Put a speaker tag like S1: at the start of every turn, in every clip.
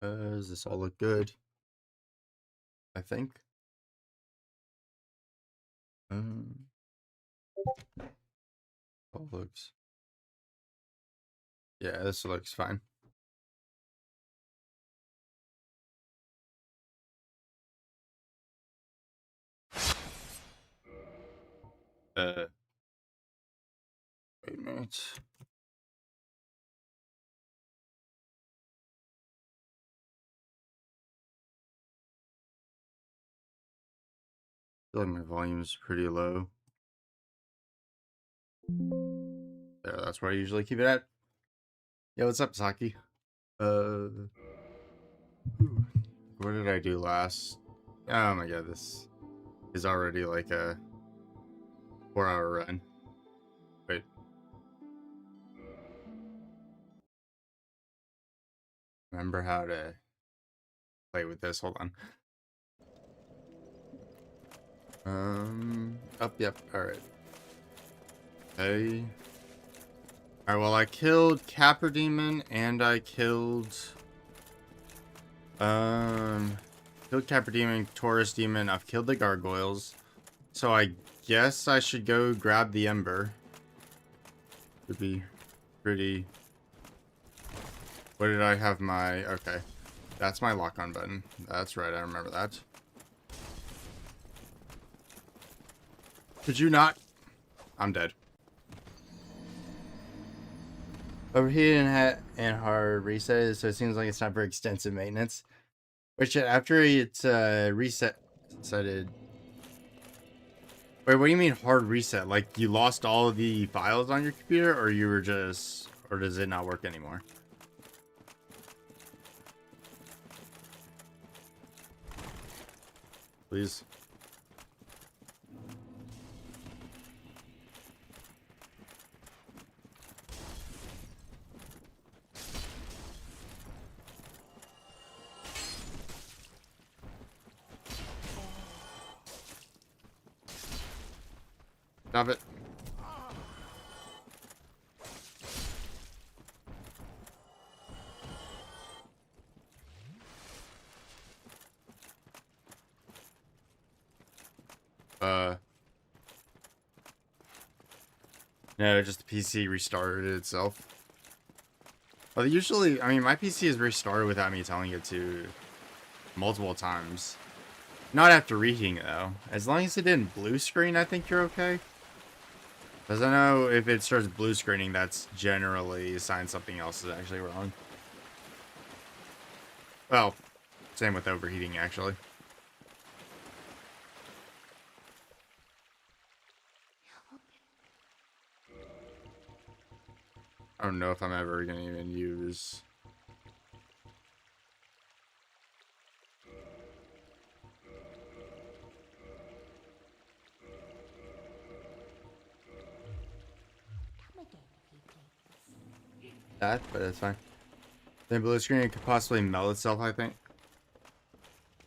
S1: Does this all look good? I think. Um, all looks. Yeah, this looks fine. Wait a minute. I feel like my volume is pretty low. There, that's where I usually keep it at. Yeah, what's up, Saki? What did I do last? Oh my god, this is already like a 4-hour run. Wait. Remember how to play with this? Hold on. Up, yep, alright. Hey. Alright, well, I killed Capper Demon and I killed Capper Demon, Taurus Demon. I've killed the gargoyles. So I guess I should go grab the Ember. Would be pretty. What did I have my. Okay. That's my lock-on button. That's right, I remember that. Could you not? I'm dead. Overheated and hard reset, so it seems like it's not very extensive maintenance. Which after it's resetted. Wait, what do you mean hard reset? Like you lost all of the files on your computer, or you were just, or does it not work anymore? Please. Stop it. No, just the PC restarted itself. Well, usually, I mean, my PC is restarted without me telling it to multiple times. Not after reheating it, though. As long as it didn't blue screen, I think you're okay. Because I know if it starts blue screening, that's generally a sign something else is actually wrong. Well, same with overheating, actually. I don't know if I'm ever going to even use... that, but that's fine. Then blue screen could possibly melt itself, I think.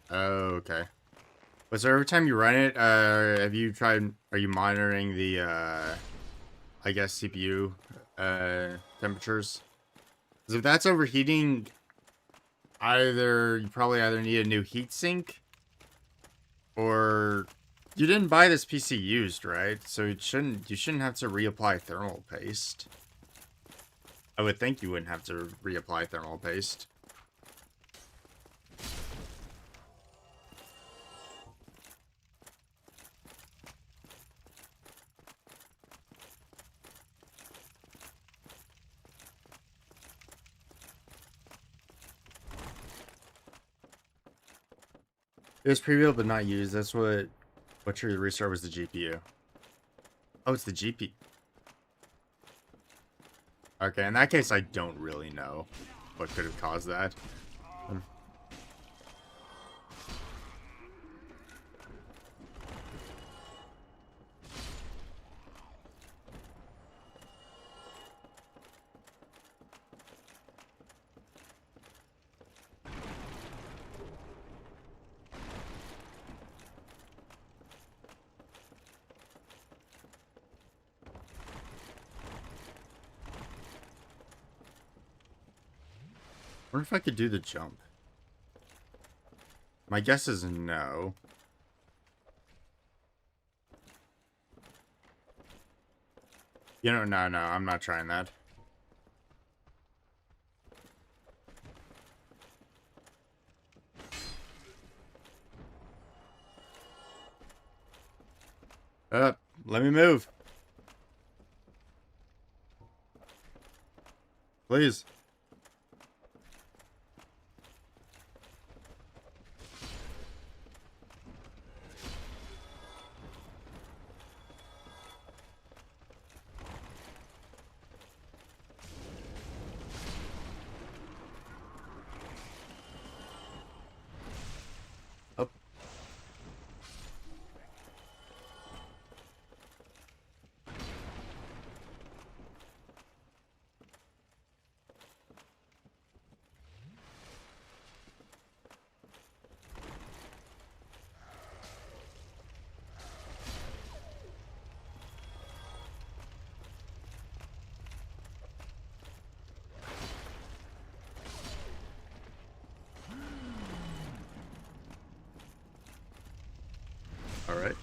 S1: Oh, okay. But so every time you run it, have you tried, are you monitoring the, I guess CPU, temperatures? Because if that's overheating, you probably either need a new heatsink, or you didn't buy this PC used, right? So you shouldn't have to reapply thermal paste. I would think you wouldn't have to reapply thermal paste. It was pre-built but not used. That's what triggered the restart was the GPU. Oh, it's the GPU. Okay, in that case, I don't really know what could have caused that. I wonder if I could do the jump. My guess is no. You know, no, I'm not trying that. Let me move. Please. Oh. All right.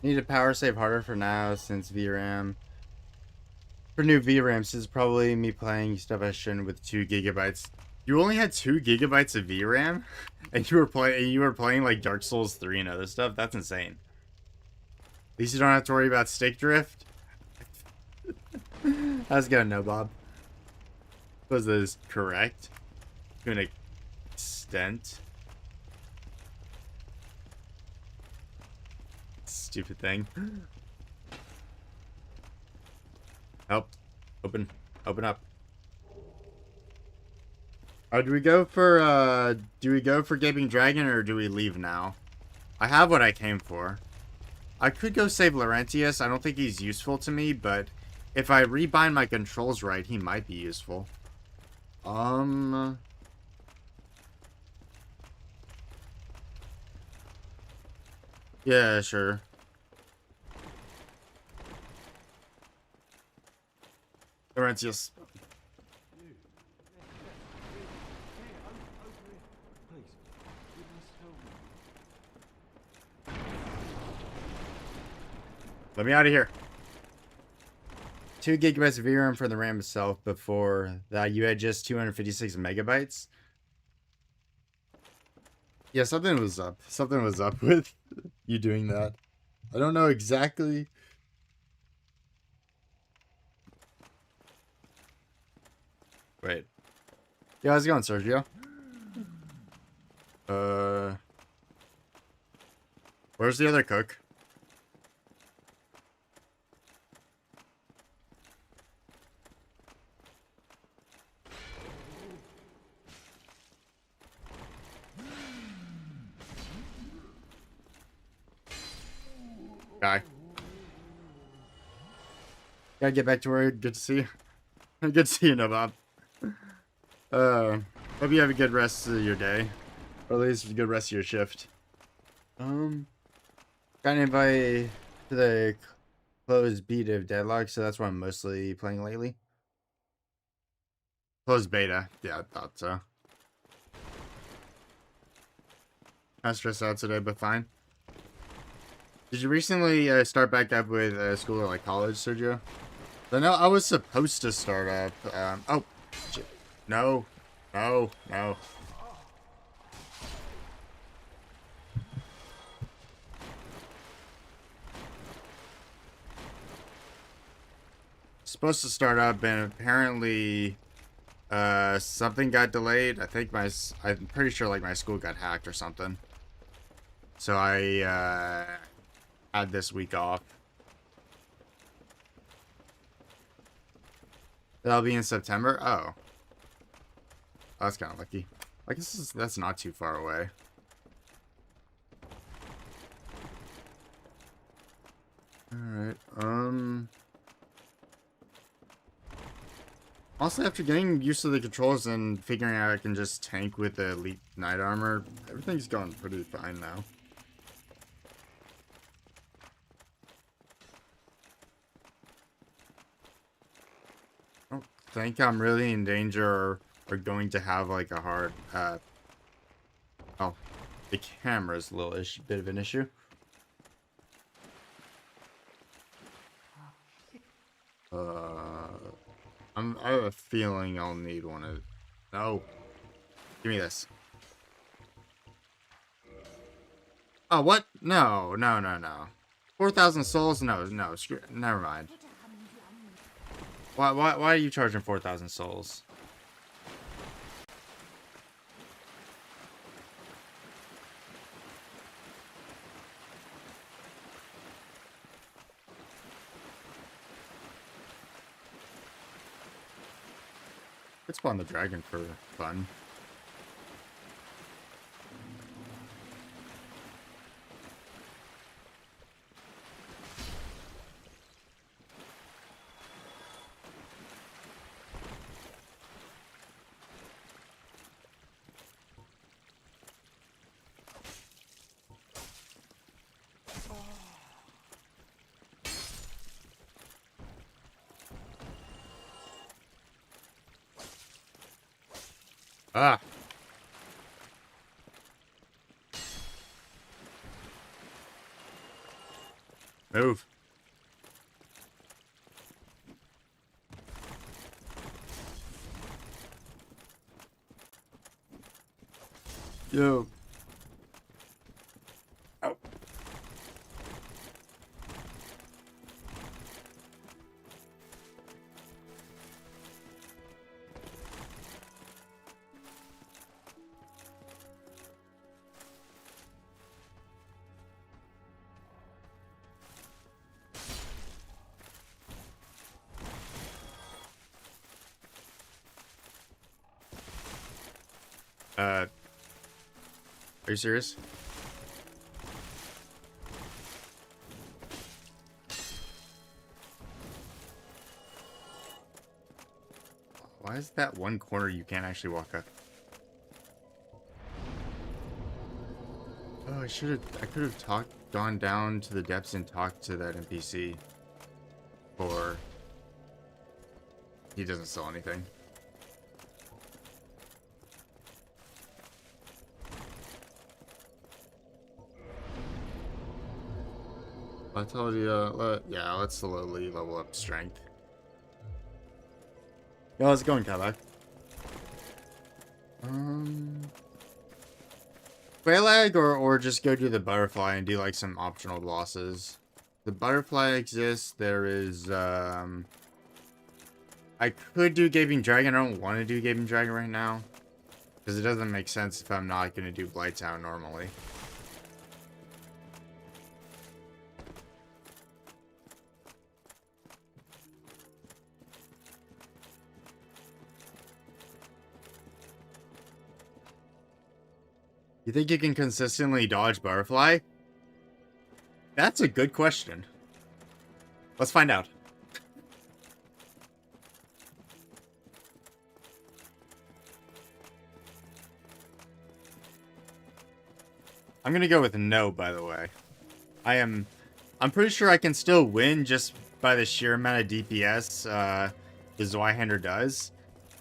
S1: Need to power save harder for now since VRAM. For new VRAMs, this is probably me playing stuff I shouldn't with 2 gigabytes. You only had 2 gigabytes of VRAM, and you were playing like Dark Souls 3 and other stuff. That's insane. At least you don't have to worry about stick drift. How's it going, no Bob? Was this correct? To an extent. Stupid thing. Help. Open up. Do we go for Gaping Dragon or do we leave now? I have what I came for. I could go save Laurentius. I don't think he's useful to me, but if I rebind my controls right, he might be useful. Yeah, sure. Laurentius. Let me out of here. 2 gigabytes of VRAM for the RAM itself. Before that, you had just 256 megabytes. Yeah, something was up. Something was up with you doing that. I don't know exactly. Wait. Yeah, how's it going, Sergio? Where's the other cook? Guy. Gotta get back to work. Good to see you. Good to see you, Nobob. Hope you have a good rest of your day. Or at least a good rest of your shift. Got an invite to the closed beta of Deadlock, so that's what I'm mostly playing lately. Closed beta. Yeah, I thought so. I'm stressed out today, but fine. Did you recently start back up with school or like college, Sergio? I know I was supposed to start up. Oh, shit. No. Supposed to start up, and apparently, something got delayed. I'm pretty sure like my school got hacked or something. So I had this week off. That'll be in September. Oh, that's kind of lucky. I guess that's not too far away. Alright, honestly, after getting used to the controls and figuring out I can just tank with the Elite Knight Armor, everything's going pretty fine now. think I'm really in danger or going to have like a hard, oh, the camera's a little bit of an issue. I have a feeling I'll need one of, no, give me this. Oh, what? No, no, no, no. 4,000 souls? No, no, screw, never mind. Why are you charging 4,000 souls? Let's spawn the dragon for fun. Ah! Move. Yo. Oh. Are you serious? Why is that one corner you can't actually walk up? Oh, I could have gone down to the depths and talked to that NPC. Or he doesn't sell anything. I told you, yeah, let's slowly level up strength. Yeah, how's it going, Kavak? Quailag or just go do the butterfly and do like some optional bosses. The butterfly exists. There is I could do Gaping Dragon. I don't want to do Gaping Dragon right now because it doesn't make sense if I'm not going to do Blighttown normally. You think you can consistently dodge butterfly? That's a good question. Let's find out. I'm gonna go with no, by the way. I'm pretty sure I can still win just by the sheer amount of DPS the Zweihander does.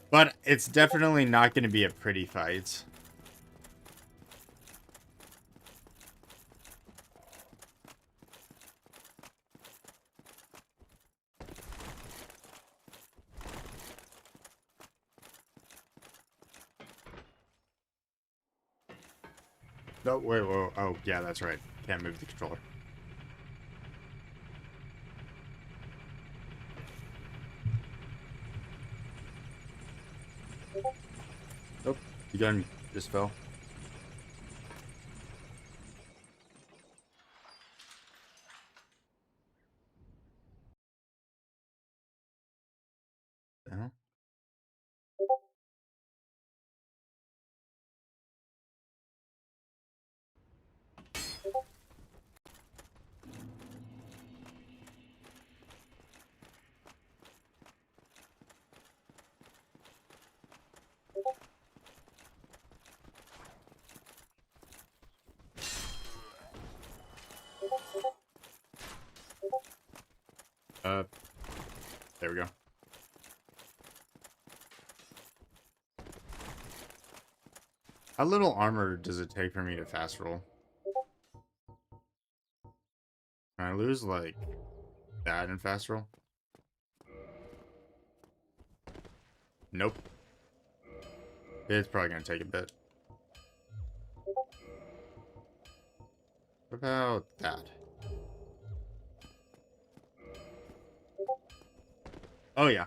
S1: But it's definitely not gonna be a pretty fight. No, wait, whoa, oh, yeah, that's right. Can't move the controller. Nope, you gun just fell. Uh-huh. There we go. How little armor does it take for me to fast roll? Can I lose, like, that in fast roll? Nope. It's probably gonna take a bit. What about that? Oh, yeah.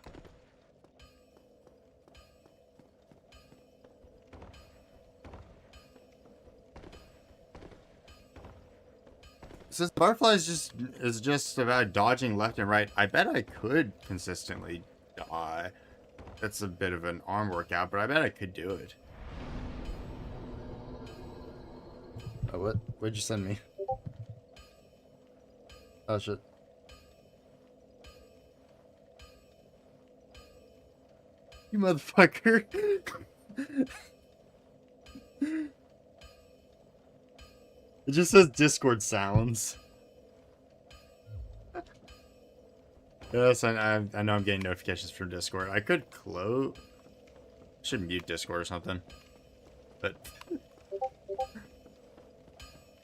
S1: Since butterfly is just about dodging left and right, I bet I could consistently die. That's a bit of an arm workout, but I bet I could do it. Oh, what? Where'd you send me? Oh, shit. You motherfucker. It just says Discord sounds. Yes, I know I'm getting notifications from Discord. I could close... should mute Discord or something. But...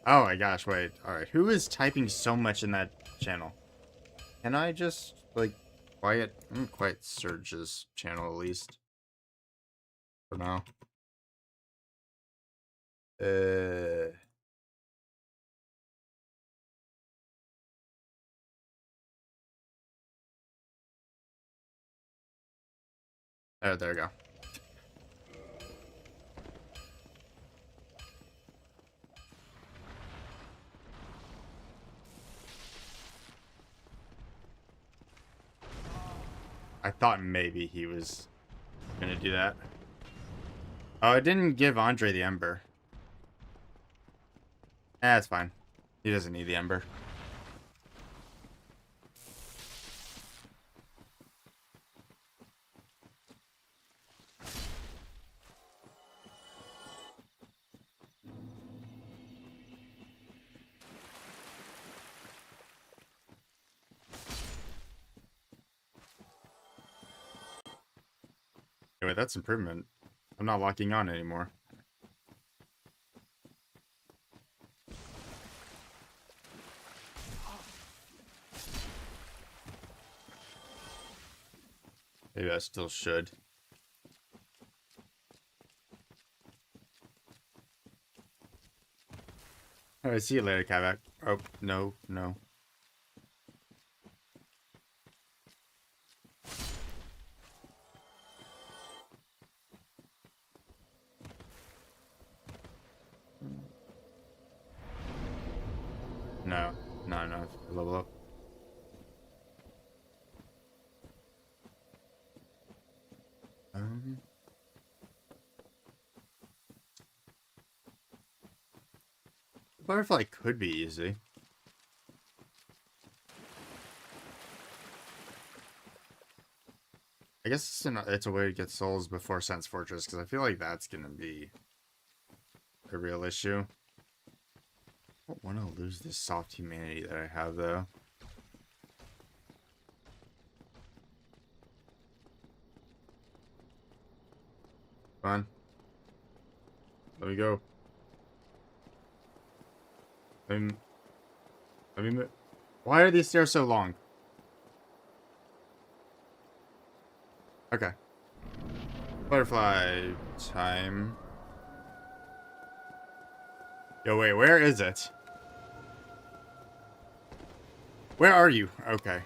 S1: oh my gosh, wait. Alright, who is typing so much in that channel? Can I just, like, quiet... I'm gonna quiet Surge's channel at least. For now. Oh, there we go. I thought maybe he was gonna do that. Oh, I didn't give Andre the Ember. That's fine. He doesn't need the Ember. Anyway, that's improvement. I'm not locking on anymore. Maybe I still should. Alright, see you later, Kavak. Oh, no, no. No, no, level up. Butterfly could be easy. I guess it's a way to get souls before Sense Fortress, because I feel like that's gonna be a real issue. I don't want to lose this soft humanity that I have, though. Come on. Let me go. Let me why are these stairs so long? Okay. Butterfly time. Yo, wait, where is it? Where are you? Okay.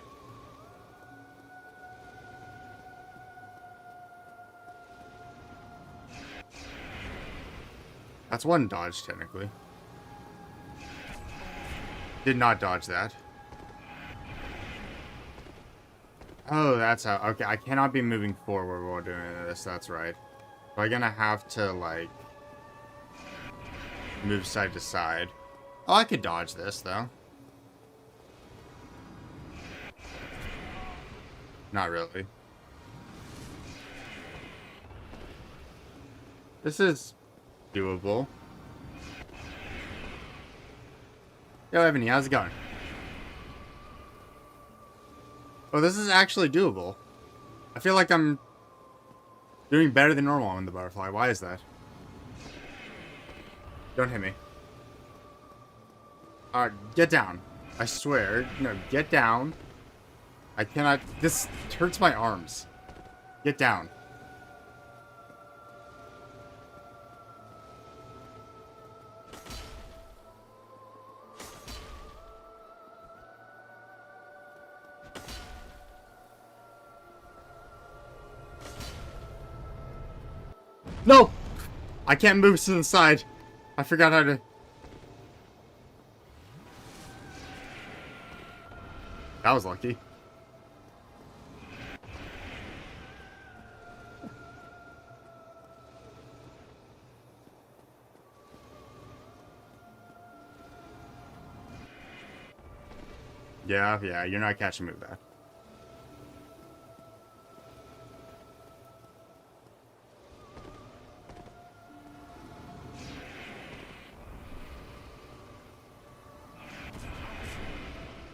S1: That's one dodge, technically. Did not dodge that. Oh, that's how... okay, I cannot be moving forward while doing this. That's right. So I'm gonna have to, like... move side to side. Oh, I could dodge this, though. Not really. This is doable. Yo, Ebony, how's it going? Oh, this is actually doable. I feel like I'm doing better than normal on the butterfly. Why is that? Don't hit me. Get down. I swear. No, get down. I cannot. This hurts my arms. Get down. No! I can't move to the side. I forgot how to... That was lucky. Yeah, you're not catching me with that.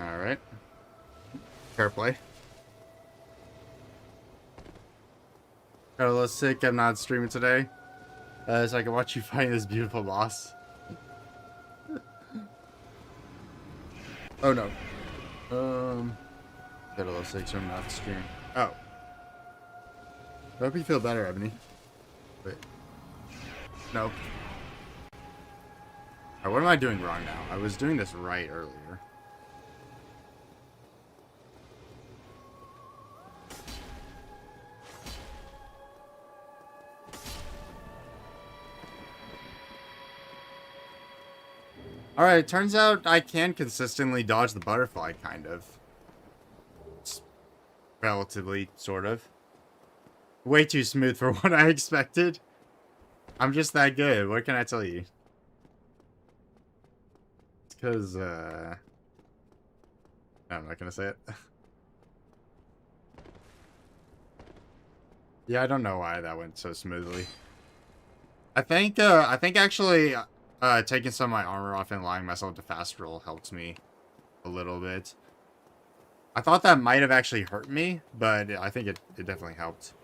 S1: Alright. Fair play. Got a little sick, I'm not streaming today. So I can watch you fight this beautiful boss. Oh no. Got a little sick, so I'm not streaming. Oh. I hope you feel better, Ebony. Wait. Nope. Alright, what am I doing wrong now? I was doing this right earlier. Alright, turns out I can consistently dodge the butterfly, kind of. It's relatively, sort of. Way too smooth for what I expected. I'm just that good, what can I tell you? It's because, no, I'm not gonna say it. Yeah, I don't know why that went so smoothly. I think actually, taking some of my armor off and allowing myself to fast roll helped me a little bit. I thought that might have actually hurt me, but I think it definitely helped.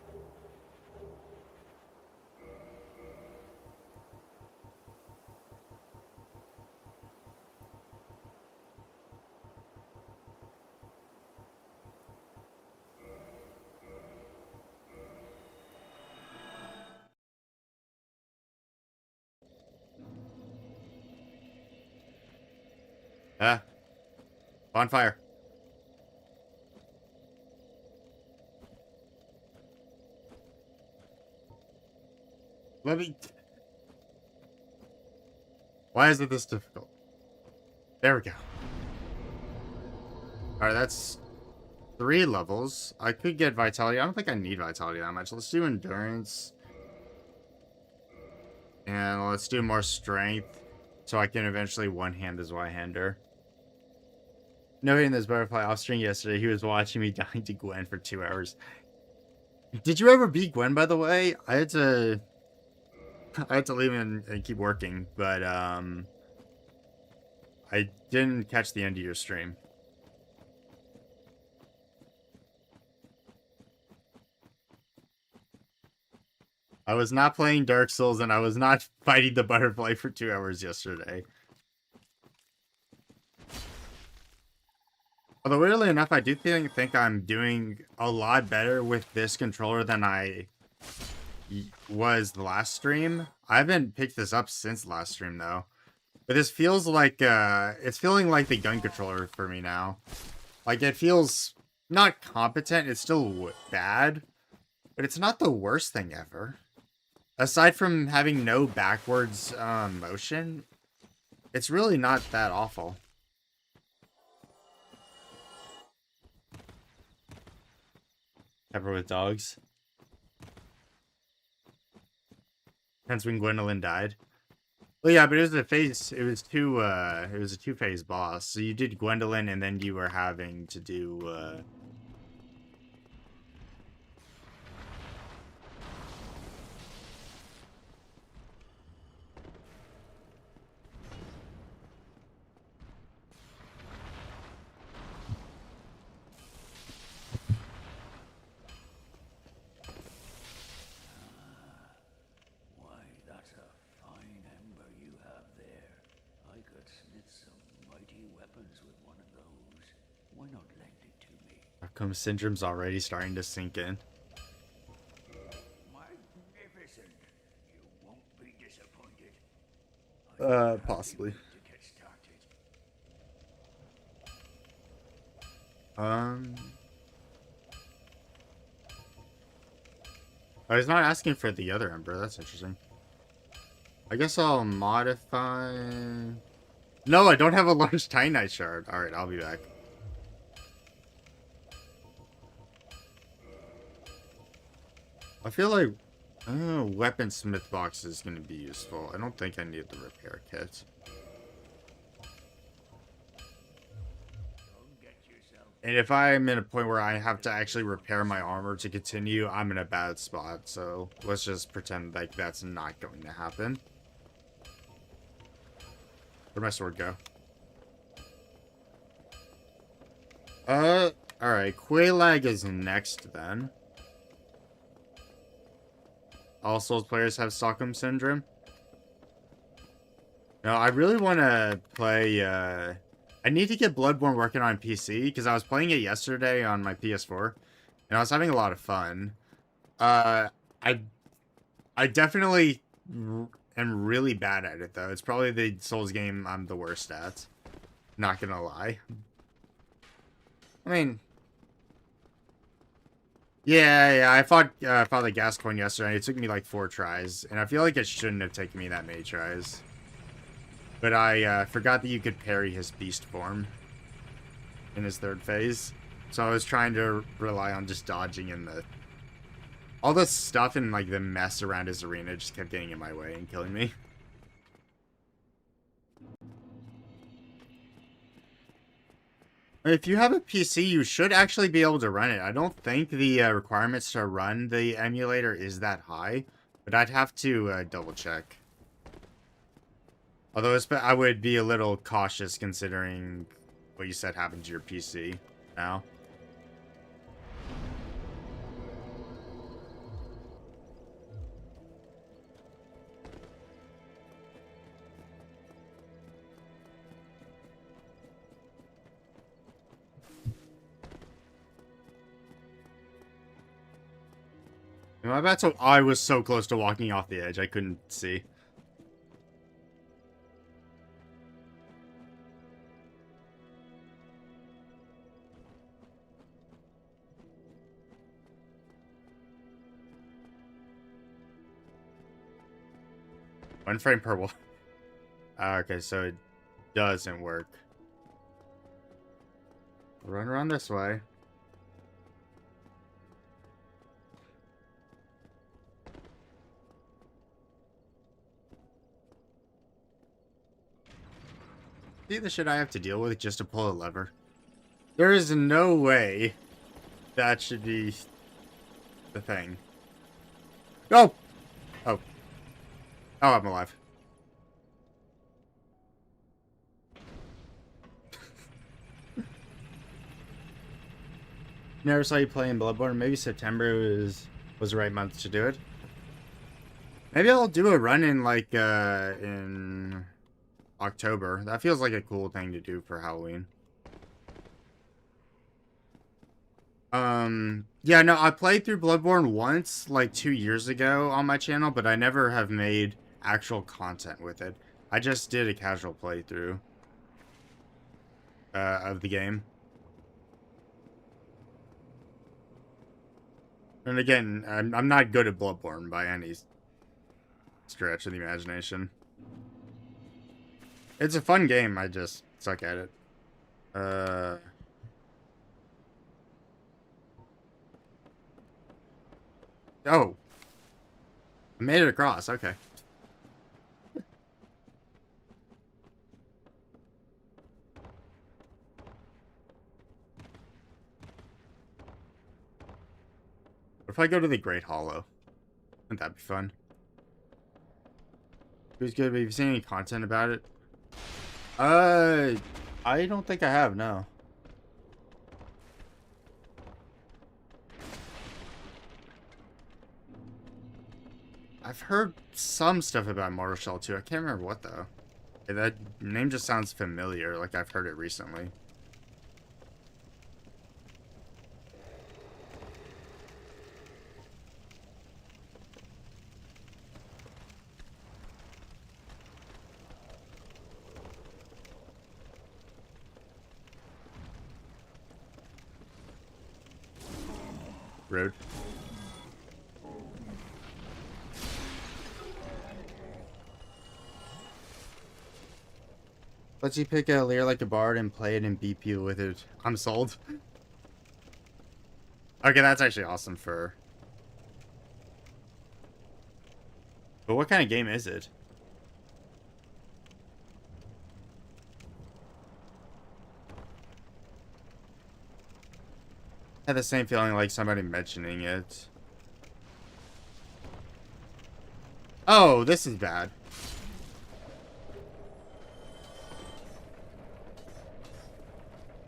S1: Bonfire. Let me... Why is it this difficult? There we go. Alright, that's 3 levels. I could get Vitality. I don't think I need Vitality that much. Let's do Endurance. And let's do more Strength, so I can eventually one-hand this Y-hander. No hitting this butterfly off stream yesterday. He was watching me dying to Gwen for 2 hours. Did you ever beat Gwen, by the way? I had to leave and keep working, but I didn't catch the end of your stream. I was not playing Dark Souls, and I was not fighting the butterfly for 2 hours yesterday. Although, weirdly enough, I do think I'm doing a lot better with this controller than I was the last stream. I haven't picked this up since last stream, though. But this feels like, it's feeling like the gun controller for me now. Like, it feels not competent, it's still bad, but it's not the worst thing ever. Aside from having no backwards motion, it's really not that awful. Ever with dogs? Hence when Gwendolyn died. Well, yeah, but it was a phase. It was a two-phase boss. So you did Gwendolyn, and then you were having to do.
S2: Why, that's a fine ember you have
S1: Stockholm Syndrome's already starting to sink in.
S2: Magnificent. You won't be disappointed.
S1: Possibly.
S2: To get started.
S1: Oh, he's not asking for the other Emperor. That's interesting. I guess I'll modify... No, I don't have a large Titanite shard. Alright, I'll be back. I feel like weaponsmith box is going to be useful. I don't think I need the repair kit. And if I'm in a point where I have to actually repair my armor to continue, I'm in a bad spot. So let's just pretend like that's not going to happen. Where'd my sword go? Alright. Quelaag is next then. All Souls players have Stockholm Syndrome. No, I really want to play, I need to get Bloodborne working on PC, because I was playing it yesterday on my PS4, and I was having a lot of fun. I definitely am really bad at it, though. It's probably the Souls game I'm the worst at. Not gonna lie. I mean... Yeah, I fought the gas coin yesterday. It took me like 4 tries, and I feel like it shouldn't have taken me that many tries. But I forgot that you could parry his beast form in his 3rd phase. So I was trying to rely on just dodging in the... All the stuff and like the mess around his arena just kept getting in my way and killing me. If you have a PC, you should actually be able to run it. I don't think the requirements to run the emulator is that high, but I'd have to double check. Although I would be a little cautious considering what you said happened to your PC now. My bad, so I was so close to walking off the edge, I couldn't see. One frame per wall. Okay, so it doesn't work. Run around this way. See the shit I have to deal with just to pull a lever? There is no way that should be the thing. Go! Oh. Oh, I'm alive. Never saw you playing Bloodborne. Maybe September was the right month to do it. Maybe I'll do a run in like in October. That feels like a cool thing to do for Halloween. Yeah, no, I played through Bloodborne once, like 2 years ago on my channel, but I never have made actual content with it. I just did a casual playthrough of the game. And again, I'm not good at Bloodborne by any stretch of the imagination. It's a fun game, I just suck at it. Oh. I made it across, okay. What if I go to the Great Hollow? Wouldn't that be fun? Who's good? Have you seen any content about it? I don't think I have, no. I've heard some stuff about Mortal Shell 2. I can't remember what, though. Yeah, that name just sounds familiar, like I've heard it recently. Rude. Let's you pick a lyre like a bard and play it and beat people with it. I'm sold. Okay, that's actually awesome for... But what kind of game is it? I had the same feeling like somebody mentioning it. Oh, this is bad.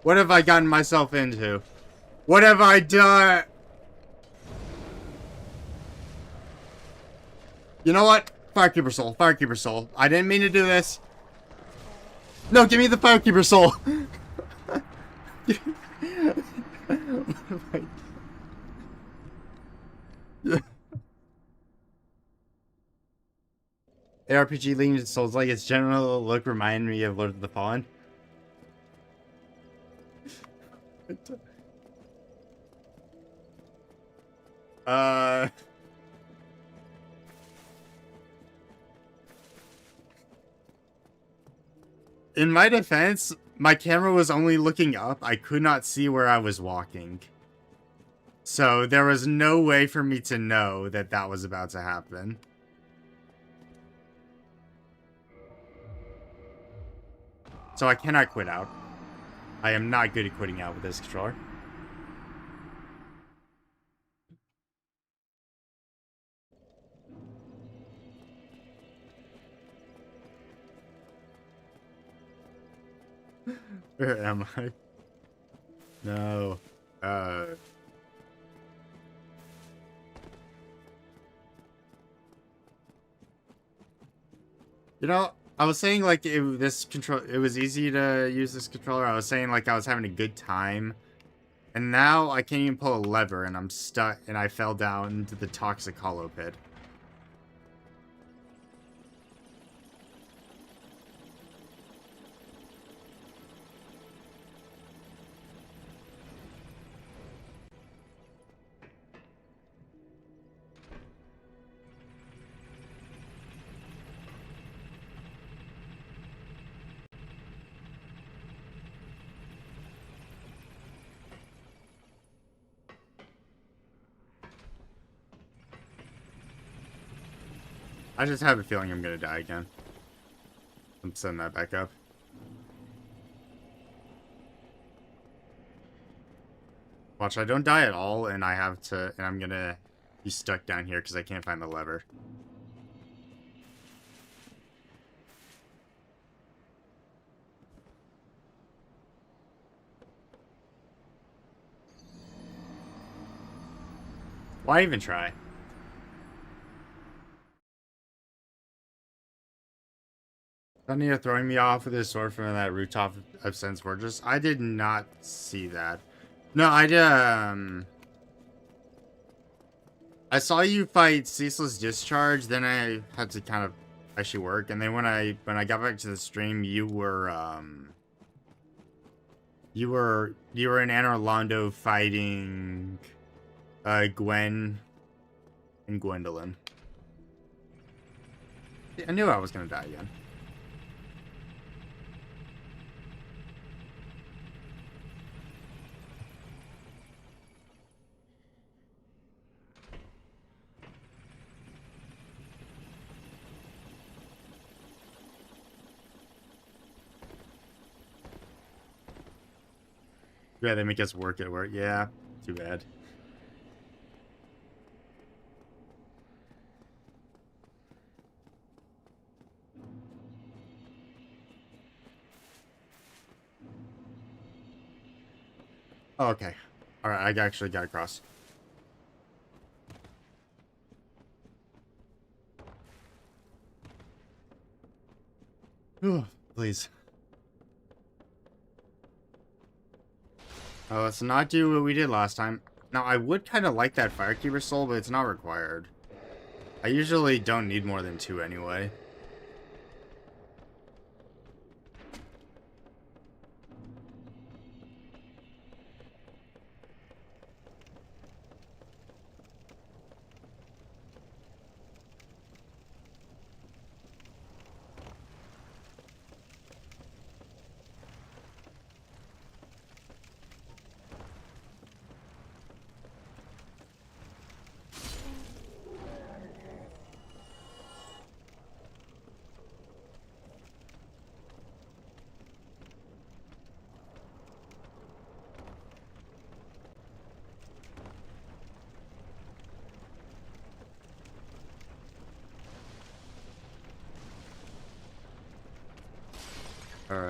S1: What have I gotten myself into? What have I done? You know what? Firekeeper soul. Firekeeper soul. I didn't mean to do this. No, give me the Firekeeper soul. ARPG leaning to Souls like its general look reminded me of Lord of the Fallen. In my defense, my camera was only looking up. I could not see where I was walking. So there was no way for me to know that that was about to happen. So I cannot quit out. I am not good at quitting out with this controller. Where am I? No. You know, I was saying like it was easy to use this controller. I was saying like I was having a good time. And now I can't even pull a lever and I'm stuck and I fell down into the toxic hollow pit. I just have a feeling I'm gonna die again. I'm setting that back up. Watch, I don't die at all, and I'm gonna be stuck down here because I can't find the lever. Why even try? Thundia throwing me off with his sword from that rooftop of Sense Fortress. I did not see that. No, I saw you fight Ceaseless Discharge, then I had to kind of actually work, and then when I got back to the stream, you were in Anor Londo fighting Gwen and Gwendolyn. I knew I was gonna die again. Yeah, they make us work at work. Yeah, too bad. Oh, okay. Alright, I actually got across. Please. Oh, let's not do what we did last time. Now, I would kind of like that Firekeeper soul, but it's not required. I usually don't need more than 2 anyway.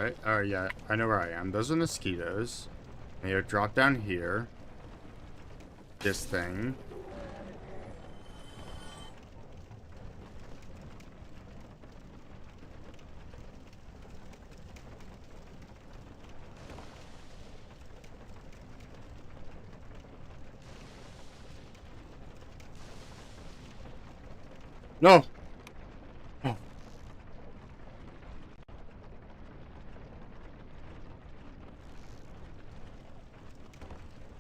S1: right? Oh, yeah. I know where I am. Those are mosquitoes. And you drop down here. This thing. No! Oh.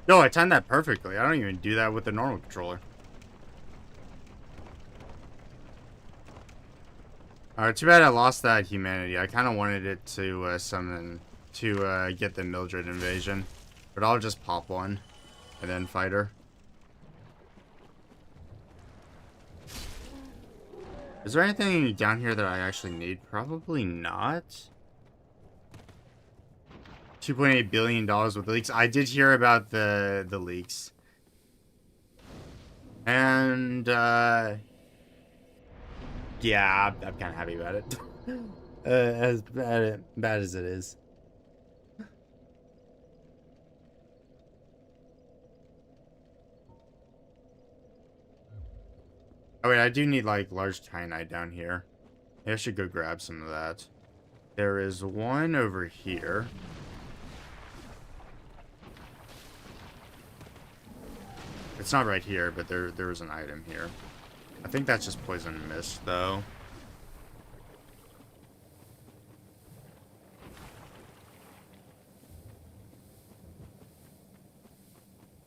S1: No, I timed that perfectly. I don't even do that with the normal controller. Too bad I lost that humanity. I kind of wanted it to summon to get the Mildred invasion. But I'll just pop one and then fight her. Is there anything down here that I actually need? Probably not. $2.8 billion with leaks. I did hear about the leaks. And, yeah, I'm kind of happy about it. As bad as it is. Oh, wait, I do need, like, large kyanite down here. Maybe I should go grab some of that. There is one over here. It's not right here, but there is an item here. I think that's just poison mist, though.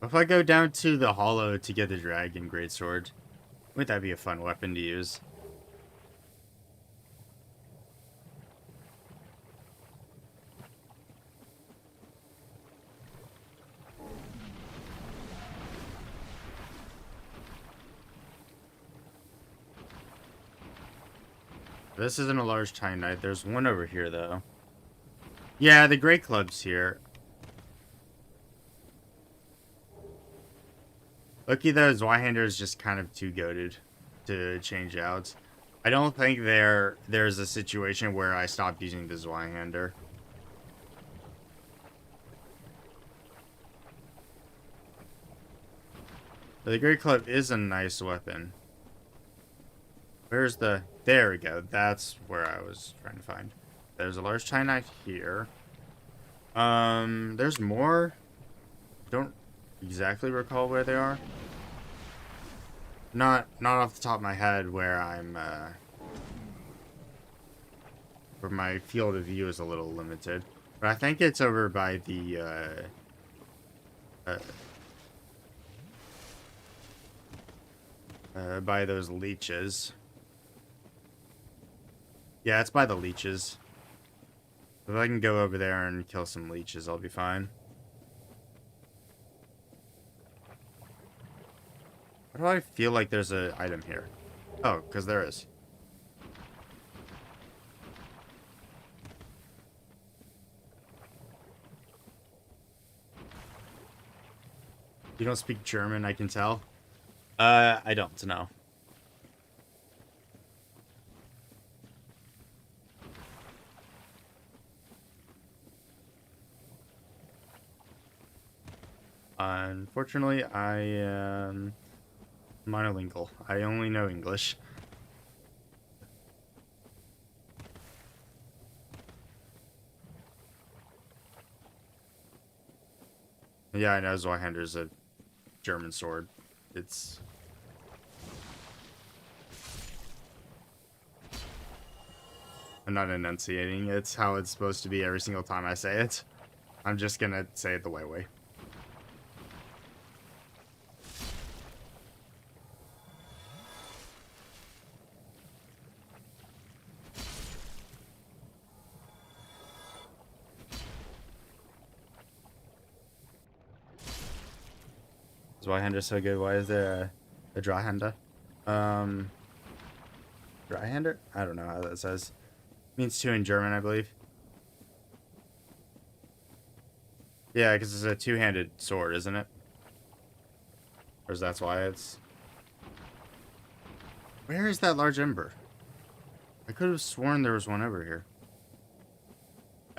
S1: If I go down to the hollow to get the dragon greatsword, wouldn't that be a fun weapon to use? This isn't a large titanite. There's one over here, though. Yeah, the Great Club's here. Lucky though, Zweihander is just kind of too goated to change out. I don't think there's a situation where I stopped using the Zweihander. But the Great Club is a nice weapon. Where's the... There we go. That's where I was trying to find. There's a large titanite here. There's more. Don't exactly recall where they are. Not off the top of my head where I'm, where my field of view is a little limited. But I think it's over by the, by those leeches. Yeah, it's by the leeches. If I can go over there and kill some leeches, I'll be fine. Why do I feel like there's an item here? Oh, because there is. You don't speak German, I can tell. I don't know. Unfortunately, I am monolingual. I only know English. Yeah, I know Zweihander's a German sword. It's... I'm not enunciating. It's how it's supposed to be every single time I say it. I'm just gonna say it the white way. Zweihander so good. Why is there a Dryhander? Dryhander? I don't know how that says. Means two in German, I believe. Yeah, because it's a two-handed sword, isn't it? Or is that why it's... Where is that large ember? I could have sworn there was one over here.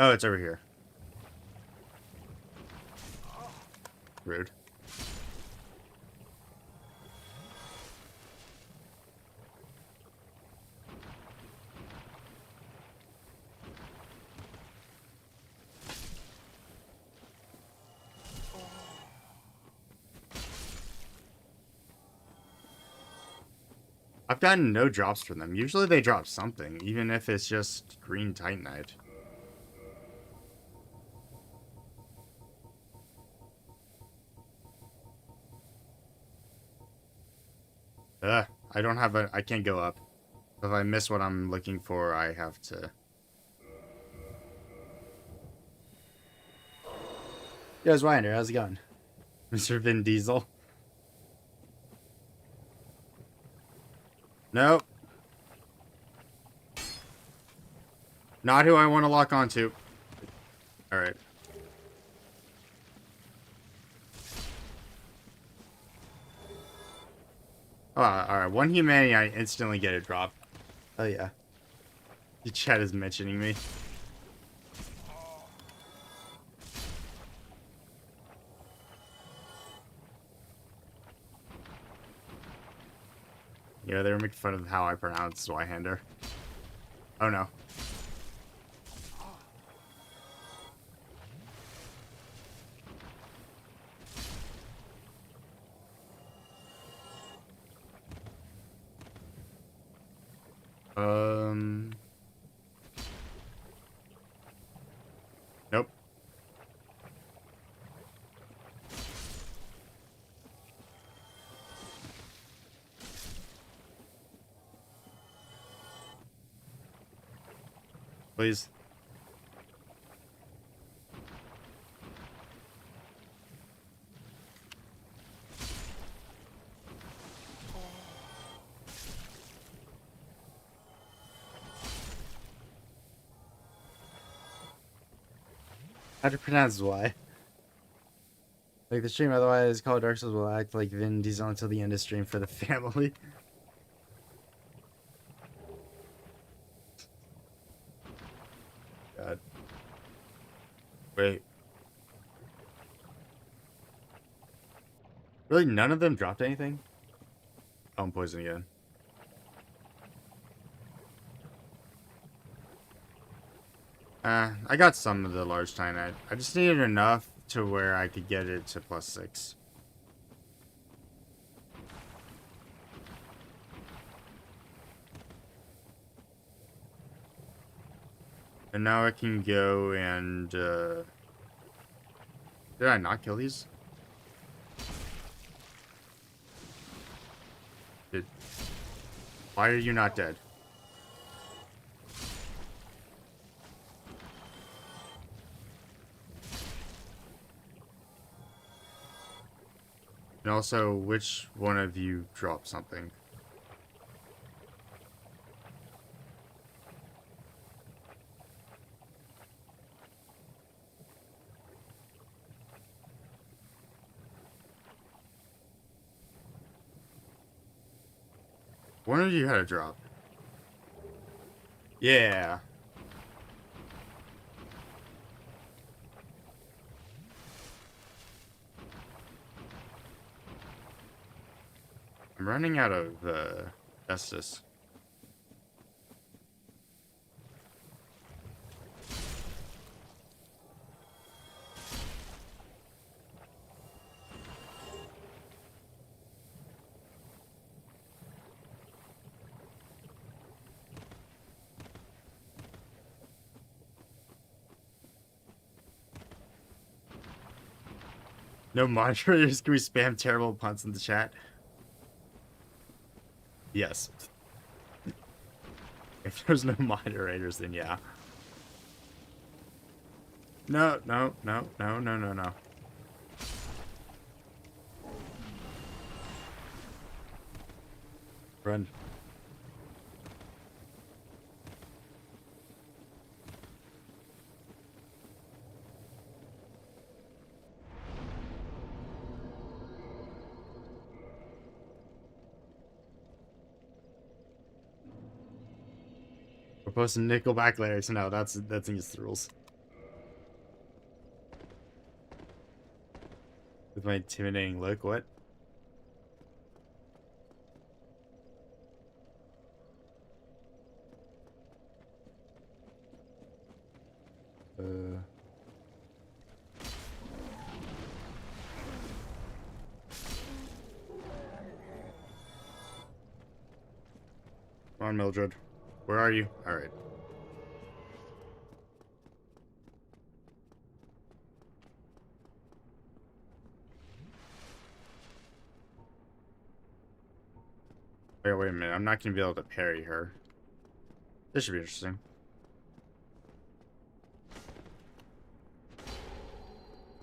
S1: Oh, it's over here. Rude. I've gotten no drops from them. Usually they drop something, even if it's just green titanite. I don't have a... I can't go up. If I miss what I'm looking for, I have to...
S3: Yo, Winder, how's it going?
S1: Mr. Vin Diesel. Nope. Not who I want to lock onto. Alright. Oh, alright. One humanity, I instantly get a drop.
S3: Oh, yeah.
S1: The chat is mentioning me. Yeah, they were making fun of how I pronounce Zweihander. Oh no. Nope. Please.
S3: How to pronounce why? Like the stream, otherwise called Dark Souls will act like Vin Diesel until the end of stream for the family.
S1: God. Wait. Really, none of them dropped anything? Oh, I'm poisoned again. I got some of the large titanite. I just needed enough to where I could get it to +6. And now I can go and, did I not kill these? Why are you not dead? And also, which one of you dropped something? One of you had a drop. Yeah. I'm running out of justice. No moderators? Can we spam terrible puns in the chat? Yes. If there's no moderators, then yeah. No, no, no, no, no, no, no.
S3: Run.
S1: We're posting Nickelback lyrics. No, that's against the rules.
S3: With my intimidating look, what?
S1: Come on, Mildred. Where are you? Alright. Wait a minute. I'm not going to be able to parry her. This should be interesting.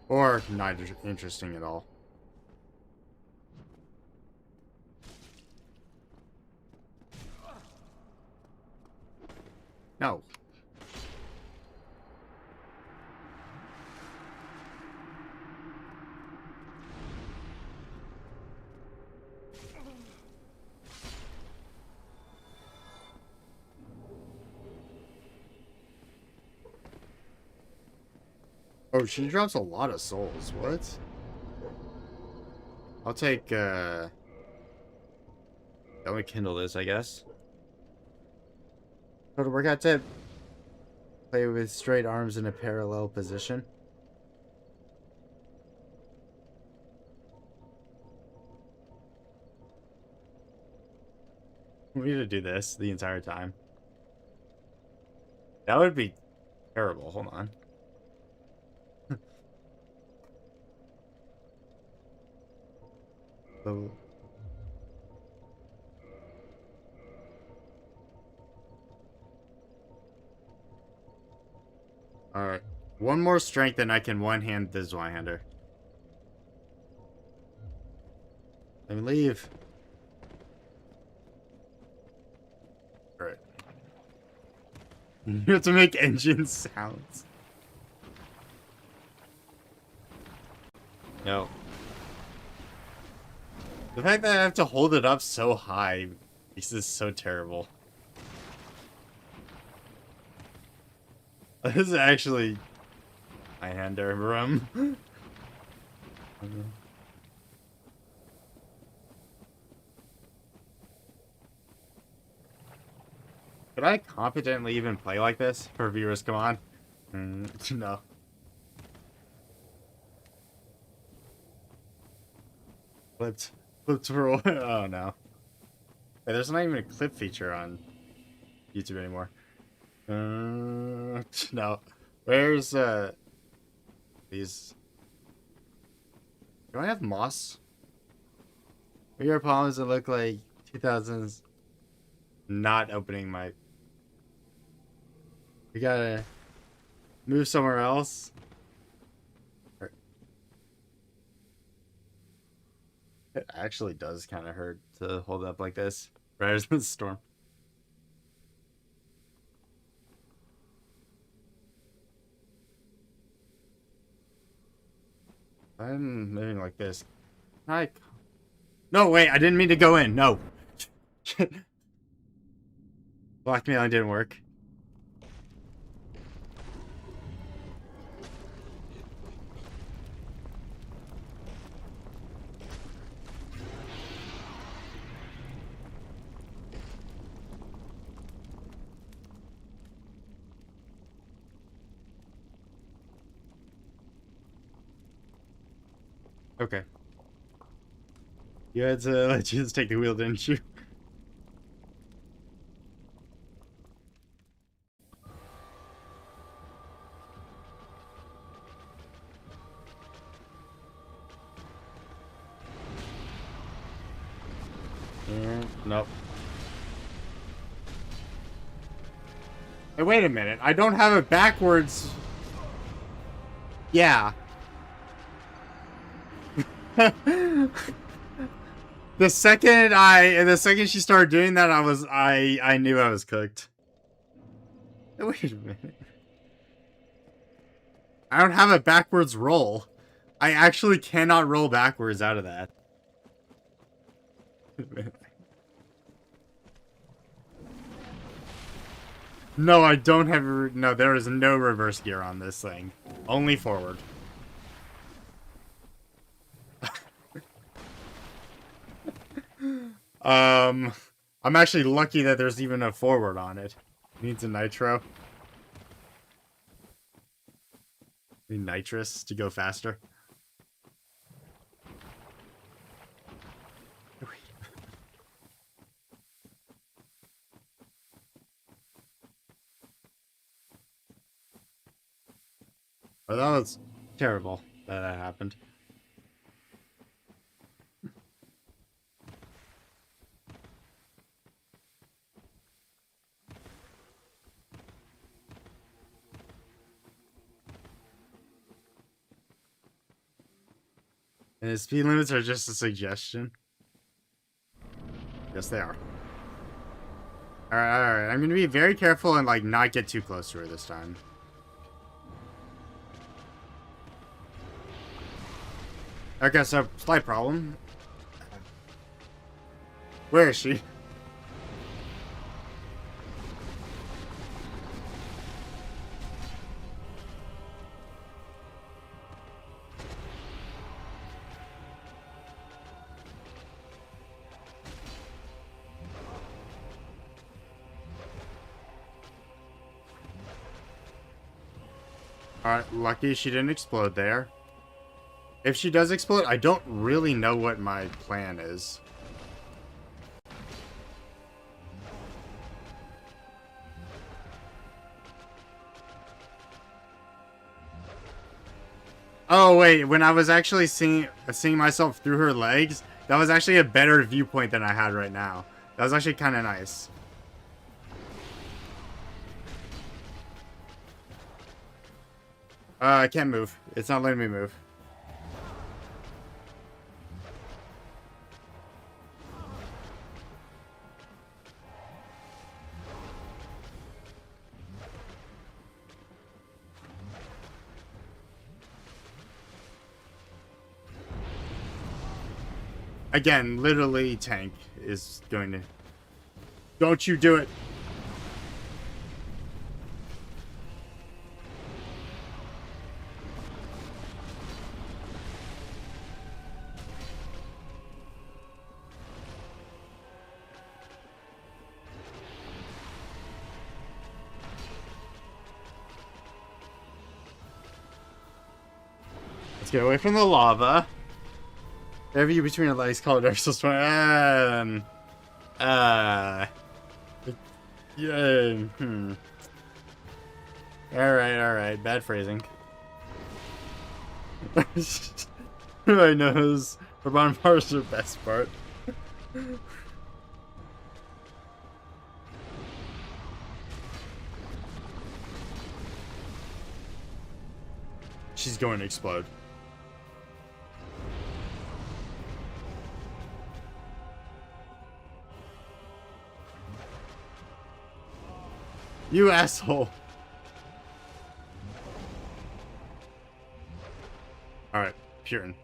S1: Or not interesting at all. No. Oh, she drops a lot of souls. What? I'll take, Let me kindle this, I guess. Go to workout tip. Play with straight arms in a parallel position. We need to do this the entire time. That would be terrible. Hold on. So... Alright. One more strength and I can one-hand this Zweihander. Let me leave. Alright. You have to make engine sounds. No. The fact that I have to hold it up so high makes this so terrible. This is actually my hander room. Could I competently even play like this for viewers? Come on. No. Flipped roll. Oh no. Hey, there's not even a clip feature on YouTube anymore. No. Where's these? Do I have moss? We are palms that look like 2000s. Not opening my. We gotta move somewhere else. It actually does kind of hurt to hold up like this rather than storm. I'm moving like this. Hi. No, wait, I didn't mean to go in. No. Blackmailing didn't work. Okay. You had to let you just take the wheel, didn't you? Nope. Hey, wait a minute. I don't have it backwards. Yeah. The second she started doing that, I knew I was cooked. Hey, wait a minute. I don't have a backwards roll. I actually cannot roll backwards out of that. No, I don't have no, there is no reverse gear on this thing. Only forward. I'm actually lucky that there's even a forward on it. Needs a nitro. Need nitrous to go faster. Oh, that was terrible that happened. And the speed limits are just a suggestion. Yes, they are. Alright. I'm gonna be very careful and, like, not get too close to her this time. Okay, so, slight problem. Where is she? Alright, lucky she didn't explode there. If she does explode, I don't really know what my plan is. Oh wait, when I was actually seeing myself through her legs, that was actually a better viewpoint than I had right now. That was actually kind of nice. I can't move. It's not letting me move. Again, literally tank is going to... Don't you do it! Let's get away from the lava. Whatever you between the legs call Dark Souls 20. Yeah. Alright. Bad phrasing. My nose. Her bottom part is the best part. She's going to explode. You asshole. Alright, Puritan.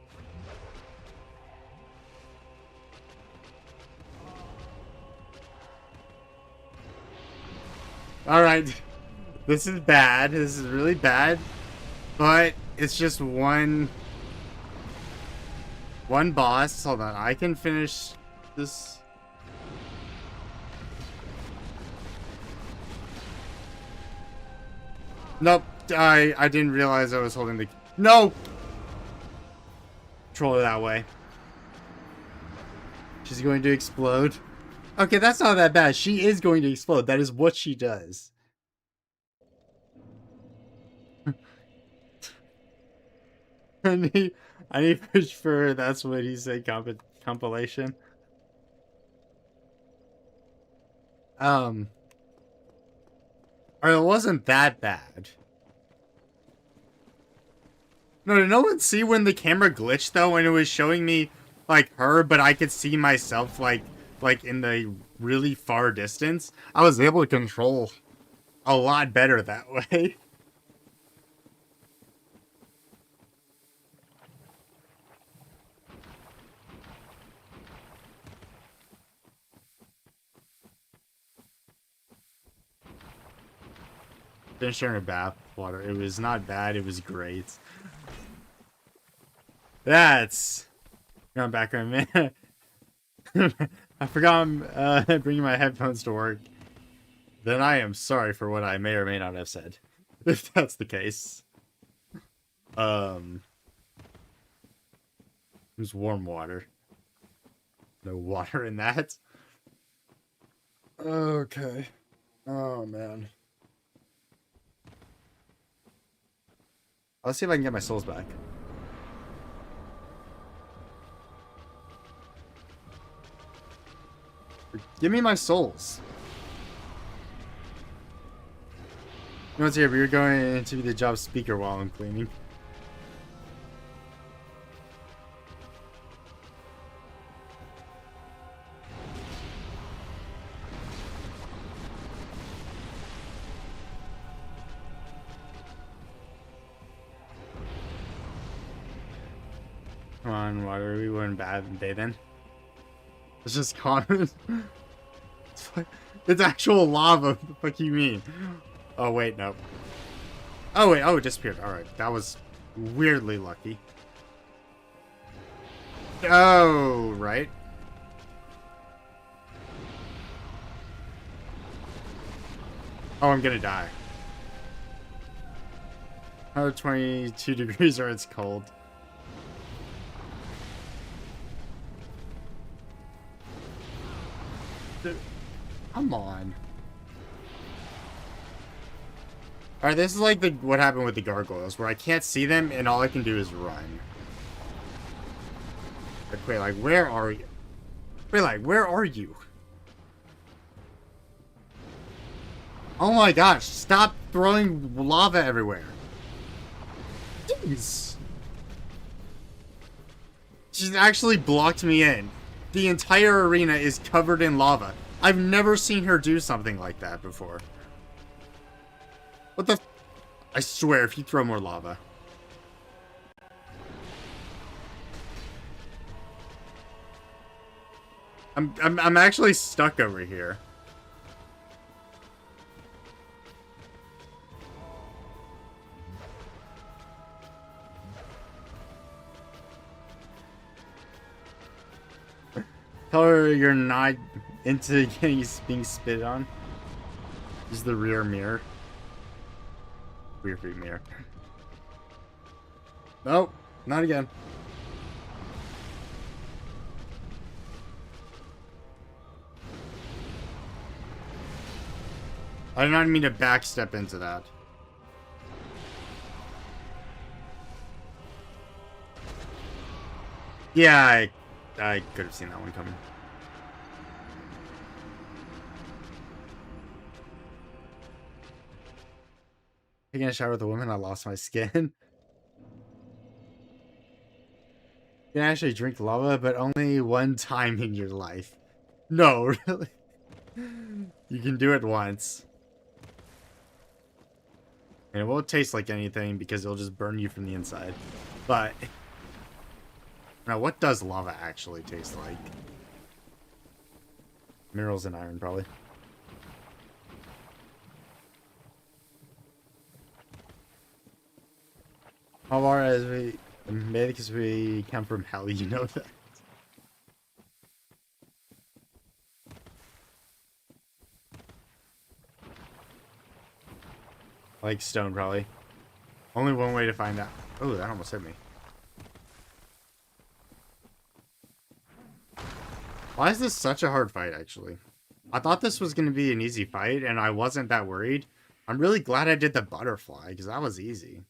S1: Alright. This is bad. This is really bad. But it's just one boss. Hold on. I can finish this. Nope. I didn't realize I was holding the... No! Control it that way. She's going to explode. Okay, that's not that bad. She is going to explode. That is what she does. I need push for that's what he said compilation. Or it wasn't that bad. No, did no one see when the camera glitched though, when it was showing me like her, but I could see myself like in the really far distance? I was able to control a lot better that way. Finished her in a bath water. It was not bad, it was great. That's... Going back on man.
S3: I forgot I'm bringing my headphones to work. Then I am sorry for what I may or may not have said. If that's the case. There's warm water. No water in that. Okay. Oh, man. Let's see if I can get my souls back. Give me my souls. No one's here, but you're going to be the job speaker while I'm cleaning. Come on, water. We weren't bad bathing. It's just common. It's actual lava. What the fuck you mean? Oh, wait, no. Oh, wait. Oh, it disappeared. Alright. That was weirdly lucky. Oh, right. Oh, I'm gonna die. 122 degrees or it's cold. Dude, come on. Alright, this is like what happened with the gargoyles, where I can't see them and all I can do is run. Like, wait, like, where are you? Wait, like, where are you? Oh my gosh, stop throwing lava everywhere. Jeez. She's actually blocked me in. The entire arena is covered in lava. I've never seen her do something like that before. What the? I swear, if you throw more lava. I'm actually stuck over here. Tell her you're not into getting being spit on. This is the rear mirror. Rear view mirror. Nope, not again. I did not mean to backstep into that. Yeah, I could have seen that one coming. Taking a shower with a woman, I lost my skin. You can actually drink lava, but only one time in your life. No, really? You can do it once. And it won't taste like anything because it'll just burn you from the inside. But... now, what does lava actually taste like? Minerals and iron, probably. How far as we... maybe because we come from hell, you know that. Like stone, probably. Only one way to find out. Oh, that almost hit me. Why is this such a hard fight, actually? I thought this was going to be an easy fight, and I wasn't that worried. I'm really glad I did the butterfly, because that was easy.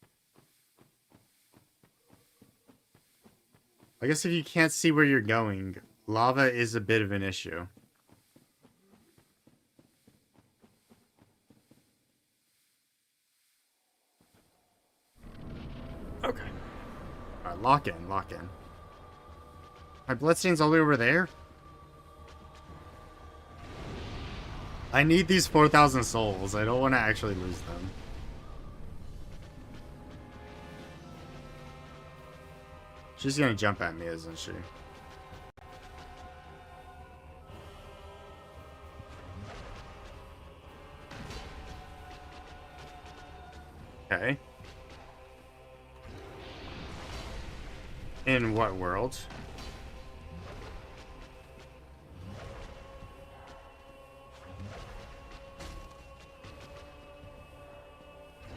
S3: I guess if you can't see where you're going, lava is a bit of an issue. Okay. Alright, lock in, lock in. My bloodstain's all the way over there? I need these 4,000 souls. I don't want to actually lose them. She's gonna jump at me, isn't she? Okay. In what world?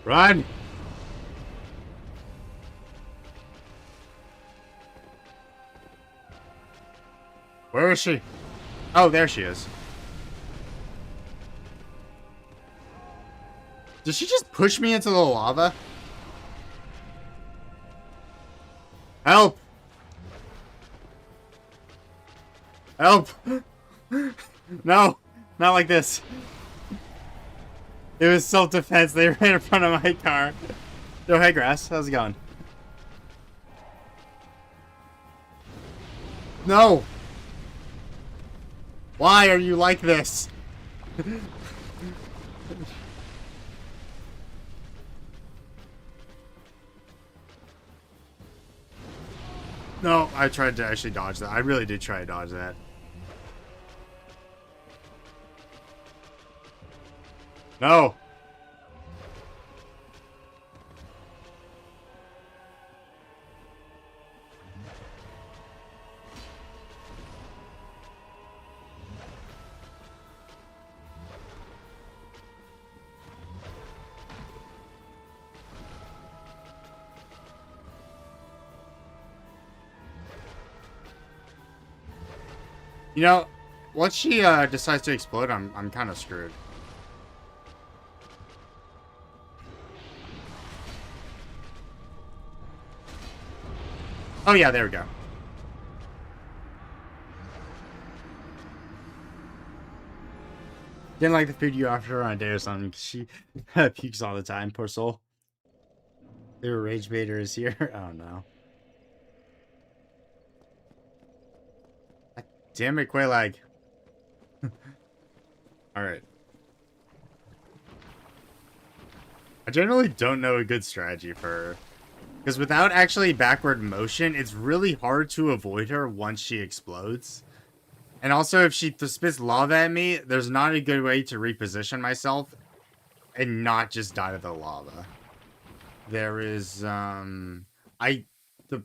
S1: Run! Where is she? Oh, there she is. Did she just push me into the lava? Help! Help! No! Not like this. It was self-defense. They ran in front of my car. Yo, hey, Grass. How's it going? No! Why are you like this? No, I tried to actually dodge that. I really did try to dodge that. No! You know, once she decides to explode, I'm kind of screwed. Oh yeah, there we go. Didn't like the food you offered her on a date or something, 'cause she pukes all the time, poor soul. Their rage baiter is here. Oh no. Damn it, Quaylag. Alright. I generally don't know a good strategy for her. Because without actually backward motion, it's really hard to avoid her once she explodes. And also, if she spits lava at me, there's not a good way to reposition myself and not just die to the lava. There is, the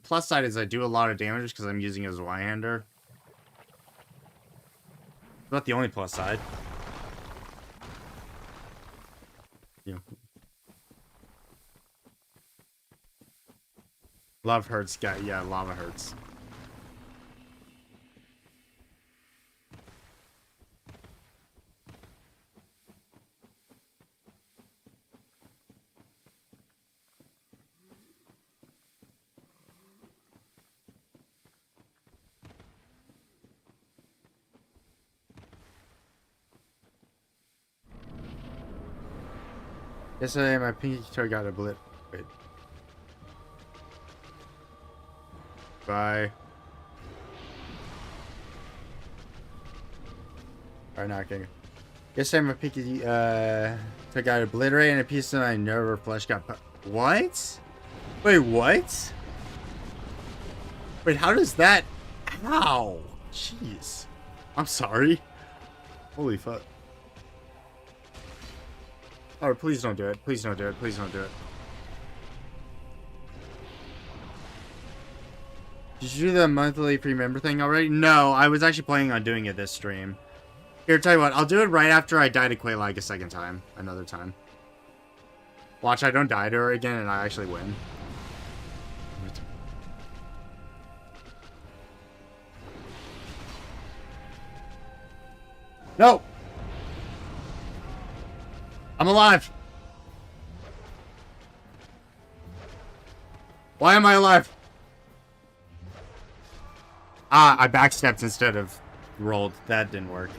S1: plus side is I do a lot of damage because I'm using it as a Y-hander. Not the only plus side. Yeah. Love hurts, guy. Yeah, lava hurts. Yesterday, my pinky toe got a blip. Wait. Bye. Alright, not kidding. Yesterday, my pinky toe got obliterated and a piece of my nerve or flesh got. What? Wait, what? Wait, how does that? Ow! Jeez. I'm sorry. Holy fuck. Oh, please don't do it. Please don't do it. Please don't do it. Did you do the monthly free member thing already? No, I was actually planning on doing it this stream. Here, tell you what. I'll do it right after I die to Quaylag a second time. Another time. Watch, I don't die to her again and I actually win. No! I'm alive! Why am I alive? Ah, I backstepped instead of rolled. That didn't work.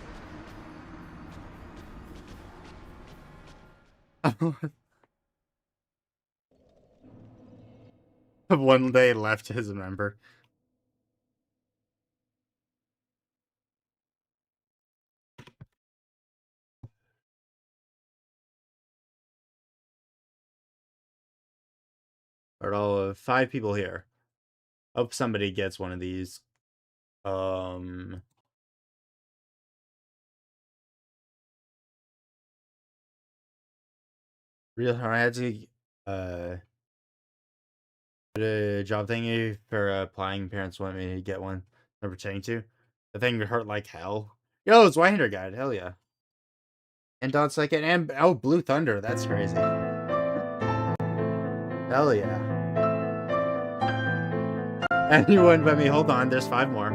S1: One day left as a member. Alright, all 5 people here. Hope somebody gets one of these. Real hard. I had to get a job thingy for applying. Parents want me to get one. I'm pretending to. The thing would hurt like hell. Yo, it's Whitehander Guide. Hell yeah. And Dot second and oh, Blue Thunder. That's crazy.
S3: Hell yeah. Anyone but me. Hold on, there's 5 more.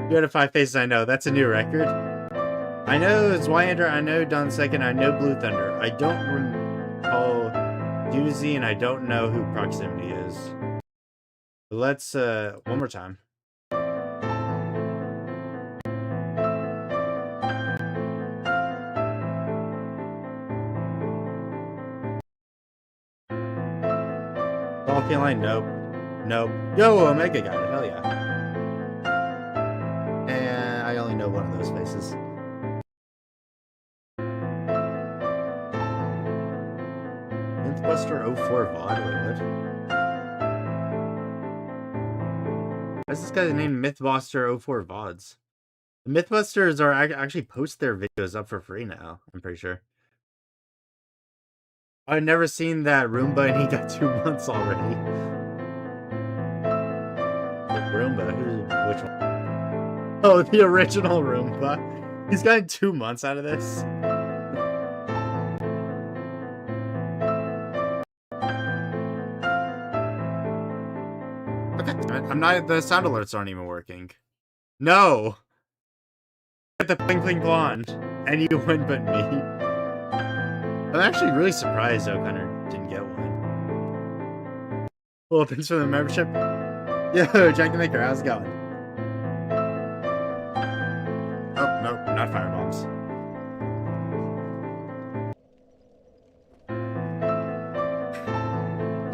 S3: 2 out of 5 faces I know. That's a new record. I know Zwyander, I know Don Second, I know Blue Thunder. I don't recall Doozy, and I don't know who Proximity is. But let's, one more time. Dolphin Line, nope. Nope. Yo, Omega got it, hell yeah. And I only know one of those faces. Mythbuster 04 VOD, wait, what? Why is this guy's name Mythbuster 04 VODs? The Mythbusters are actually post their videos up for free now, I'm pretty sure. I've never seen that Roomba and he got 2 months already. Roomba? Which one? Oh, the original Roomba. He's gotten 2 months out of this. Okay, I'm not. The sound alerts aren't even working. No. Get the pling pling blonde. Anyone but me. I'm actually really surprised O'Connor didn't get one. Well, thanks for the membership. Yo, Jack the Maker, how's it going? Oh, nope, not firebombs.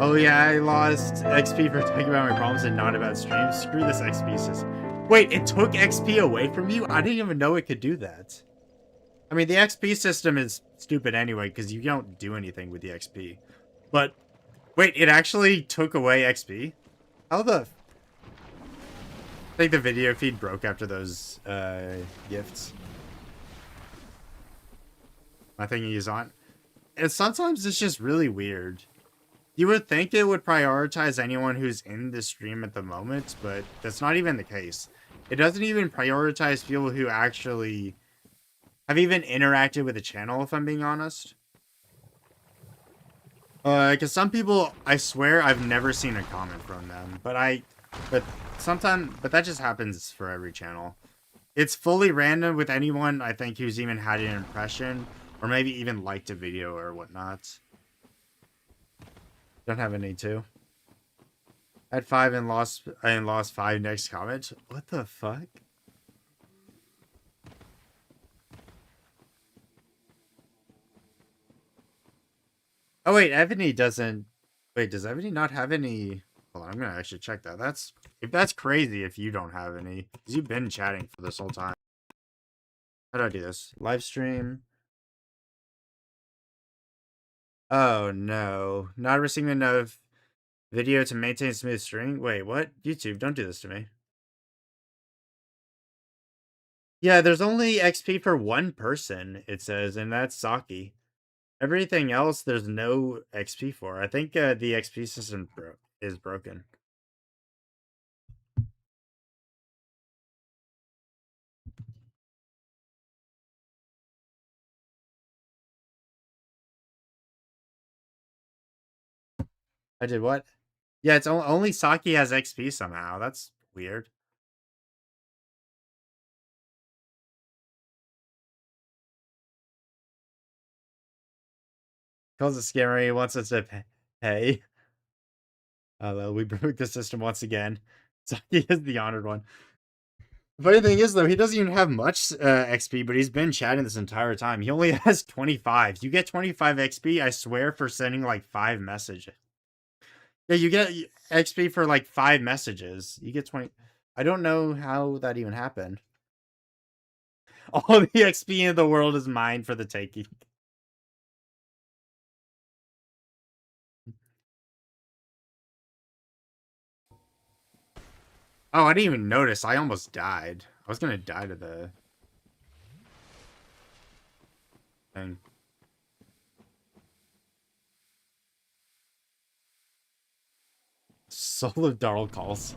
S3: Oh yeah, I lost XP for talking about my problems and not about streams. Screw this XP system. Wait, it took XP away from you? I didn't even know it could do that. I mean, the XP system is stupid anyway, because you don't do anything with the XP. But, wait, it actually took away XP? How the... I think the video feed broke after those, gifts. My thingy is on. And sometimes it's just really weird. You would think it would prioritize anyone who's in the stream at the moment, but that's not even the case. It doesn't even prioritize people who actually have even interacted with the channel, if I'm being honest. Because some people, I swear, I've never seen a comment from them. But that just happens for every channel. It's fully random with anyone, I think, who's even had an impression, or maybe even liked a video or whatnot. Don't have any too. I had 5 and lost 5 next comment. What the fuck? Oh wait, Ebony doesn't. Wait, does Ebony not have any? Hold on, I'm gonna actually check that. That's crazy if you don't have any, because you've been chatting for this whole time. How do I do this? Live stream. Oh no, not receiving enough video to maintain smooth stream. Wait, what? YouTube, don't do this to me. Yeah, there's only XP for 1 person, it says, and that's Saki. Everything else, there's no XP for. I think the XP system is broken. I did what? Yeah, it's only Saki has XP somehow. That's weird. Calls it scary. He wants us to pay. Well, we broke the system once again. Saki is the honored one. The funny thing is, though, he doesn't even have much XP, but he's been chatting this entire time. He only has 25. You get 25 XP, I swear, for sending like 5 messages. Yeah, you get XP for like 5 messages. You get 20. I don't know how that even happened. All the XP in the world is mine for the taking. Oh, I didn't even notice. I almost died. I was gonna die to the thing. Solo Darl calls.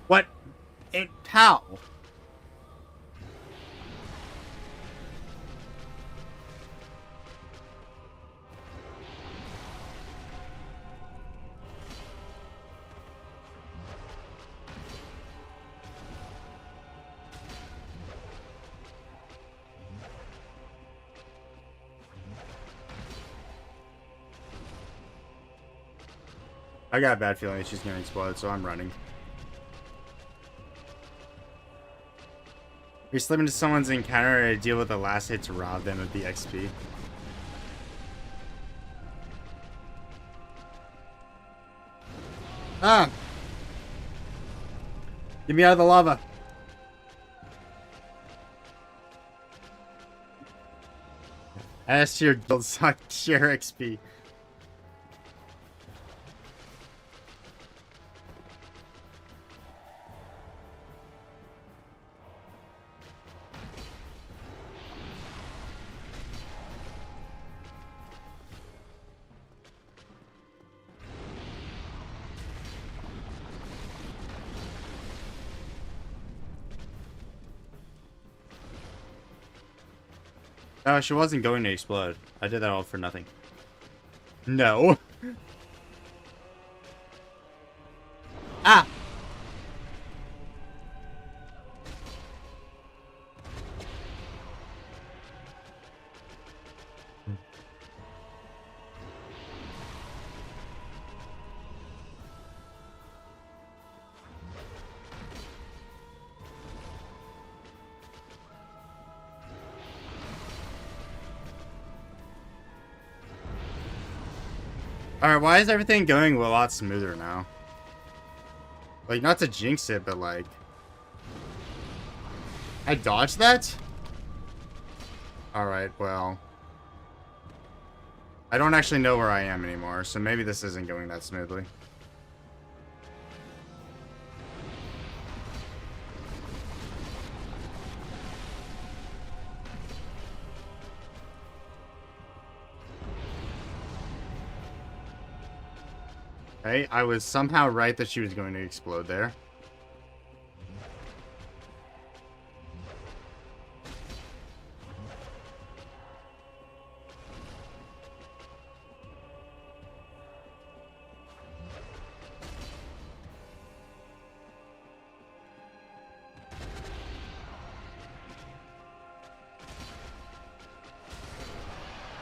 S3: What?
S1: How? I got a bad feeling she's gonna explode, so I'm running. You're slipping into someone's encounter to deal with the last hit to rob them of the XP. Ah! Get me out of the lava! Ask your guild suck share XP. Oh, she wasn't going to explode. I did that all for nothing. No. Ah! Alright, why is everything going a lot smoother now? Like, not to jinx it, but like... I dodged that? Alright, well... I don't actually know where I am anymore, so maybe this isn't going that smoothly. Hey, I was somehow right that she was going to explode there.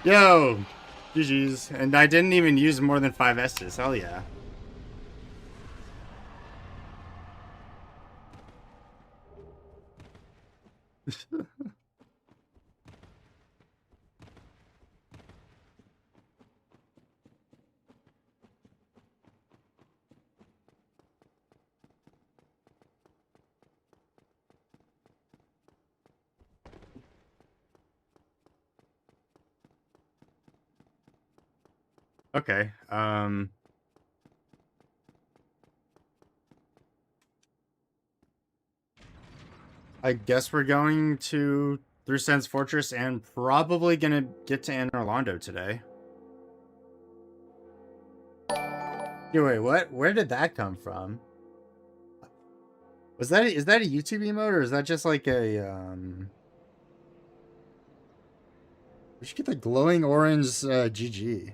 S1: Yo! GG's. And I didn't even use more than 5 S's. Hell yeah. Okay, I guess we're going to through Sen's Fortress and probably gonna get to Anne Orlando today. Yeah, wait, what? Where did that come from? Is that a YouTube emote or is that just like a we should get the glowing orange GG.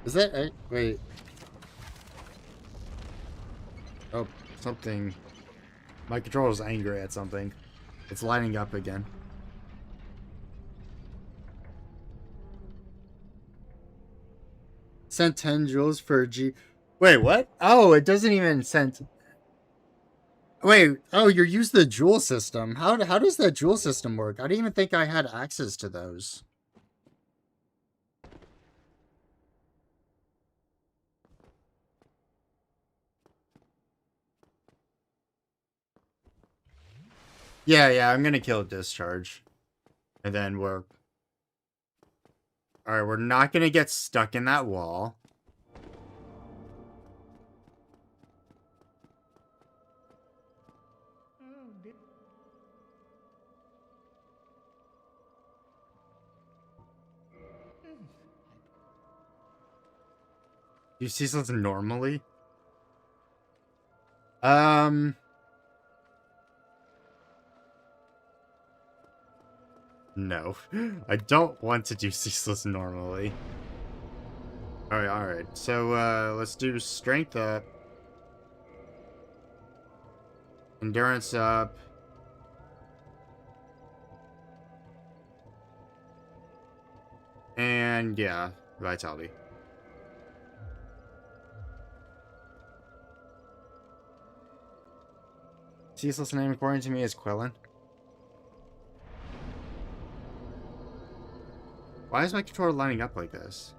S1: Is that wait? Oh, something. My controller's angry at something. It's lighting up again. Sent 10 joules for G. Wait, what? Oh, it doesn't even send. Wait, oh, you're using the Joule system. How does that Joule system work? I didn't even think I had access to those. Yeah, I'm gonna kill Discharge. And then we're... Alright, we're not gonna get stuck in that wall.
S3: Do ceaseless normally? No. I don't want to do ceaseless normally. Alright. So, let's do strength up. Endurance up. And, yeah, vitality. Ceaseless name according to me is Quillen. Why is my controller lining up like this?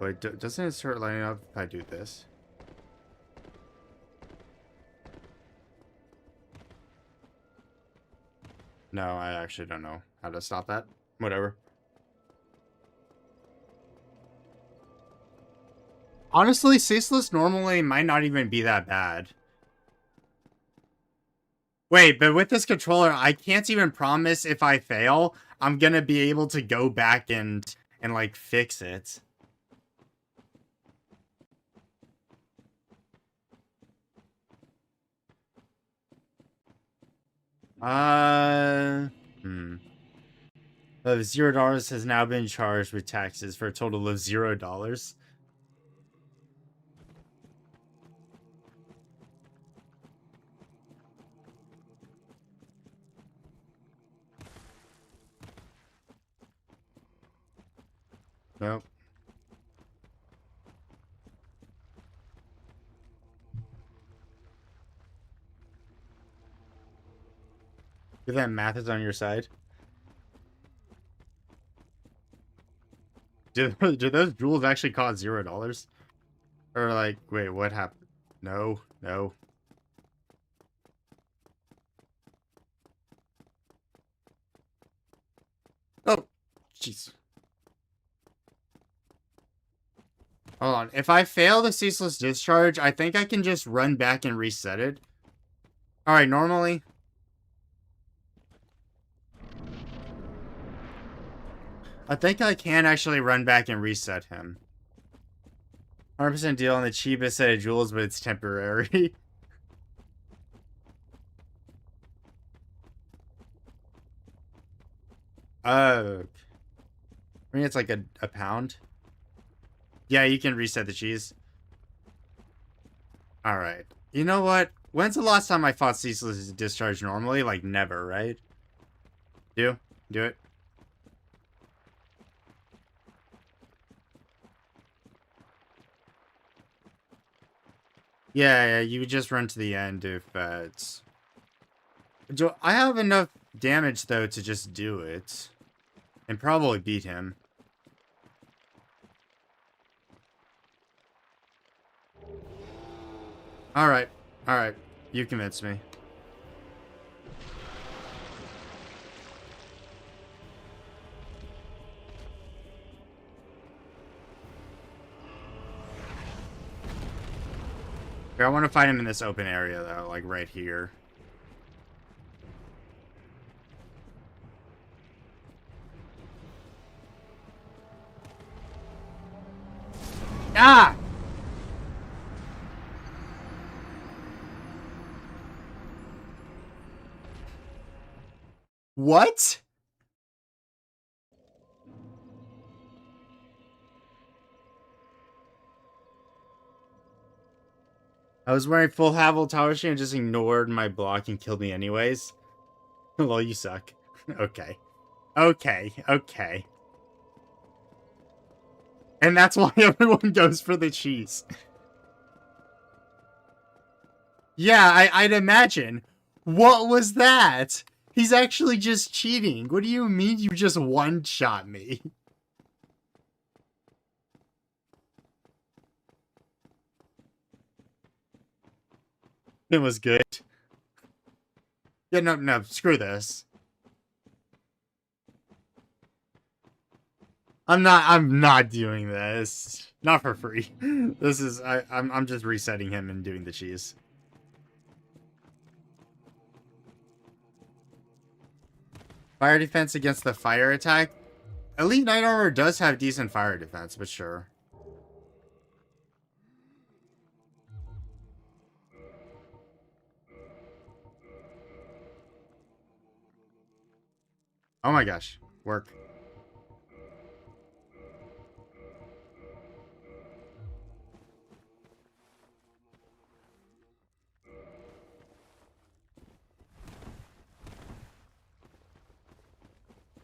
S3: Wait, doesn't it start lining up if I do this? No, I actually don't know how to stop that. Whatever. Honestly, ceaseless normally might not even be that bad. Wait, but with this controller, I can't even promise if I fail, I'm gonna be able to go back and like fix it. $0 has now been charged with taxes for a total of $0. Nope. If that math is on your side. Do those jewels actually cost $0? Or like, wait, what happened? No. Oh, jeez. Hold on. If I fail the ceaseless discharge, I think I can just run back and reset it. Alright, normally. I think I can actually run back and reset him. 100% deal on the cheapest set of jewels, but it's temporary. I mean, it's like a pound. Yeah, you can reset the cheese. Alright. You know what? When's the last time I fought ceaseless discharge normally? Like, never, right? Do it. Yeah, you would just run to the end if it's... I have enough damage, though, to just do it. And probably beat him. Alright. You convinced me. Here, I want to fight him in this open area, though, like right here. Ah! What? I was wearing full Havel Tower Shield and just ignored my block and killed me anyways. Well, you suck. Okay. And that's why everyone goes for the cheese. Yeah, I'd imagine. What was that? He's actually just cheating. What do you mean you just one-shot me? It was good. Yeah, no, screw this. I'm not doing this. Not for free. This is I'm just resetting him and doing the cheese. Fire defense against the fire attack.
S1: Elite Knight Armor does have decent fire defense, but sure. Oh my gosh. Work.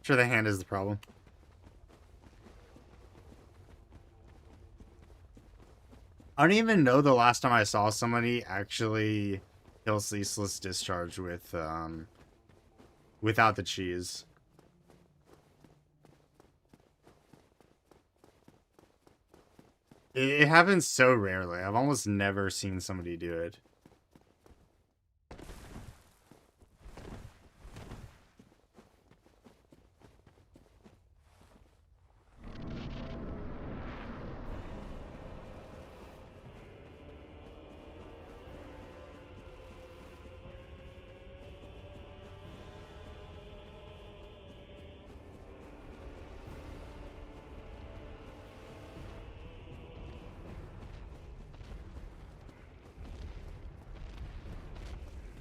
S1: Sure, the hand is the problem. I don't even know the last time I saw somebody actually kill Ceaseless Discharge with, without the cheese. It happens so rarely. I've almost never seen somebody do it.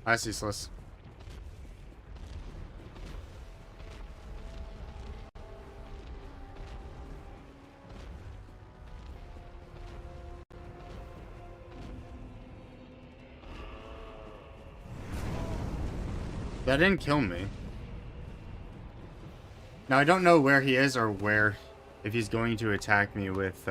S1: Hi, Ceaseless. That didn't kill me. Now, I don't know where he is or where... if he's going to attack me with,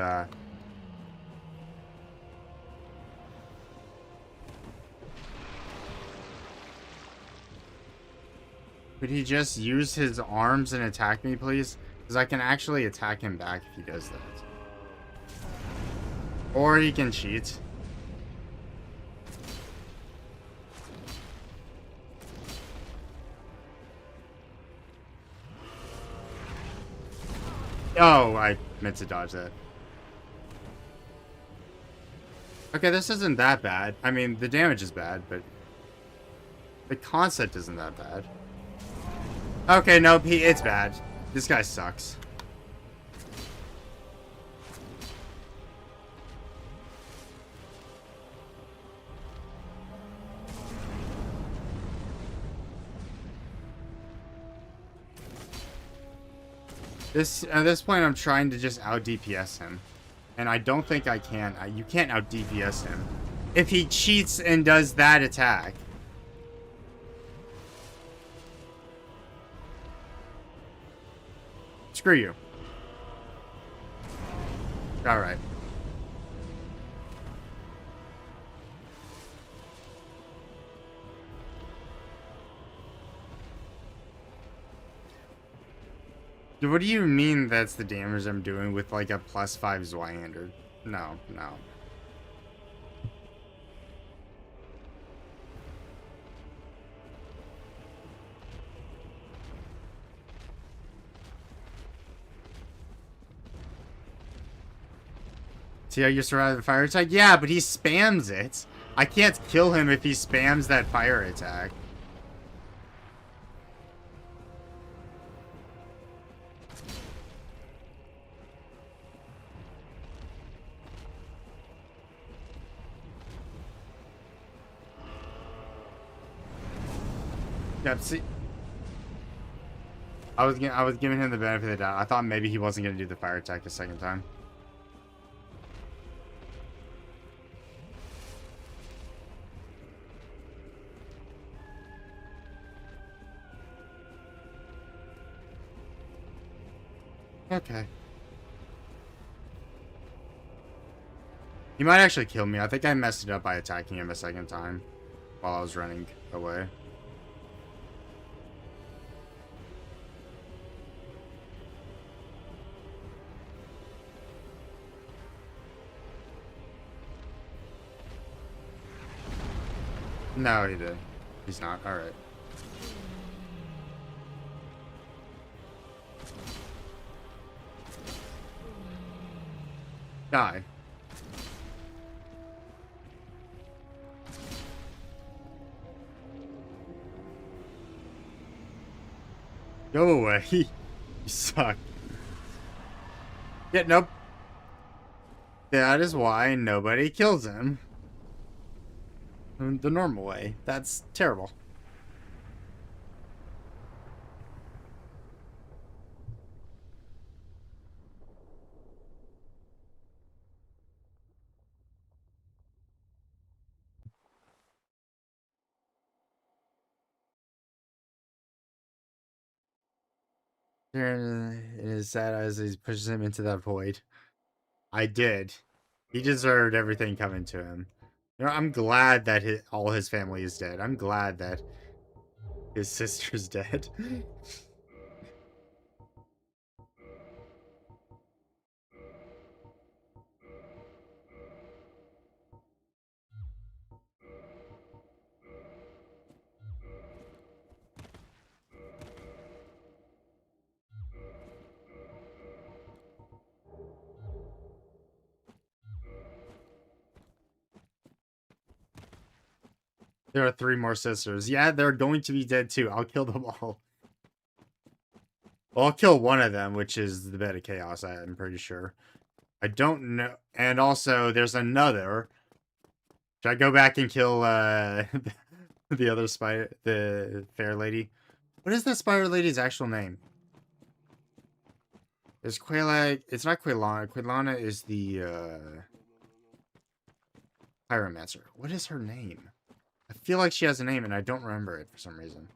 S1: Could he just use his arms and attack me, please? Because I can actually attack him back if he does that. Or he can cheat. Oh, I meant to dodge that. Okay, this isn't that bad. I mean, the damage is bad, but... the concept isn't that bad. Okay, nope, it's bad. This guy sucks. At this point, I'm trying to just out DPS him. And I don't think I can. You can't out DPS him. If he cheats and does that attack. Screw you. Alright. What do you mean that's the damage I'm doing with like a +5 Zweihander? No, no. See how you survive the fire attack? Yeah, but he spams it. I can't kill him if he spams that fire attack. Yep, see, I was giving him the benefit of the doubt. I thought maybe he wasn't gonna do the fire attack the second time. Okay. He might actually kill me. I think I messed it up by attacking him a second time while I was running away. No, he did. He's not. Alright. Die. Go away. You suck. Yeah, nope. That is why nobody kills him. The normal way. That's terrible. It is sad as he pushes him into that void. I did. He deserved everything coming to him. You know, I'm glad that all his family is dead. I'm glad that his sister's dead. There are 3 more sisters. Yeah, they're going to be dead too. I'll kill them all. Well, I'll kill one of them, which is the bed of chaos, I'm pretty sure. I don't know. And also, there's another. Should I go back and kill the other spider, the fair lady? What is that spider lady's actual name? It's Quayla. It's not Quaylana. Quaylana is the pyromancer. What is her name? I feel like she has a name and I don't remember it for some reason.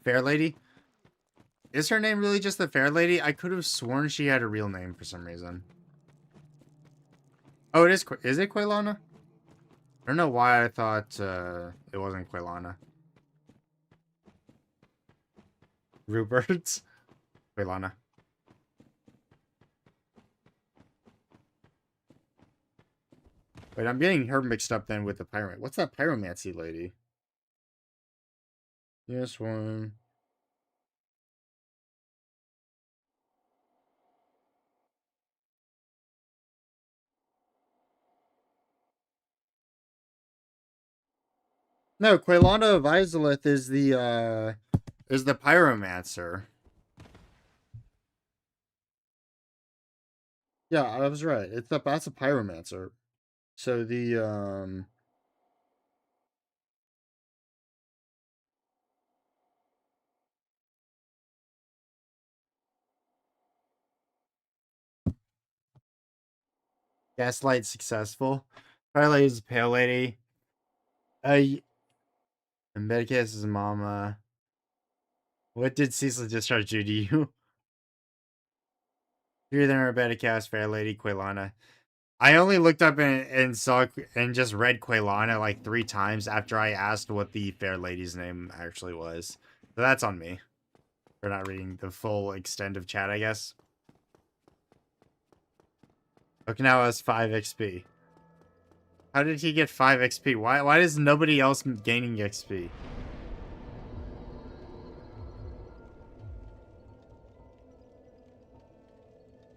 S1: Fair lady? Is her name really just the fair lady? I could have sworn she had a real name for some reason. Oh, it is. Is it Quaylana? I don't know why I thought it wasn't Quaylana. Rupert's Quaylana. Wait, I'm getting her mixed up then with the pyromancy. What's that pyromancy lady? Yes, one. No, Quaylana of Izalith is the pyromancer. Yeah, I was right. That's a pyromancer. So the gaslight successful. Fire lady is a pale lady. Uh, and Medicus is mama. What did Cecil discharge do to you? You're there, Medicus, fair lady, Quaylana. I only looked up and saw and just read Quaylana like 3 times after I asked what the fair lady's name actually was. So that's on me for not reading the full extent of chat, I guess. Okinawa has 5 XP. How did he get 5 XP? Why is nobody else gaining XP?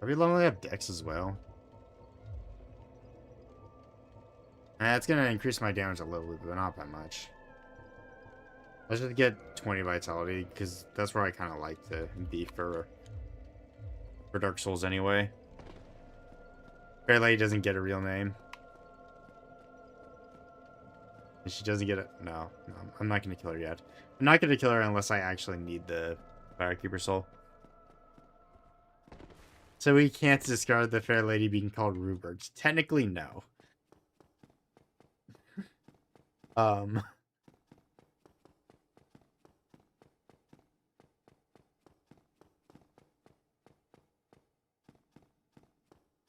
S1: Are we leveling up Dex as well? It's gonna increase my damage a little bit, but not by much. Let's just get 20 vitality, because that's where I kind of like to be for Dark Souls anyway. Fair Lady doesn't get a real name. And she doesn't get it. No, I'm not going to kill her yet. I'm not going to kill her unless I actually need the Firekeeper Soul. So we can't discard the Fair Lady being called Rupert. Technically, no.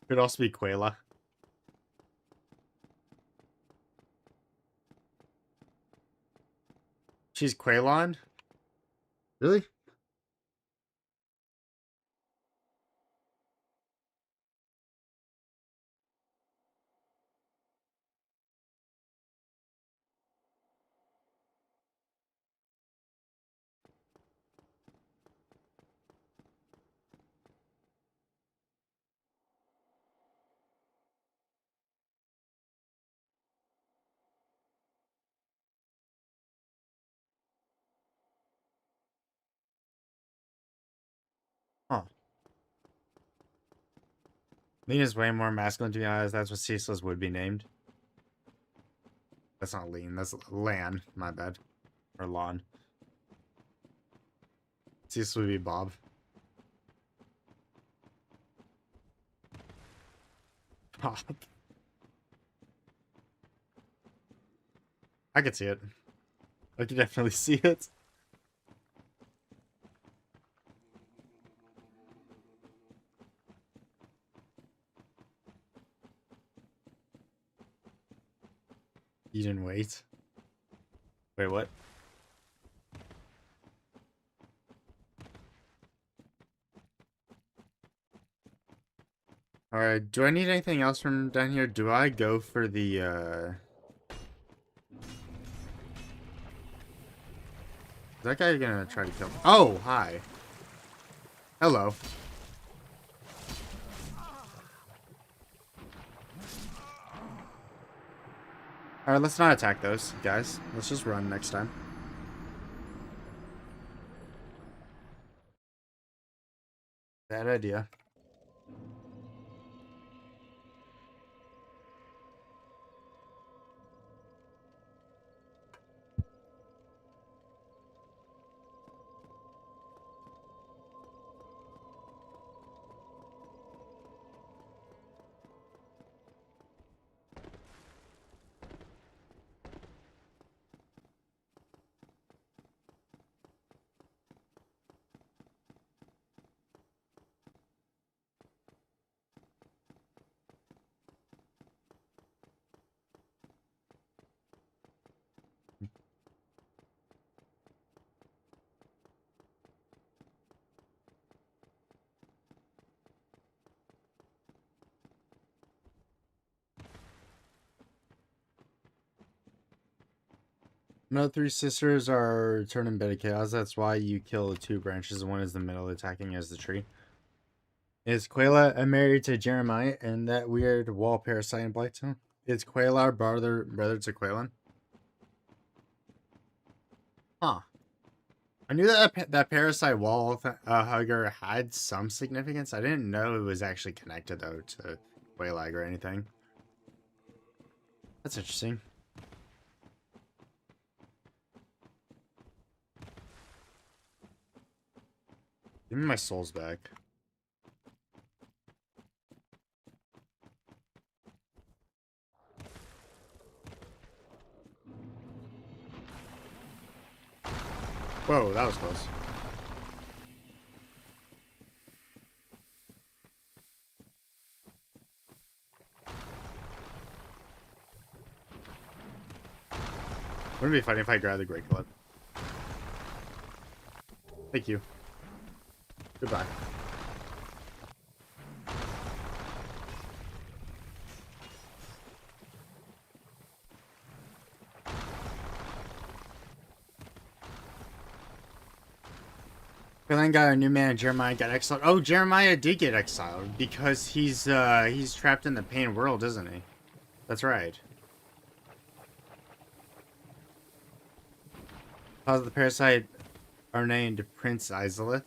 S1: Could also be Quayla. She's Quaylon? Really?
S3: Lean is way more masculine, to be honest. That's what Ceaseless would be named. That's not Lean. That's Lan. My bad. Or Lon. Ceaseless would be Bob. Bob. I could see it. I could definitely see it. You didn't wait. Wait, what? Alright, do I need anything else from down here? Do I go for the, Is that guy gonna try to kill me? Oh, hi. Hello. Alright, let's not attack those, guys. Let's just run next time. Bad idea. No, three sisters are turning bed of chaos. That's why you kill the two branches. One is the middle, attacking as the tree. Is Quayla married to Jeremiah and that weird wall parasite in Blighttown? Is Quayla brother to Quaylan? Huh. I knew that that parasite wall hugger had some significance. I didn't know it was actually connected though to Quaylag or anything. That's interesting. Give me my souls back. Whoa, that was close. Wouldn't it be funny if I grabbed the great clip? Thank you. Goodbye. Quaylan got a new man. Jeremiah got exiled. Oh, Jeremiah did get exiled because he's trapped in the pain world, isn't he? That's right. Cause the parasite are named Prince Isolith.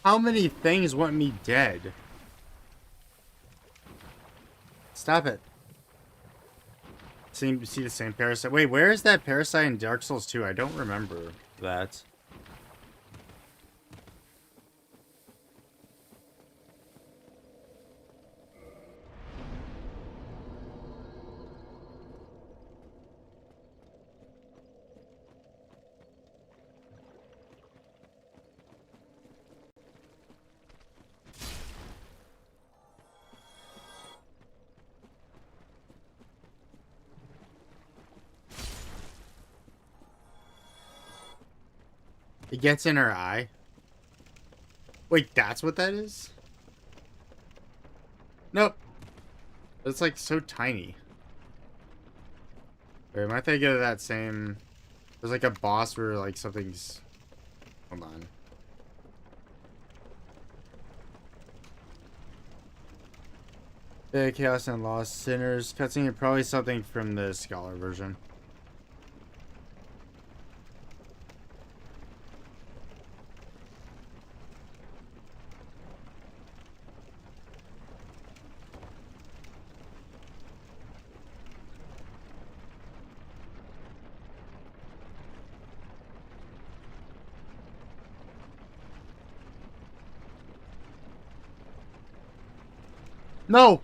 S3: How many things want me dead? Stop it. See the same parasite. Wait, where is that parasite in Dark Souls 2? I don't remember that. It gets in her eye. Wait, that's what that is? Nope. It's like so tiny. Wait, am I thinking of that same...
S1: There's like a boss where like something's... Hold on. Chaos and Lost Sinners. Cutscene, probably something from the Scholar version. No!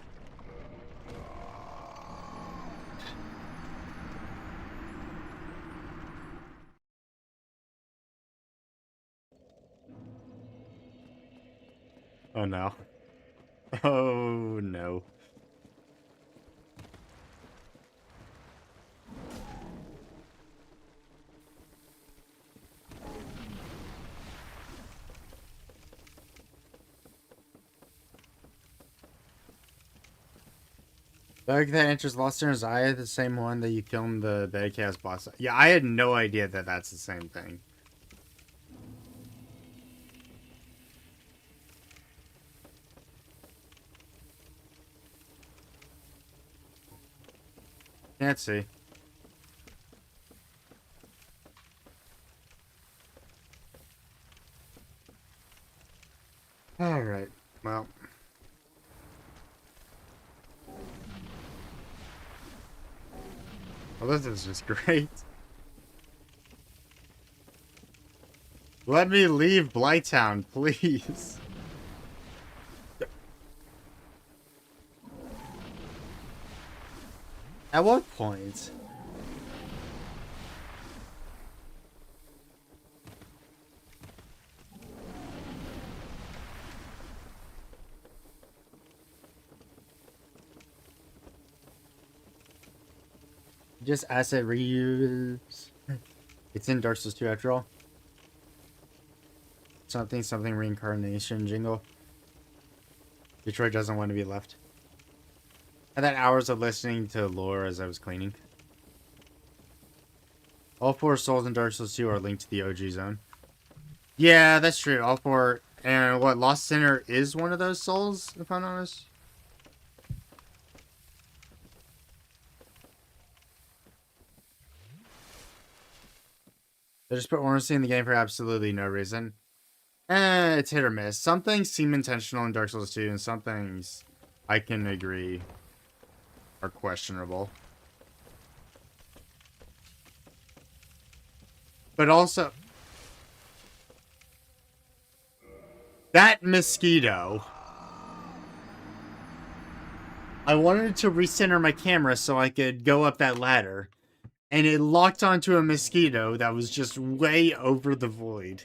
S1: Oh no. Oh no. Bug that enters Lost Sinner's Eye, the same one that you filmed the Bad Chaos boss. Yeah, I had no idea that that's the same thing. Can't see. Alright, well. Well, this is just great. Let me leave Blighttown, please. At what point? Just asset reuse. It's in Dark Souls 2 after all. Something reincarnation jingle. Detroit doesn't want to be left. I had hours of listening to lore as I was cleaning. All 4 souls in Dark Souls 2 are linked to the OG zone. Yeah, that's true. All 4. And what, Lost Sinner is one of those souls, if I'm honest? They just put Ornstein in the game for absolutely no reason. It's hit or miss. Some things seem intentional in Dark Souls 2, and some things I can agree are questionable. But also, that mosquito. I wanted to recenter my camera so I could go up that ladder, and it locked onto a mosquito that was just way over the void.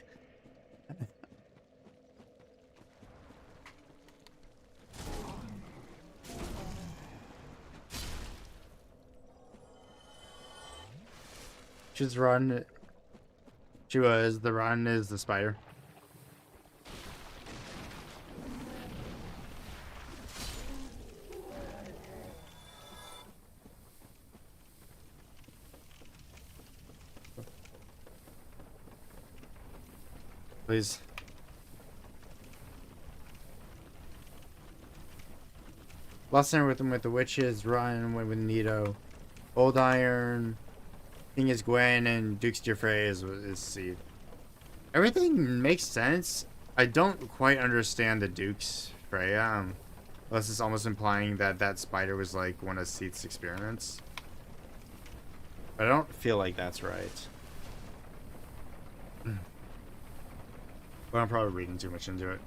S1: Just run. She was. The run is the spider. Please. Lost Center with the witches. Run with Nito. Old Iron. King is Gwen and Duke's Dear Frey is Seed. Everything makes sense. I don't quite understand the Duke's Freya. Unless it's almost implying that that spider was like one of Seed's experiments. But I don't feel like that's right. But I'm probably reading too much into it.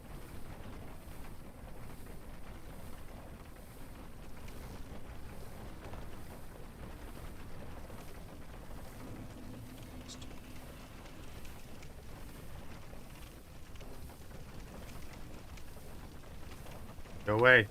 S1: Go away.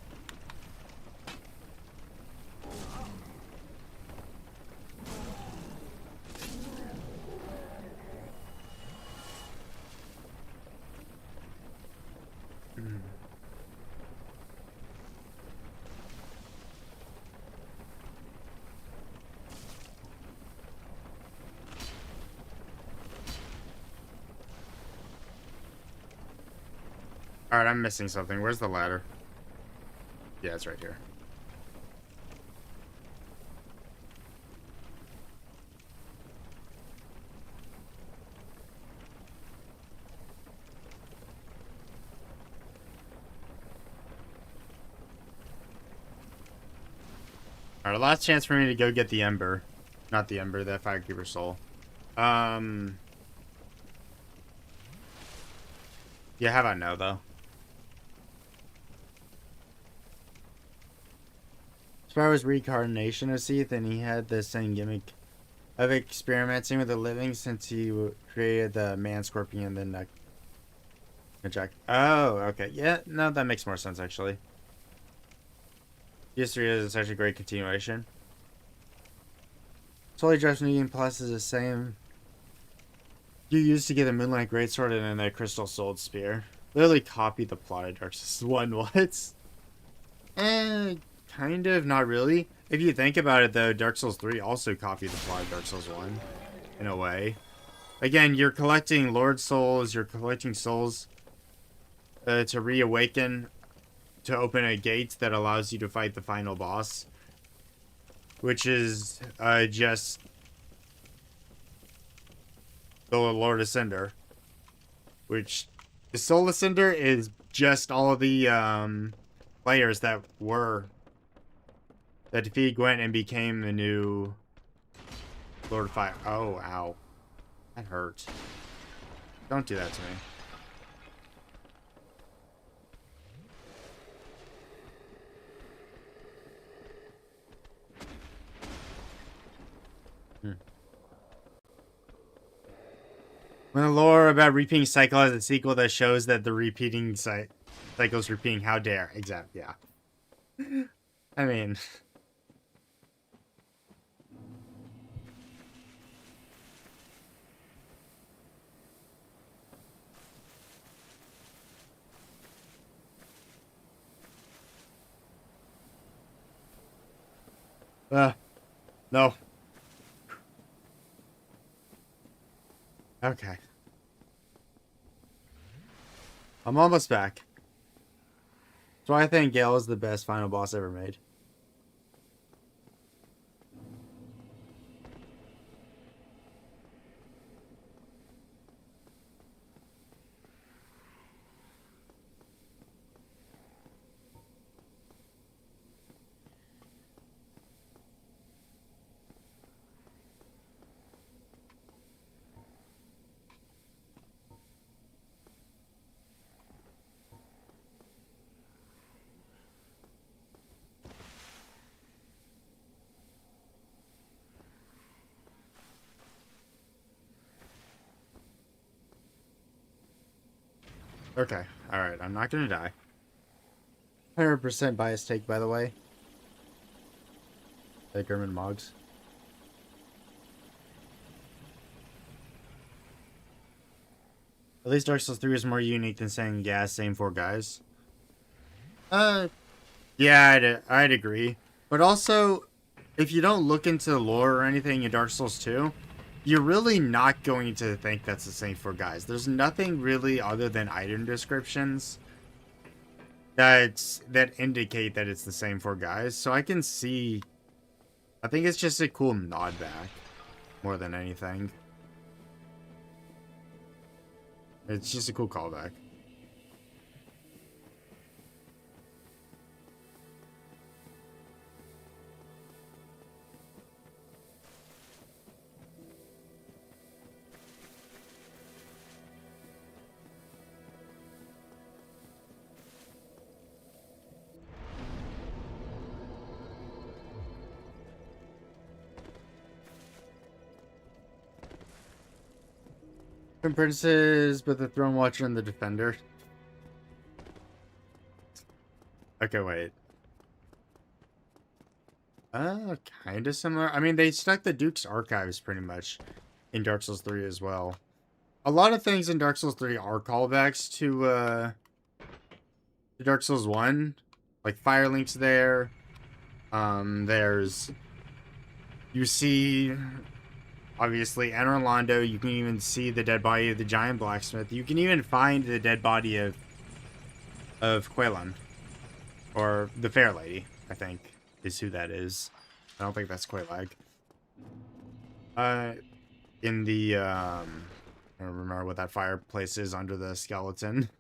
S1: Alright, I'm missing something. Where's the ladder? Yeah, it's right here. Alright, last chance for me to go get the Ember. Not the Ember, that Firekeeper Soul. Yeah, how about no, though? As far as reincarnation of Seath, and he had the same gimmick of experimenting with the living since he created the man scorpion and then Jack. Oh, okay. Yeah, no, that makes more sense, actually. PS3 is such a great continuation. Totally Dress Medium Plus is the same you used to get a Moonlight Greatsword and then a Crystal Soul Spear. Literally copy the plot of Dark Souls 1. What? Kind of, not really. If you think about it, though, Dark Souls 3 also copied the plot of Dark Souls 1, in a way. Again, you're collecting Lord Souls, you're collecting souls to reawaken, to open a gate that allows you to fight the final boss. Which is just the Lord of Cinder. Which, the Soul of Cinder is just all of the players that defeated Gwent and became the new Lord of Fire. Oh, ow. That hurt. Don't do that to me. When the lore about repeating cycle has a sequel that shows that the repeating cycle's repeating, how dare? Exactly, yeah. I mean... no. Okay. I'm almost back. So I think Gale is the best final boss ever made. Okay, alright, I'm not gonna die. 100% bias take, by the way. Like German Moggs. At least Dark Souls 3 is more unique than saying, yeah, same four guys. Yeah, I'd agree. But also, if you don't look into the lore or anything in Dark Souls 2, you're really not going to think that's the same four guys. There's nothing really other than item descriptions that indicate that it's the same four guys. So I can see... I think it's just a cool nod back, more than anything. It's just a cool callback. Different princes, but the Throne Watcher and the Defender. Okay, wait. Kind of similar. I mean, they stuck the Duke's Archives pretty much in Dark Souls 3 as well. A lot of things in Dark Souls 3 are callbacks to Dark Souls 1. Like, Firelink's there. You see... Obviously, Anor Londo, you can even see the dead body of the giant blacksmith. You can even find the dead body of
S3: of Quaylan. Or the Fair Lady, I think, is who that is. I don't think that's Quaylag. In the, I don't remember what that fireplace is under the skeleton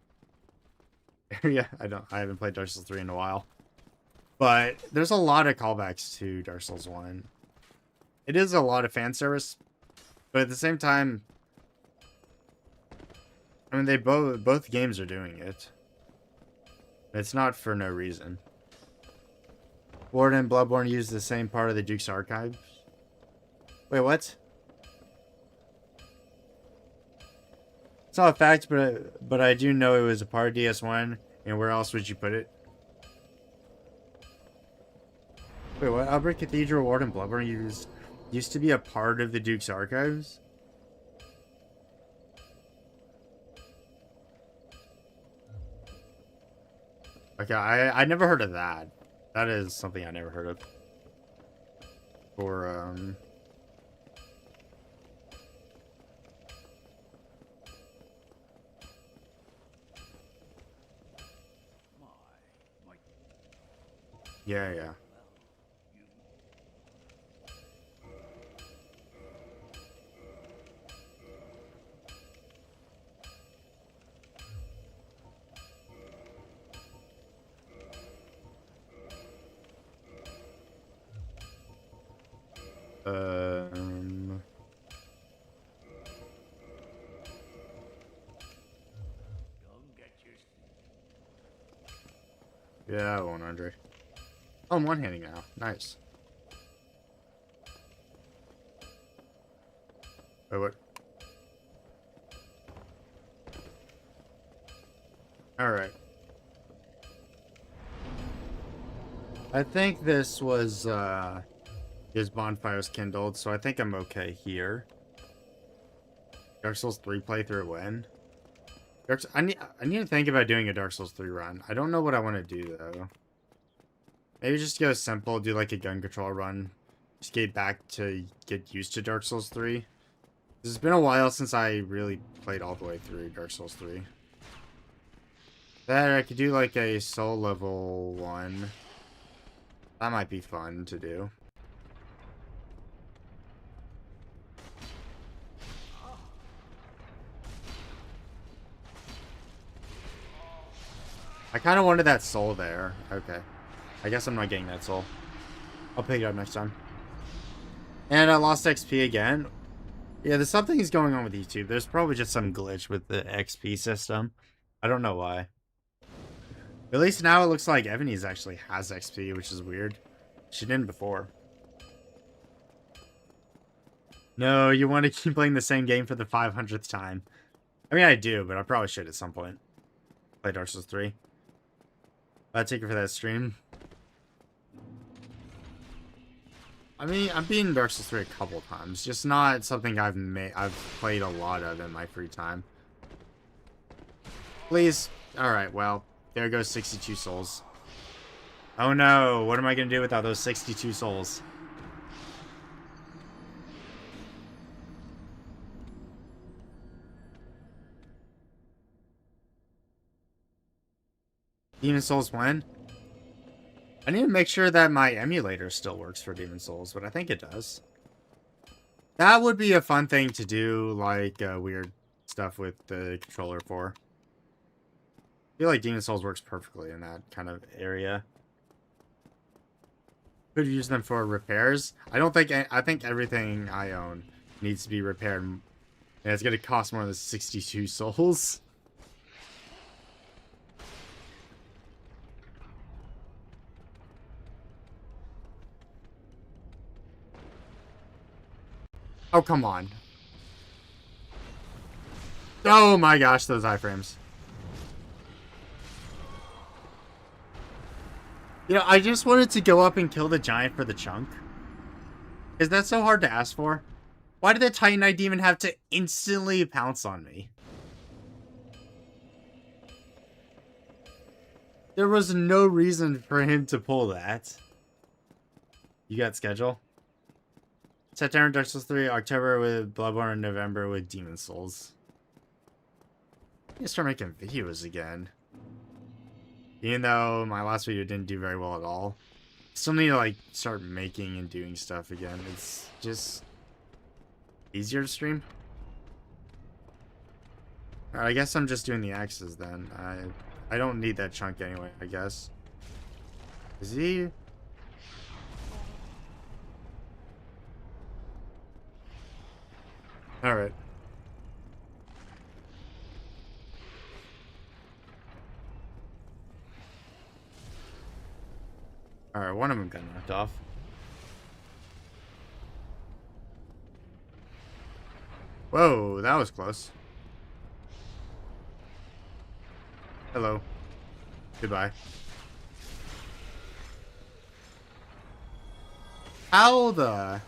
S3: area. I haven't played Dark Souls 3 in a while. But there's a lot of callbacks to Dark Souls 1. It is a lot of fan service, but at the same time, I mean, they both games are doing it. It's not for no reason. Warden and Bloodborne use the same part of the Duke's archives. Wait, what? It's not a fact, but I do know it was a part of DS1. And where else would you put it? Wait, what? Albert Cathedral, Warden, Bloodborne used to be a part of the Duke's archives? Okay, I never heard of that. That is something I never heard of. For,
S2: My,
S3: yeah.
S2: don't get your
S3: Yeah, I won't, Andre. Oh, I'm one-handing now. Nice. Wait, what? Alright. I think this was, his bonfire's kindled, so I think I'm okay here. Dark Souls 3 playthrough when? I need to think about doing a Dark Souls 3 run. I don't know what I want to do, though. Maybe just go simple, do like a gun control run. Just get back to get used to Dark Souls 3. It's been a while since I really played all the way through Dark Souls 3. That I could do like a soul level 1. That might be fun to do. I kind of wanted that soul there. Okay. I guess I'm not getting that soul. I'll pick it up next time. And I lost XP again. Yeah, there's something's going on with YouTube. There's probably just some glitch with the XP system. I don't know why. At least now it looks like Ebony's actually has XP, which is weird. She didn't before. No, you want to keep playing the same game for the 500th time. I mean, I do, but I probably should at some point. Play Dark Souls 3. I'll take it for that stream. I mean, I've beaten Dark Souls 3 a couple times. Just not something I've played a lot of in my free time. Please. Alright, well, there goes 62 souls. Oh no, what am I going to do without those 62 souls? Demon Souls when? I need to make sure that my emulator still works for Demon Souls, but I think it does. That would be a fun thing to do, like weird stuff with the controller for. I feel like Demon Souls works perfectly in that kind of area. Could use them for repairs. I think everything I own needs to be repaired. And it's going to cost more than 62 souls. Oh, come on. Oh my gosh, those iframes. You know, I just wanted to go up and kill the giant for the chunk. Is that so hard to ask for? Why did the Titanite demon have to instantly pounce on me? There was no reason for him to pull that. You got schedule? September Dark Souls 3, October with Bloodborne, and November with Demon Souls. I need to start making videos again. Even though my last video didn't do very well at all. Still need to like start making and doing stuff again. It's just easier to stream. Alright, I guess I'm just doing the axes then. I don't need that chunk anyway, I guess. Is he? Alright. Alright, one of them got knocked off. Whoa, that was close. Hello. Goodbye. How the...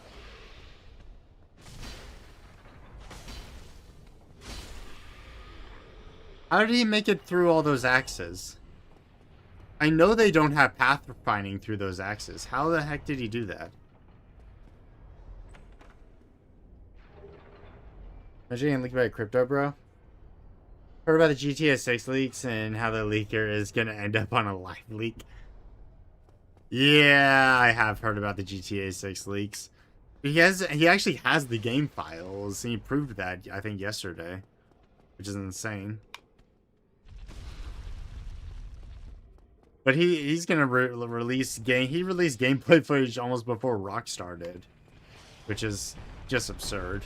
S3: How did he make it through all those axes? I know they don't have pathfinding through those axes. How the heck did he do that? Imagine getting leaked by a crypto bro. Heard about the GTA 6 leaks and how the leaker is gonna end up on a live leak. Yeah, I have heard about the GTA 6 leaks. He actually has the game files. He proved that, I think, yesterday. Which is insane. But he's gonna release game. He released gameplay footage almost before Rockstar did, which is just absurd.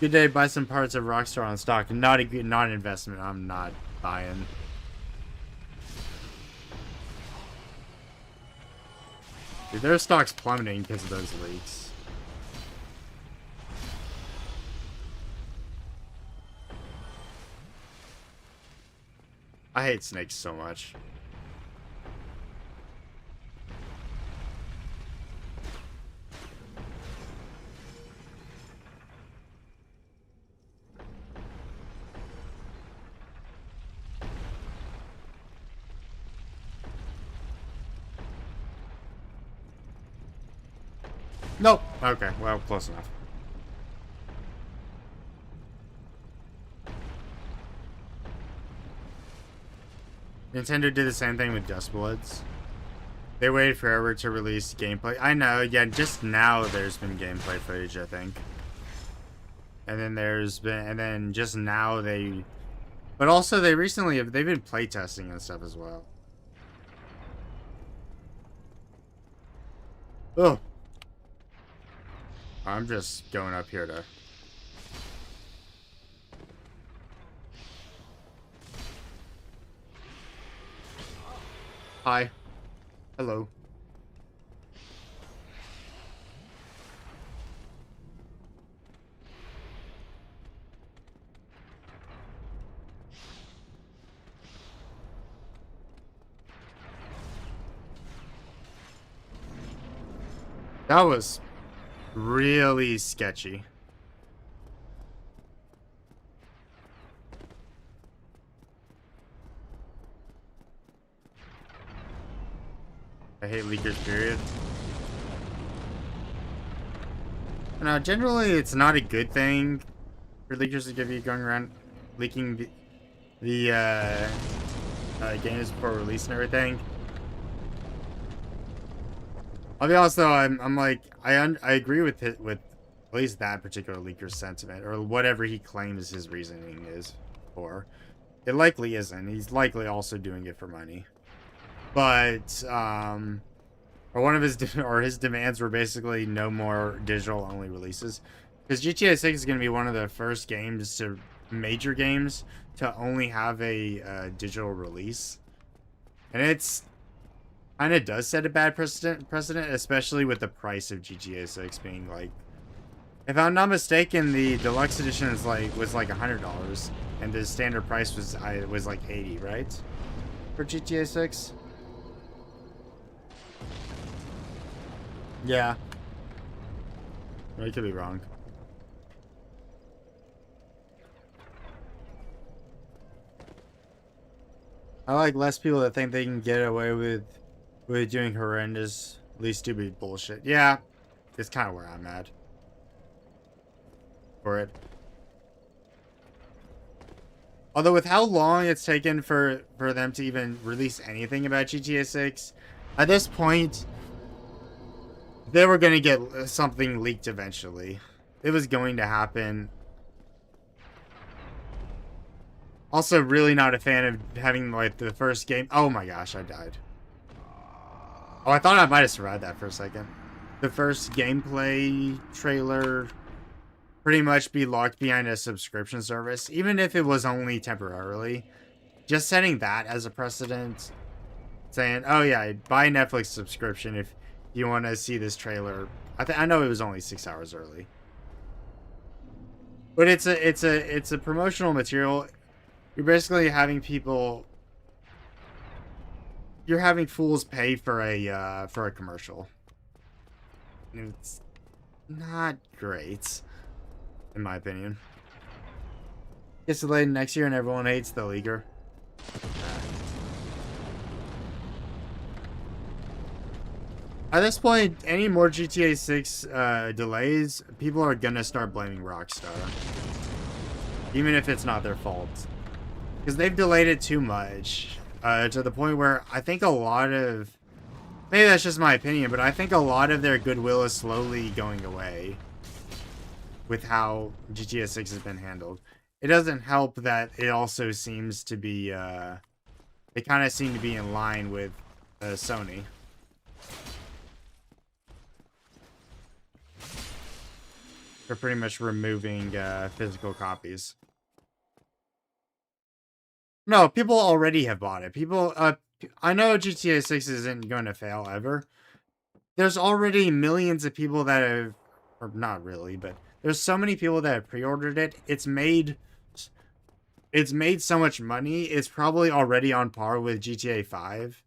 S3: Good day. Buy some parts of Rockstar on stock. Not an investment. I'm not buying. Dude, their stock's plummeting because of those leaks. I hate snakes so much. Nope. Okay, well, close enough. Nintendo did the same thing with Dust Bloods. They waited forever to release gameplay. I know, yeah, just now there's been gameplay footage, I think. And then just now but also they've been playtesting and stuff as well. Oh. I'm just going up here to... Hi. Hello. That was really sketchy. I hate leakers, period. Now, generally, it's not a good thing for leakers to be going around leaking the games before release and everything. I'll be honest though, I'm like I agree with at least that particular leaker's sentiment or whatever he claims his reasoning is for. It likely isn't. He's likely also doing it for money. But or one of his demands were basically no more digital only releases, because GTA 6 is going to be one of the first major games to only have a digital release, and it's kind of does set a bad precedent, especially with the price of GTA 6 being like, if I'm not mistaken, the deluxe edition was like $100, and the standard price was like $80, right, for GTA 6. Yeah. I could be wrong. I like less people that think they can get away with doing horrendously stupid bullshit. Yeah, it's kind of where I'm at.
S1: for it. Although with how long it's taken for them to even release anything about GTA 6, at this point, they were going to get something leaked eventually. It was going to happen. Also, really not a fan of having, like, the first game. Oh my gosh, I died. Oh, I thought I might have survived that for a second. The first gameplay trailer pretty much be locked behind a subscription service, even if it was only temporarily. Just setting that as a precedent, saying, "Oh yeah, buy a Netflix subscription if you want to see this trailer." I know it was only 6 hours early, but it's a promotional material. You're basically having people. You're having fools pay for a commercial. It's not great, in my opinion. Gets delayed next year and everyone hates the leaguer. At this point, any more GTA 6 delays, people are gonna start blaming Rockstar. Even if it's not their fault. Because they've delayed it too much. To the point where I think a lot of... Maybe that's just my opinion, but I think a lot of their goodwill is slowly going away. With how GTA 6 has been handled. It doesn't help that it also seems to be... they kind of seem to be in line with Sony. They're pretty much removing physical copies. No, people already have bought it. People, I know GTA 6 isn't going to fail ever. There's already millions of people that have, or not really, but there's so many people that have pre-ordered it. It's made so much money. It's probably already on par with GTA 5.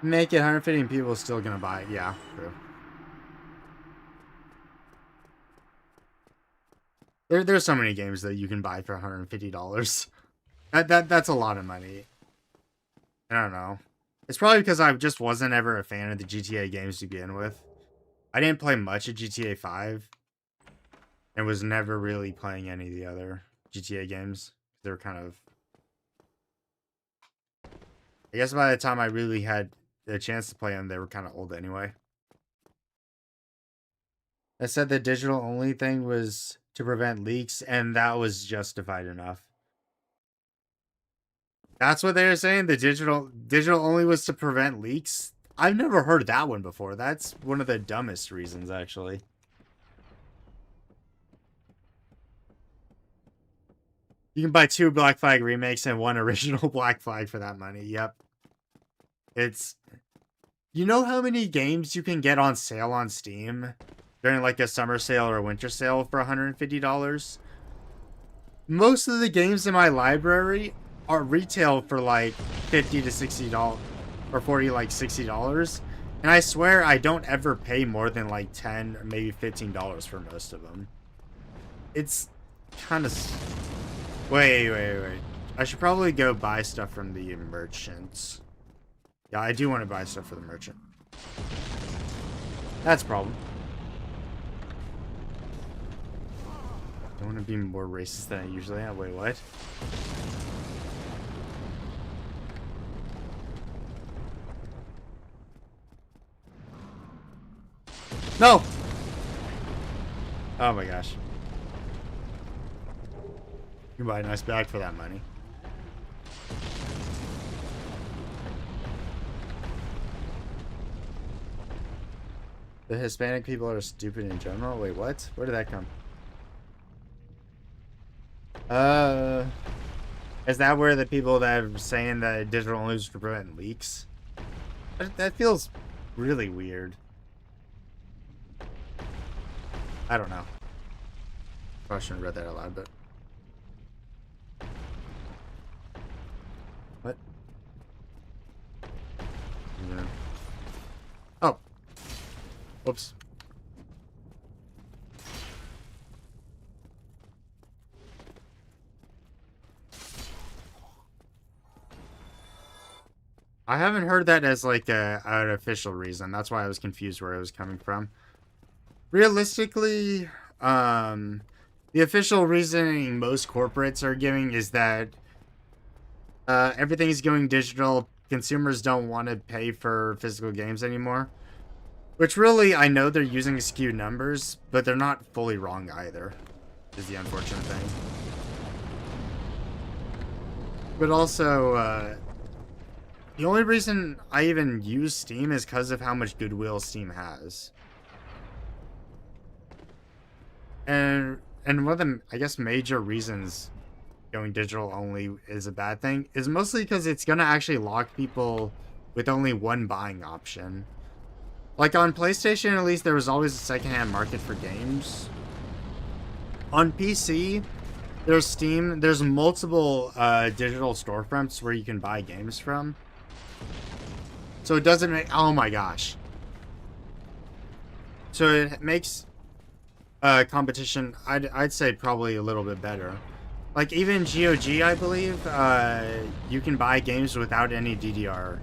S1: Make it 150 people still gonna buy it. Yeah, true. There's so many games that you can buy for $150. That's a lot of money. I don't know. It's probably because I just wasn't ever a fan of the GTA games to begin with. I didn't play much of GTA 5. And was never really playing any of the other GTA games. They were kind of... I guess by the time I really had a chance to play them, they were kind of old anyway. I said the digital only thing was to prevent leaks, and that was justified enough. That's what they were saying? The digital only was to prevent leaks? I've never heard that one before. That's one of the dumbest reasons, actually. You can buy 2 Black Flag remakes and 1 original Black Flag for that money. Yep. It's... You know how many games you can get on sale on Steam during like a summer sale or a winter sale for $150? Most of the games in my library are retail for like $50 to $60 or $40 like $60. And I swear I don't ever pay more than like $10 or maybe $15 for most of them. It's kind of... Wait. I should probably go buy stuff from the merchants. Yeah, I do want to buy stuff for the merchant. That's a problem. I want to be more racist than I usually am. Wait, what? No! Oh my gosh. You can buy a nice bag for that money. The Hispanic people are stupid in general? Wait, what? Where did that come? Is that where the people that are saying that digital only was to prevent leaks? That feels really weird. I don't know. Probably shouldn't have read that out loud, but... What? Yeah. Oh. Whoops.
S3: I haven't heard that as like an official reason. That's why I was confused where it was coming from. Realistically, the official reasoning most corporates are giving is that everything's going digital. Consumers don't want to pay for physical games anymore. Which really, I know they're using skewed numbers, but they're not fully wrong either, is the unfortunate thing. But also, the only reason I even use Steam is because of how much goodwill Steam has. And one of the, I guess, major reasons going digital only is a bad thing is mostly because it's going to actually lock people with only one buying option. Like on PlayStation, at least, there was always a secondhand market for games. On PC, there's Steam. There's multiple digital storefronts where you can buy games from. So it doesn't make... Oh my gosh. So it makes competition, I'd say, probably a little bit better. Like, even GOG, I believe, you can buy games without any DDR.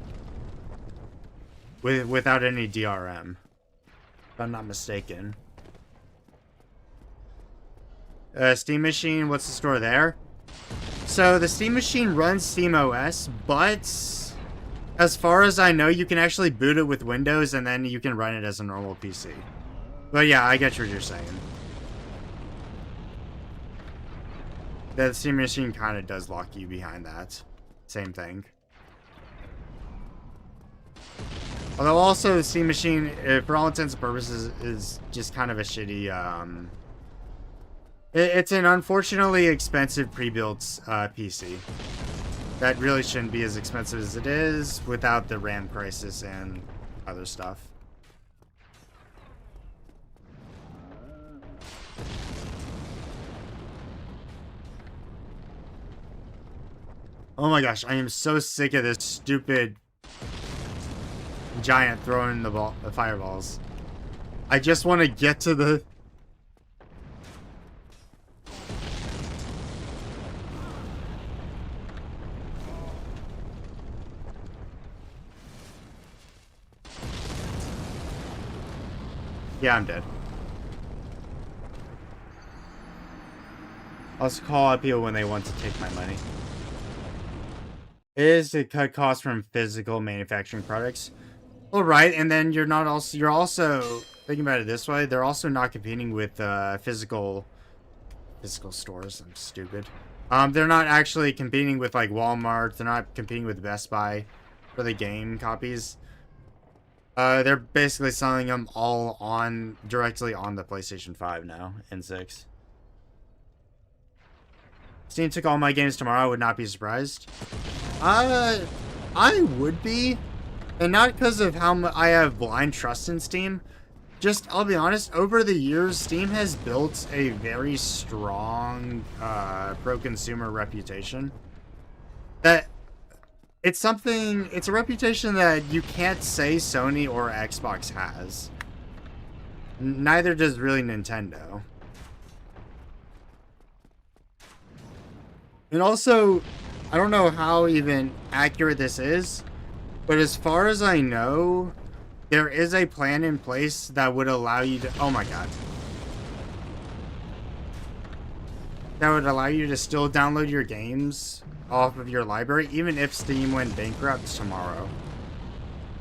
S3: Without any DRM, if I'm not mistaken. Steam Machine, what's the store there? So the Steam Machine runs SteamOS, but as far as I know, you can actually boot it with Windows and then you can run it as a normal PC. But yeah, I get what you're saying. The Steam Machine kind of does lock you behind that. Same thing. Although also, the Steam Machine, for all intents and purposes, is just kind of a shitty, it's an unfortunately expensive pre-built PC. That really shouldn't be as expensive as it is without the RAM crisis and other stuff. Oh my gosh, I am so sick of this stupid giant throwing the fireballs. I just want to get to the... Yeah, I'm dead. I'll just call out people when they want to take my money. It is to cut costs from physical manufacturing products. All right, and then you're also thinking about it this way. They're also not competing with physical stores. I'm stupid. They're not actually competing with like Walmart. They're not competing with Best Buy for the game copies. They're basically selling them all directly on the PlayStation 5 now and 6. Steam took all my games tomorrow. I would not be surprised. I would be. And not because of how I have blind trust in Steam. Just, I'll be honest, over the years, Steam has built a very strong pro-consumer reputation. It's a reputation that you can't say Sony or Xbox has. Neither does really Nintendo. And also, I don't know how even accurate this is, but as far as I know, there is a plan in place that would allow you to... Oh my god. That would allow you to still download your games off of your library, even if Steam went bankrupt tomorrow.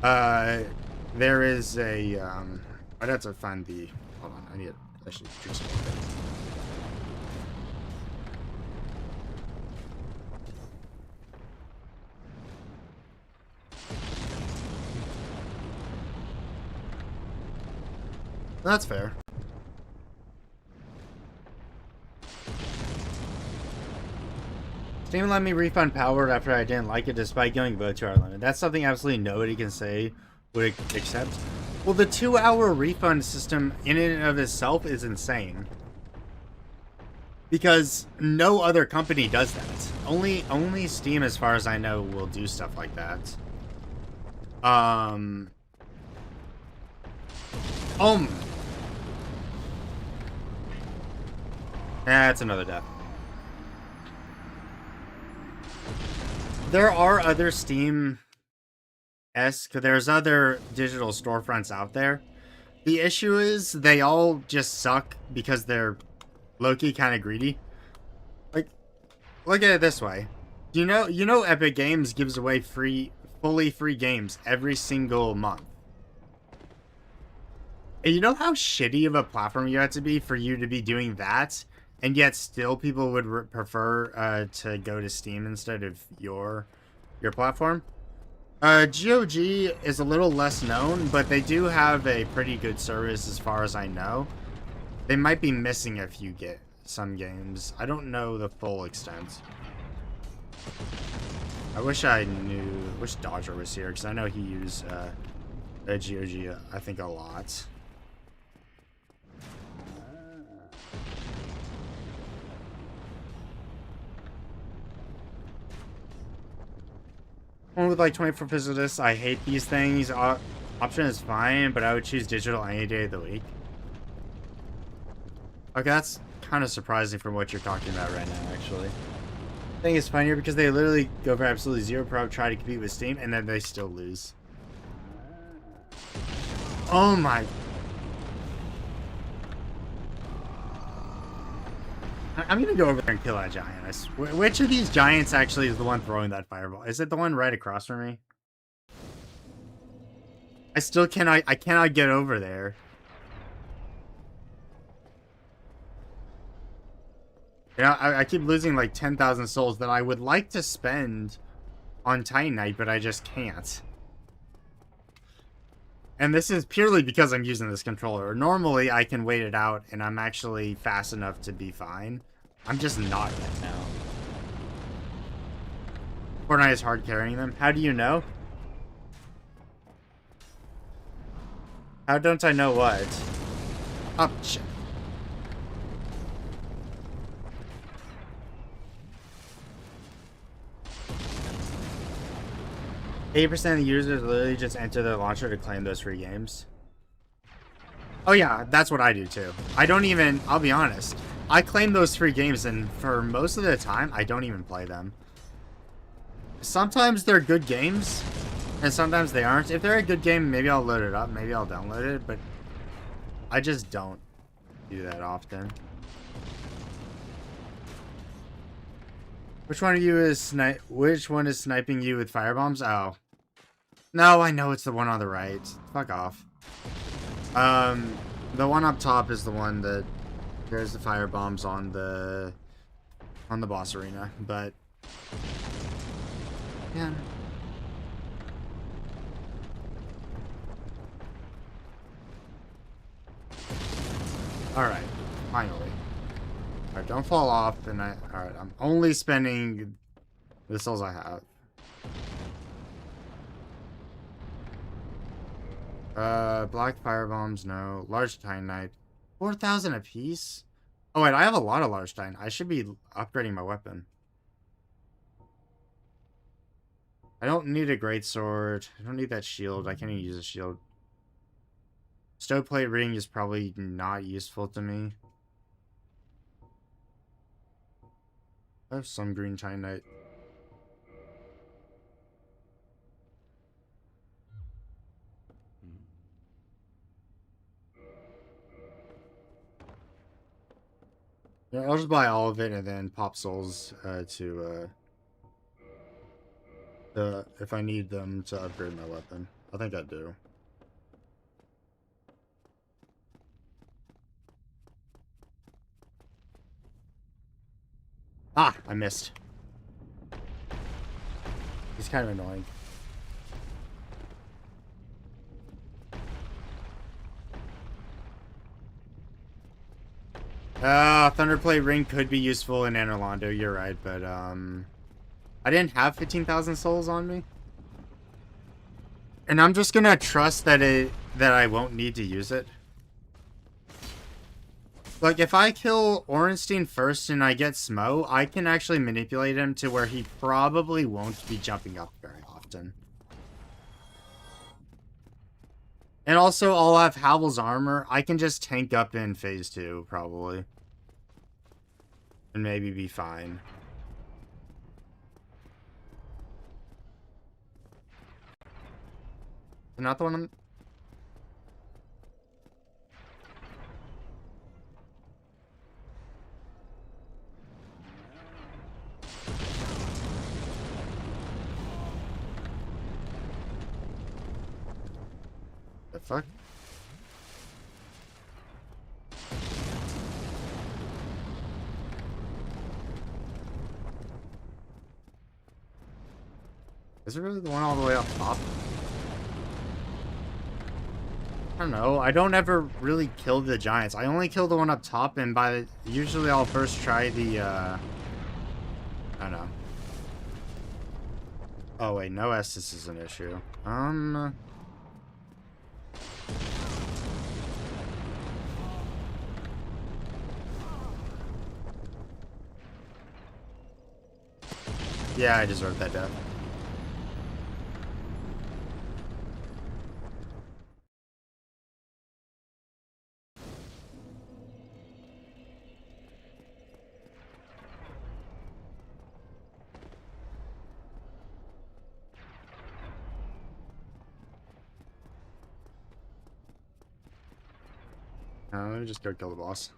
S3: There is a... I'd have to find the... Hold on, I need to actually do something. That's fair. Steam let me refund Power after I didn't like it despite going about 2 hour limit. That's something absolutely nobody can say would accept. Well, the 2-hour refund system in and of itself is insane. Because no other company does that. Only Steam, as far as I know, will do stuff like that. That's another death. There are other Steam esque. There's other digital storefronts out there. The issue is they all just suck because they're low-key kind of greedy. Like, look at it this way. You know Epic Games gives away fully free games every single month. And you know how shitty of a platform you have to be for you to be doing that, and yet still people would prefer to go to Steam instead of your platform? GOG is a little less known, but they do have a pretty good service as far as I know. They might be missing some games. I don't know the full extent. I wish Dodger was here, because I know he used GOG, I think, a lot. One with like 24 physical discs, I hate these things. Option is fine, but I would choose digital any day of the week. Okay, that's kind of surprising from what you're talking about right now, actually. I think it's funnier because they literally go for absolutely zero pro, try to compete with Steam, and then they still lose. Oh my... I'm gonna go over there and kill that giant. Which of these giants actually is the one throwing that fireball? Is it the one right across from me? I still cannot... I cannot get over there. You know, I keep losing like 10,000 souls that I would like to spend on Titanite, but I just can't. And this is purely because I'm using this controller. Normally, I can wait it out, and I'm actually fast enough to be fine. I'm just not right now. Fortnite is hard carrying them. How do you know? How don't I know what? Oh, shit. 80% of the users literally just enter their launcher to claim those free games. Oh yeah, that's what I do too. I don't even, I'll be honest, I claim those free games, and for most of the time, I don't even play them. Sometimes they're good games, and sometimes they aren't. If they're a good game, maybe I'll load it up, maybe I'll download it, but I just don't do that often. Which one of you is which one is sniping you with firebombs? Oh. No, I know it's the one on the right. Fuck off. The one up top is the one that there's the firebombs on the boss arena, but yeah. Alright, finally. Alright, don't fall off, and alright, I'm only spending the souls I have. Black firebombs, no. Large Titanite. 4,000 apiece? Oh wait, I have a lot of large Titanite. I should be upgrading my weapon. I don't need a great sword. I don't need that shield. I can't even use a shield. Stoveplate ring is probably not useful to me. I have some green Titanite. Yeah, I'll just buy all of it and then pop souls if I need them to upgrade my weapon. I think I do. Ah, I missed. He's kind of annoying. Thunderplate ring could be useful in Anorlando, you're right, but I didn't have 15,000 souls on me. And I'm just gonna trust that I won't need to use it. Like, if I kill Orenstein first and I get Smo, I can actually manipulate him to where he probably won't be jumping up very often. And also, I'll have Havel's armor. I can just tank up in phase 2, probably. And maybe be fine.
S1: Not the one on... The fuck? Is it really the one all the way up top? I don't know. I don't ever really kill the giants. I only kill the one up top, and usually I'll first try the, I don't know. Oh, wait. No Estus is an issue. Yeah, I deserve that death. Let me just go kill the boss.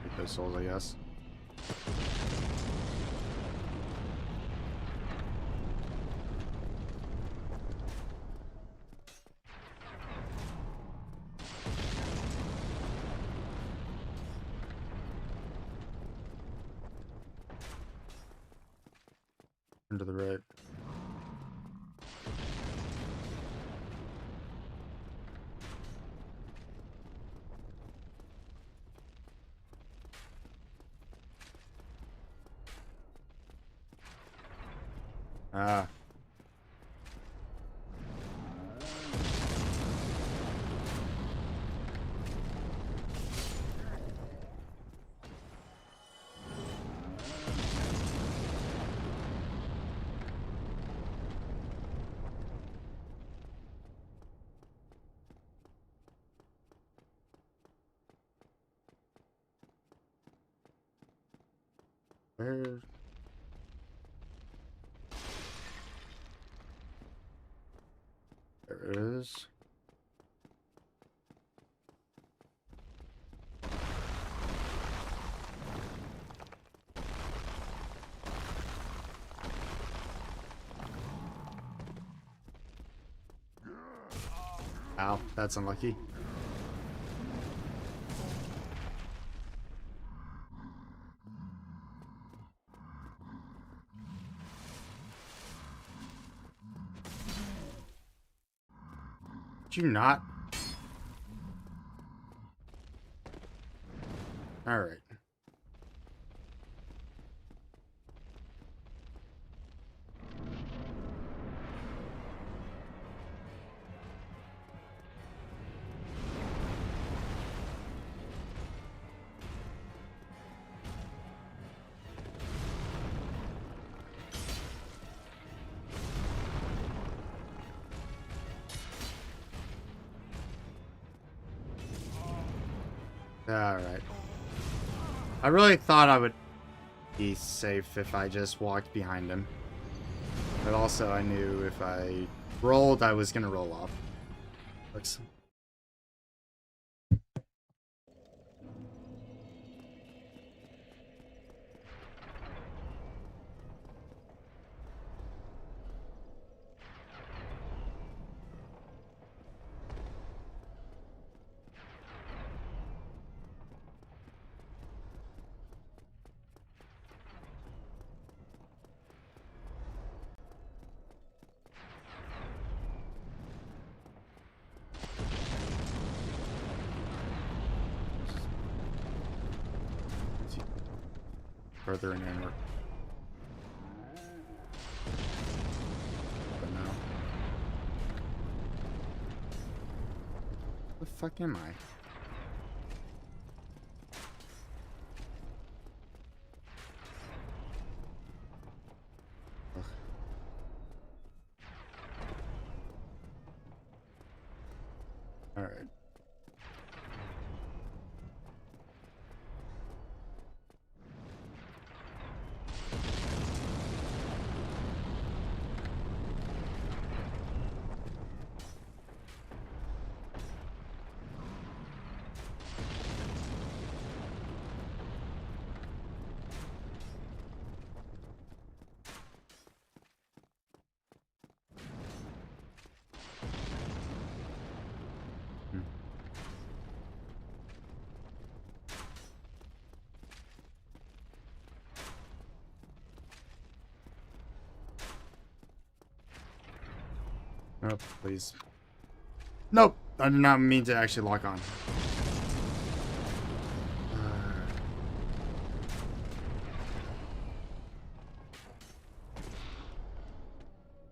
S1: Get those souls, I guess. Turn to the right. Ah. Where? There it is. Ow, that's unlucky. Did you not? All right. Alright. I really thought I would be safe if I just walked behind him. But also I knew if I rolled, I was going to roll off. Looks... further in inward. But no. Where the fuck am I? Ugh. All right. Oh, please. Nope! I did not mean to actually lock on.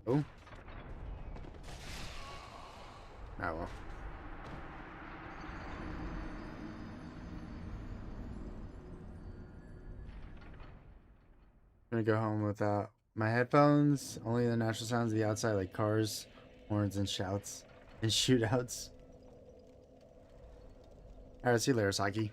S1: Oh. Ah, well. I'm gonna go home without my headphones. Only the natural sounds of the outside, like cars, horns, and shouts. And shootouts. Alright, see you later, Saki.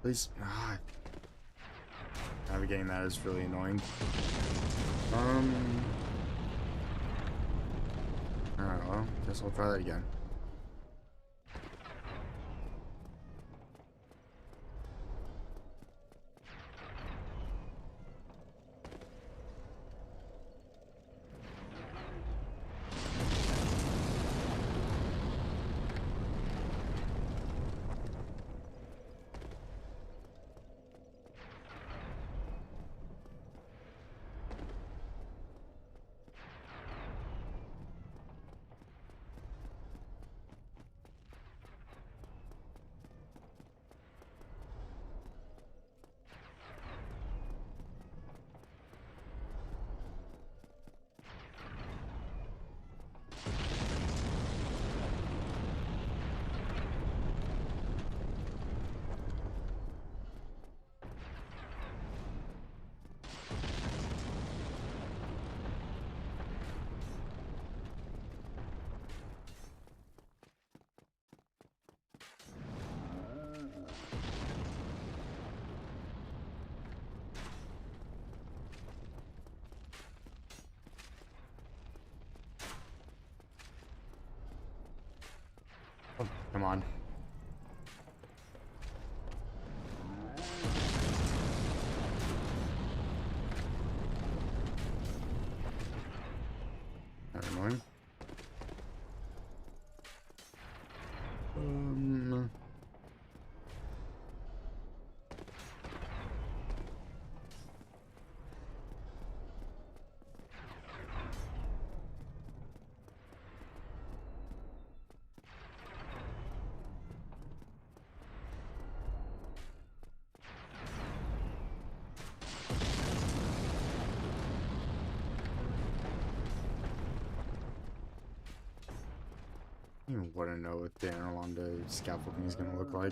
S1: Please. Navigating that is really annoying. Alright, well, guess we'll try that again. Oh, come on. That's annoying. I don't even want to know what the Anarlanda scaffolding is going to look like.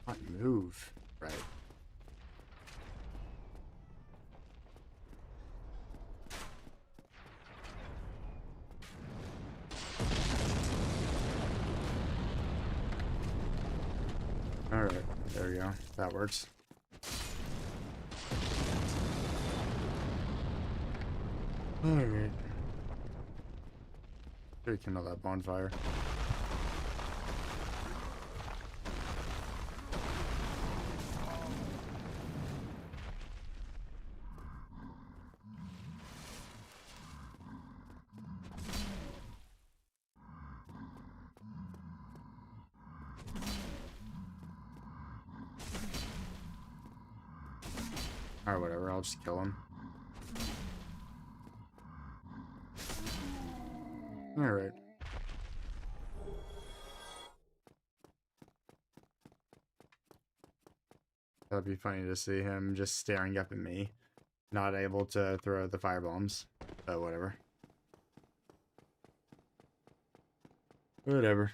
S1: Not move. Right. Alright, there we go. That works. Alright. Rekindle that bonfire. Alright, whatever, I'll just kill him. Alright. That'd be funny to see him just staring up at me.
S3: not able to throw the fire bombs. But whatever. Whatever.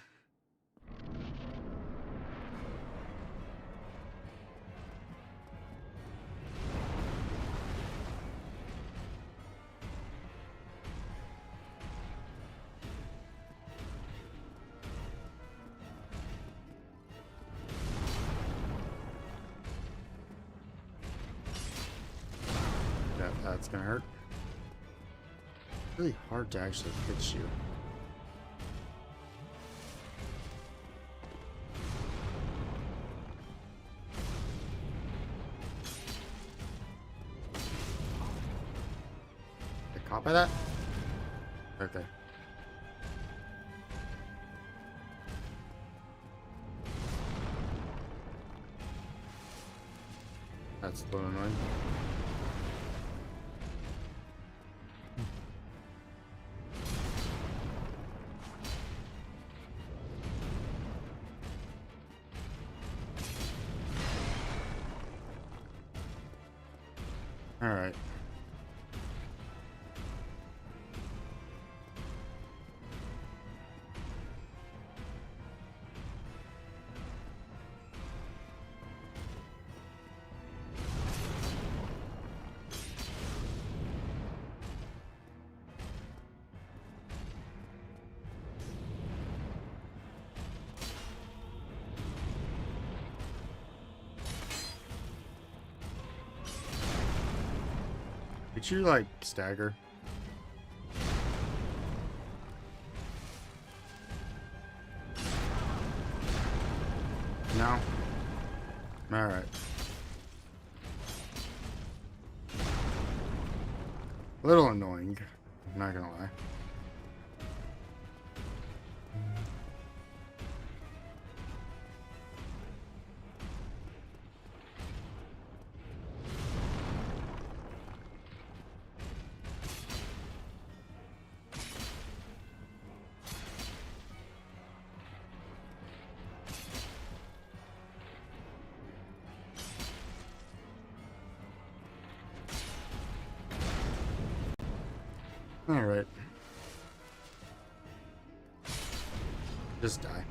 S3: That's gonna hurt. Really hard to actually hit you. Get caught by that? Okay. That's a little annoying. All right. Did you like stagger? No? Alright. A little annoying, I'm not gonna lie. Alright. Just die.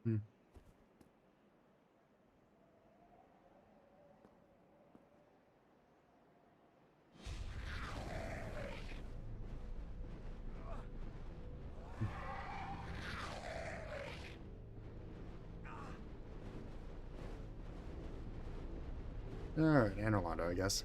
S3: Hmm. Alright, and Orlando, I guess.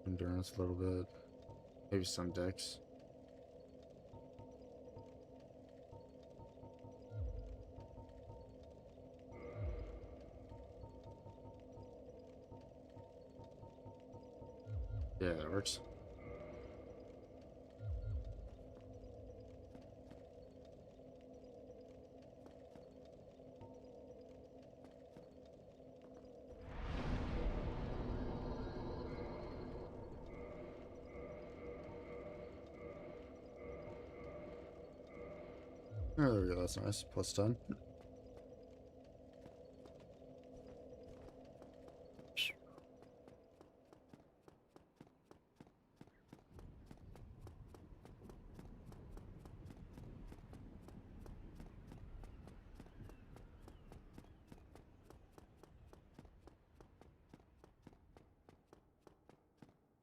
S3: Endurance a little bit. Maybe some decks. Yeah, that works.
S1: Oh, there we go. That's nice. Plus 10.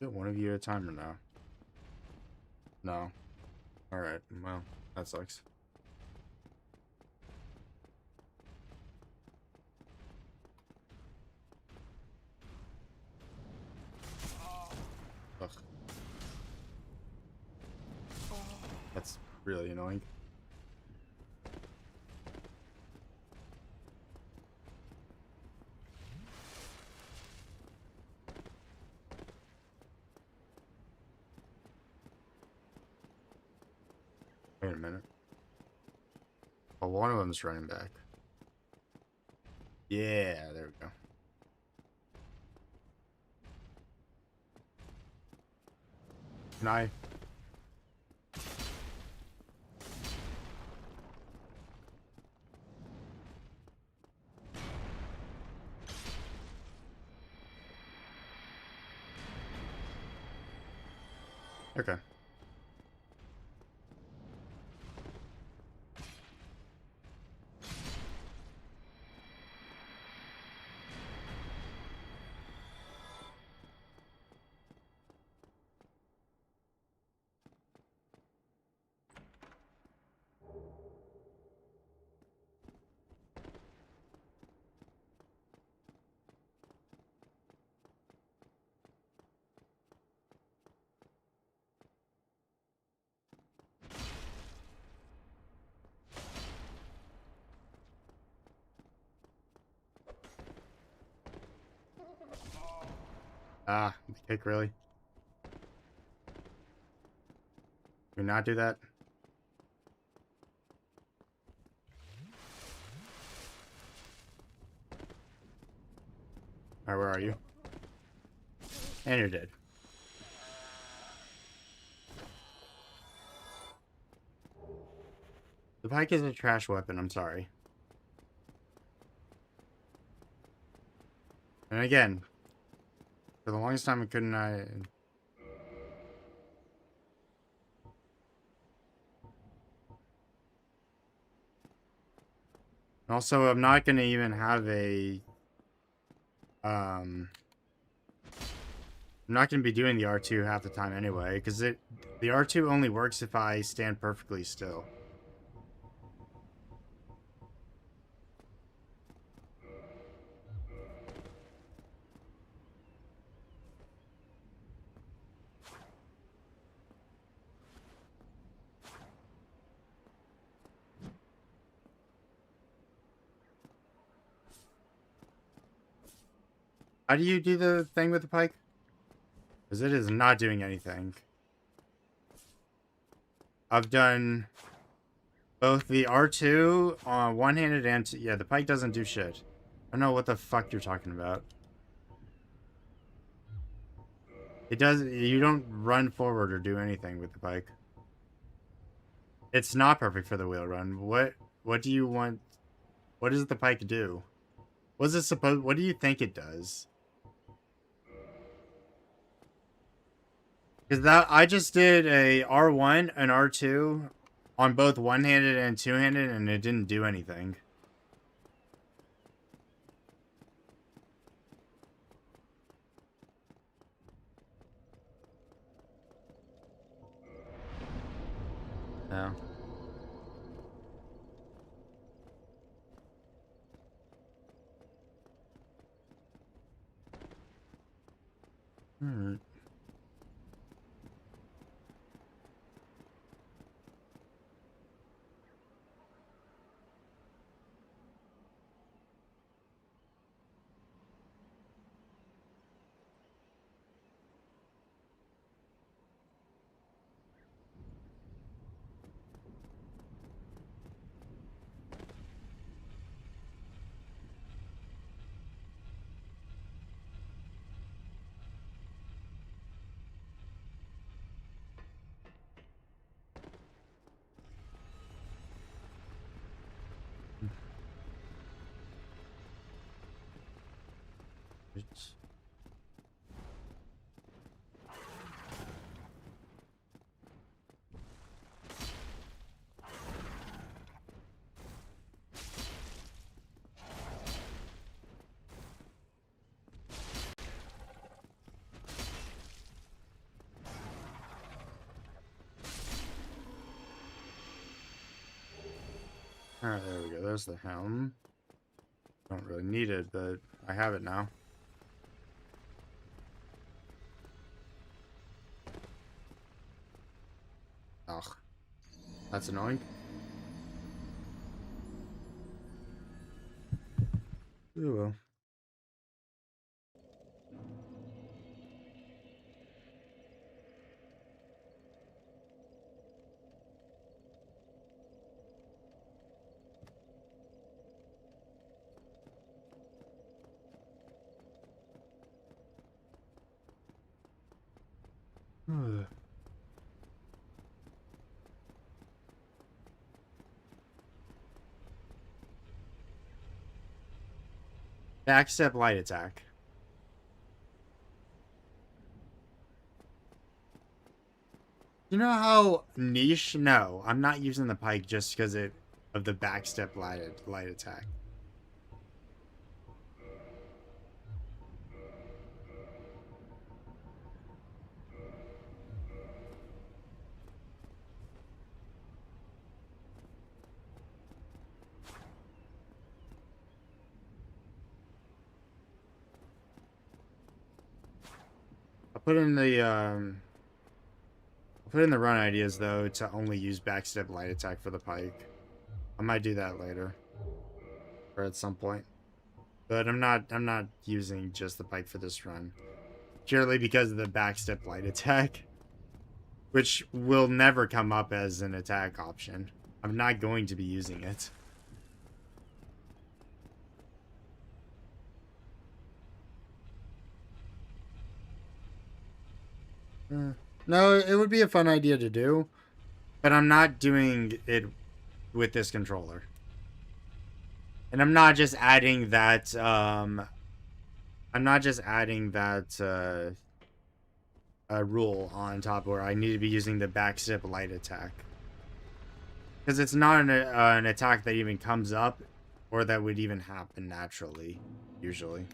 S1: Is it one of you at a time or no? No. Alright, well, that sucks. Ugh. That's really annoying. Wait a minute. Oh, one of them's running back. Yeah, there we go. Can I? Okay. Ah, the kick, really? Do we not do that? Alright, where are you? And you're dead. The pike is a trash weapon, I'm sorry. And again, for the longest time I couldn't Also, I'm not gonna even have a I'm not gonna be doing the R2 half the time anyway, because the R2 only works if I stand perfectly still. How do you do the thing with the pike? Because it is not doing anything. I've done both the R2 on one-handed and... yeah, the pike doesn't do shit. I don't know what the fuck you're talking about. It does... you don't run forward or do anything with the pike. It's not perfect for the wheel run. What do you want... what does the pike do? What's it supposed... what do you think it does? Because that... I just did a R1 and R2 on both one-handed and two-handed, and it didn't do anything. No. Alright.
S3: Alright, there we go. There's the helm. Don't really need it, but I have it now. Ugh. That's annoying. Oh well. Ugh. Backstep light attack. You know how niche? No, I'm not using the pike just because of the backstep light attack. I'll put in the run ideas though to only use backstep light attack for the pike. I might do that later or at some point. But I'm not using just the pike for this run. Purely because of the backstep light attack. Which will never come up as an attack option. I'm not going to be using it. No, it would be a fun idea to do. But I'm not doing it with this controller. And I'm not just adding that, rule on top where I need to be using the backstep light attack. Because it's not an attack that even comes up or that would even happen naturally, usually.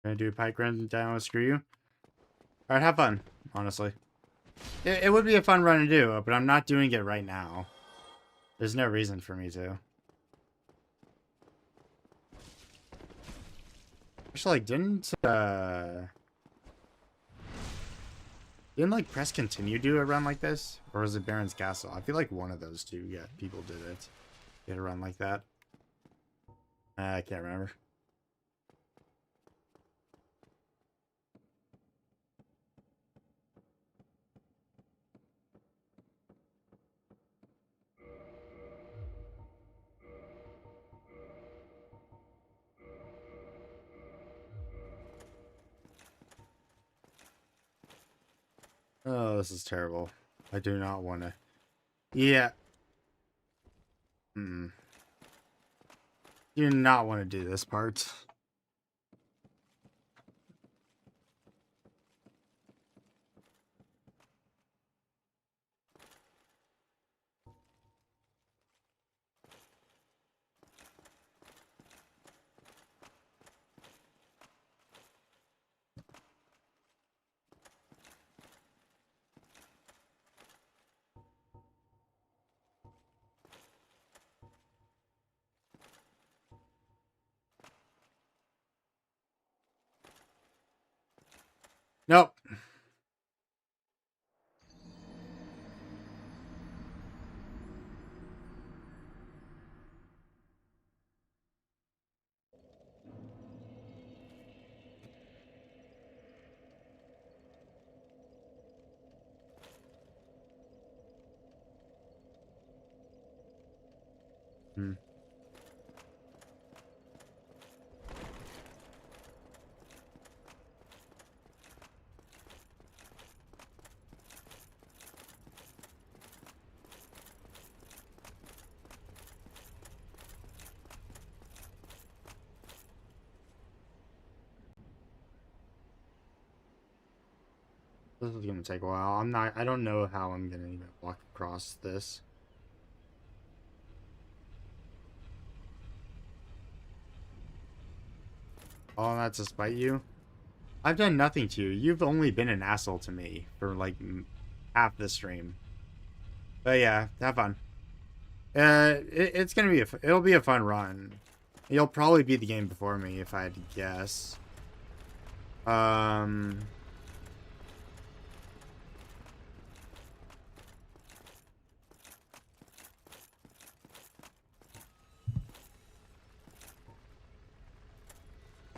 S3: Gonna do a pike run down and screw you? Alright, have fun, honestly. It would be a fun run to do, but I'm not doing it right now. There's no reason for me to. Actually, like, didn't like press continue do a run like this? Or was it Baron's Castle? I feel like one of those two, yeah, people did it. Did a run like that. I can't remember. Oh, this is terrible. I do not want to. Yeah. Do not want to do this part. Nope. Hmm. This is gonna take a while. I don't know how I'm gonna even walk across this. Oh, that's to spite you? I've done nothing to you. You've only been an asshole to me for like half the stream. But yeah, have fun. It's gonna be it'll be a fun run. You'll probably beat the game before me if I had to guess.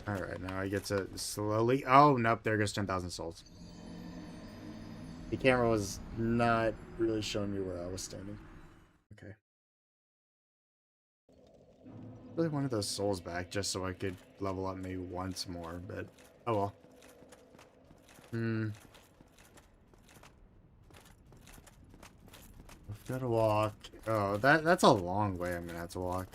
S3: Alright, now I get to slowly... Oh, nope, there goes 10,000 souls. The camera was not really showing me where I was standing. Okay. Really wanted those souls back just so I could level up maybe once more, but... Oh well. I've got to walk. Oh, that's a long way I'm gonna have to walk.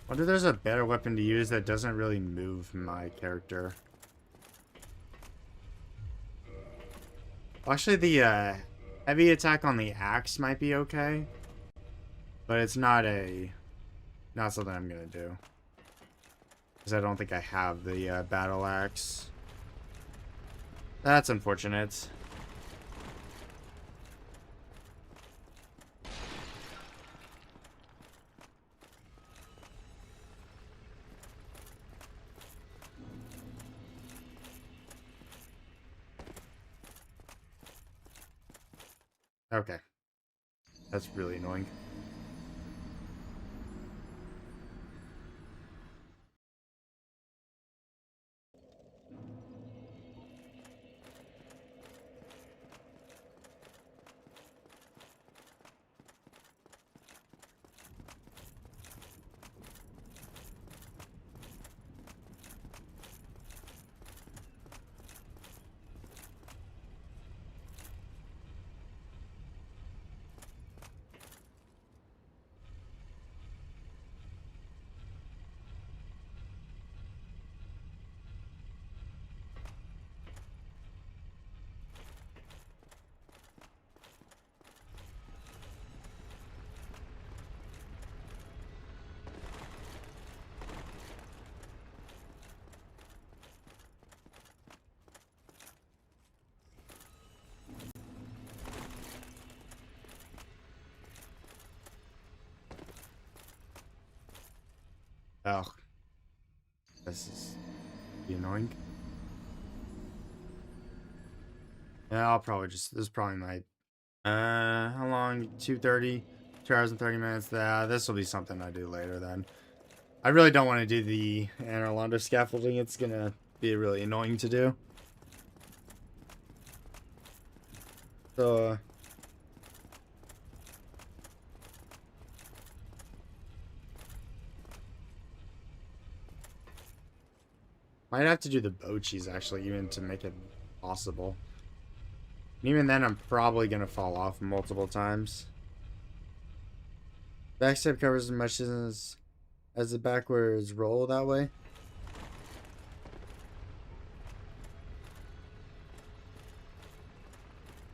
S3: Wonder if there's a better weapon to use that doesn't really move my character. Actually, the heavy attack on the axe might be okay. But it's not something I'm gonna do. Because I don't think I have the battle axe. That's unfortunate. Okay. That's really annoying. Oh. This is annoying. Yeah, I'll probably just... This is probably my... how long? 2:30? 2 hours and 30 minutes. Yeah, this will be something I do later then. I really don't want to do the Anor Londo scaffolding. It's gonna be really annoying to do. So, might have to do the bochies actually, even to make it possible. And even then, I'm probably gonna fall off multiple times. Backstep covers as much as the backwards roll that way.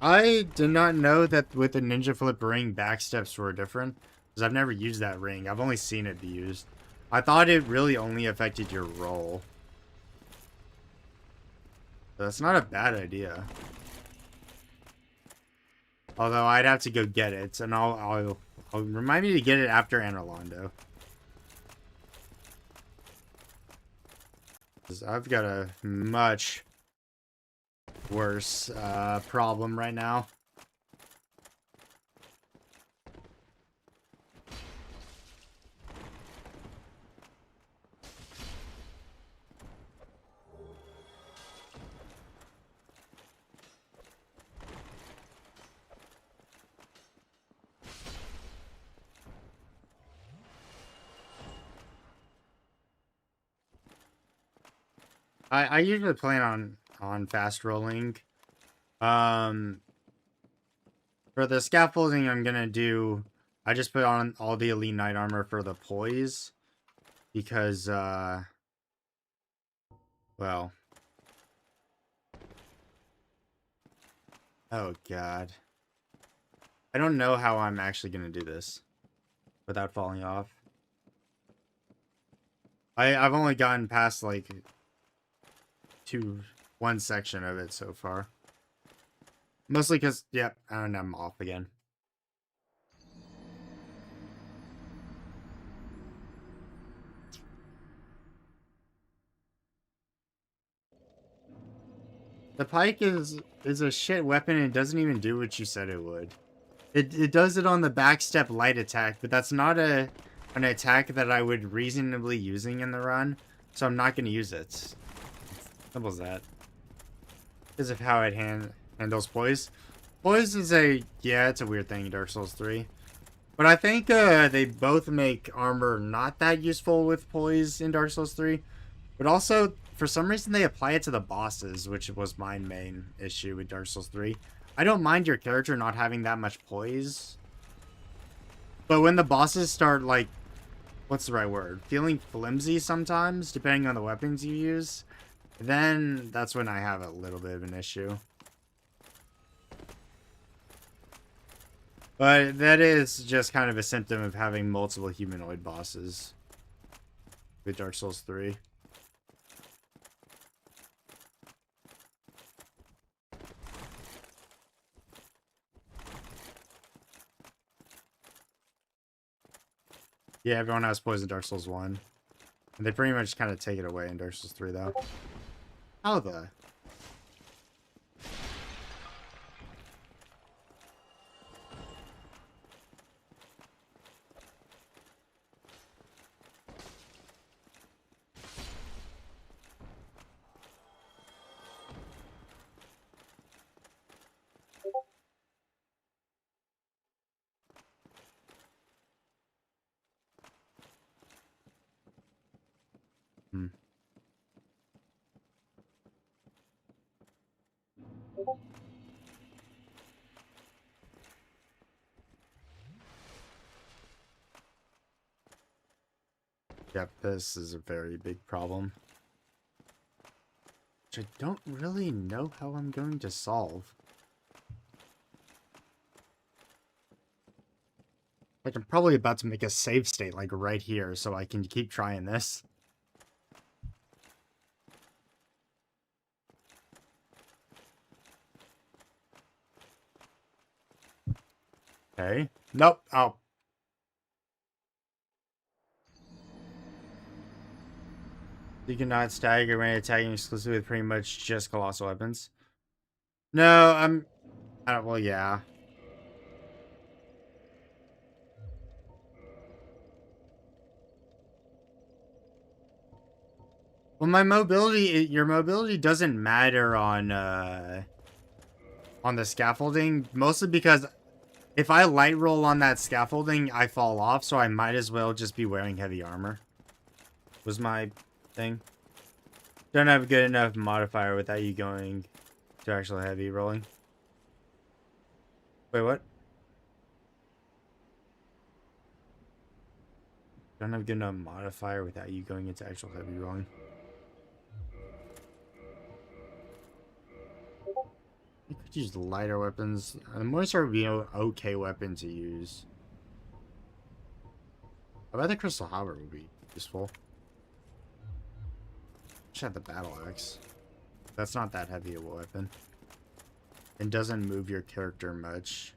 S3: I did not know that with the ninja flip ring, backsteps were different. Because I've never used that ring. I've only seen it be used. I thought it really only affected your roll. That's not a bad idea. Although I'd have to go get it, and I'll remind me to get it after Anor Londo. Because I've got a much worse problem right now. I usually plan on fast rolling. For the scaffolding I'm gonna do, I just put on all the elite knight armor for the poise. Because well, Oh, God. I don't know how I'm actually going to do this without falling off. I've only gotten past, like, one section of it so far. Mostly because, yep, and I'm off again. The pike is a shit weapon and it doesn't even do what you said it would. It does it on the backstep light attack, but that's not an attack that I would reasonably using in the run, so I'm not going to use it. Simple as that. Because of how it handles poise. Poise is it's a weird thing in Dark Souls 3. But I think they both make armor not that useful with poise in Dark Souls 3. But also, for some reason, they apply it to the bosses, which was my main issue with Dark Souls 3. I don't mind your character not having that much poise. But when the bosses start, like, what's the right word? Feeling flimsy sometimes, depending on the weapons you use, then that's when I have a little bit of an issue. But that is just kind of a symptom of having multiple humanoid bosses with Dark Souls 3. Yeah, everyone has poison Dark Souls 1. And they pretty much kind of take it away in Dark Souls 3, though. How the? Hmm. Yep, this is a very big problem. Which I don't really know how I'm going to solve. Like, I'm probably about to make a save state, like, right here, so I can keep trying this. Okay. Nope. Oh. You cannot stagger when attacking exclusively with pretty much just colossal weapons. No, well, yeah. Well, your mobility doesn't matter on the scaffolding, mostly because if I light roll on that scaffolding, I fall off, so I might as well just be wearing heavy armor. Was my thing. Don't have a good enough modifier without you going to actual heavy rolling. Wait, what? Don't have a good enough modifier without you going into actual heavy rolling. You could use lighter weapons. The Moisture would be an okay weapon to use. I bet the Crystal Halberd would be useful. Just have the Battle Axe. That's not that heavy of a weapon. It doesn't move your character much.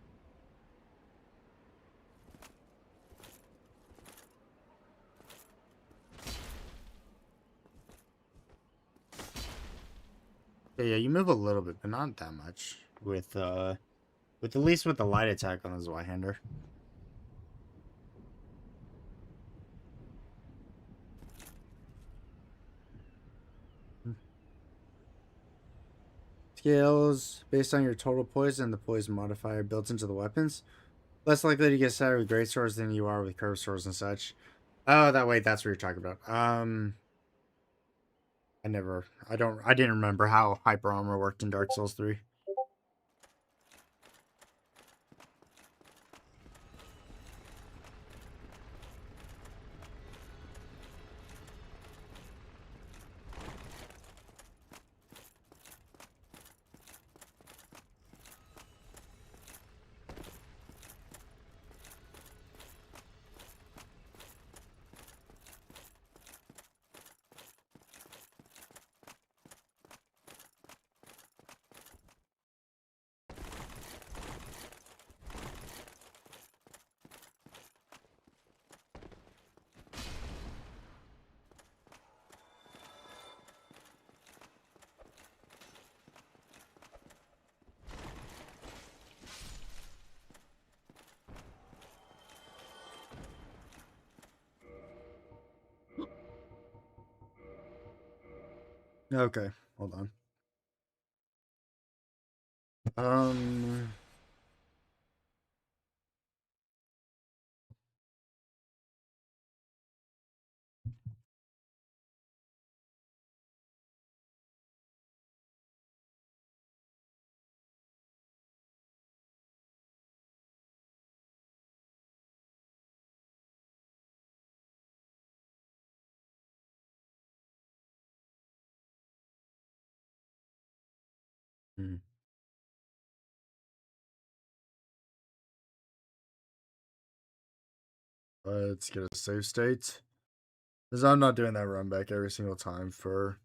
S3: Yeah, you move a little bit, but not that much. With at least with the light attack on the Zweihander. Scales based on your total poison, the poison modifier built into the weapons. Less likely to get started with great swords than you are with curved swords and such. Oh, that's what you're talking about. I didn't remember how hyper armor worked in Dark Souls 3. Okay, hold on. Um, hmm. Let's get a save state. Because I'm not doing that run back every single time for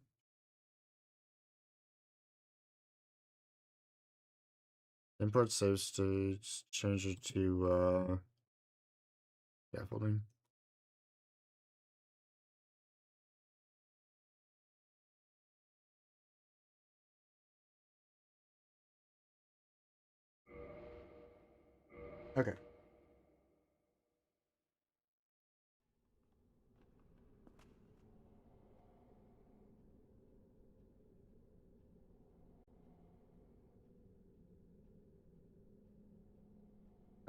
S3: import save states, change it to scaffolding. Okay.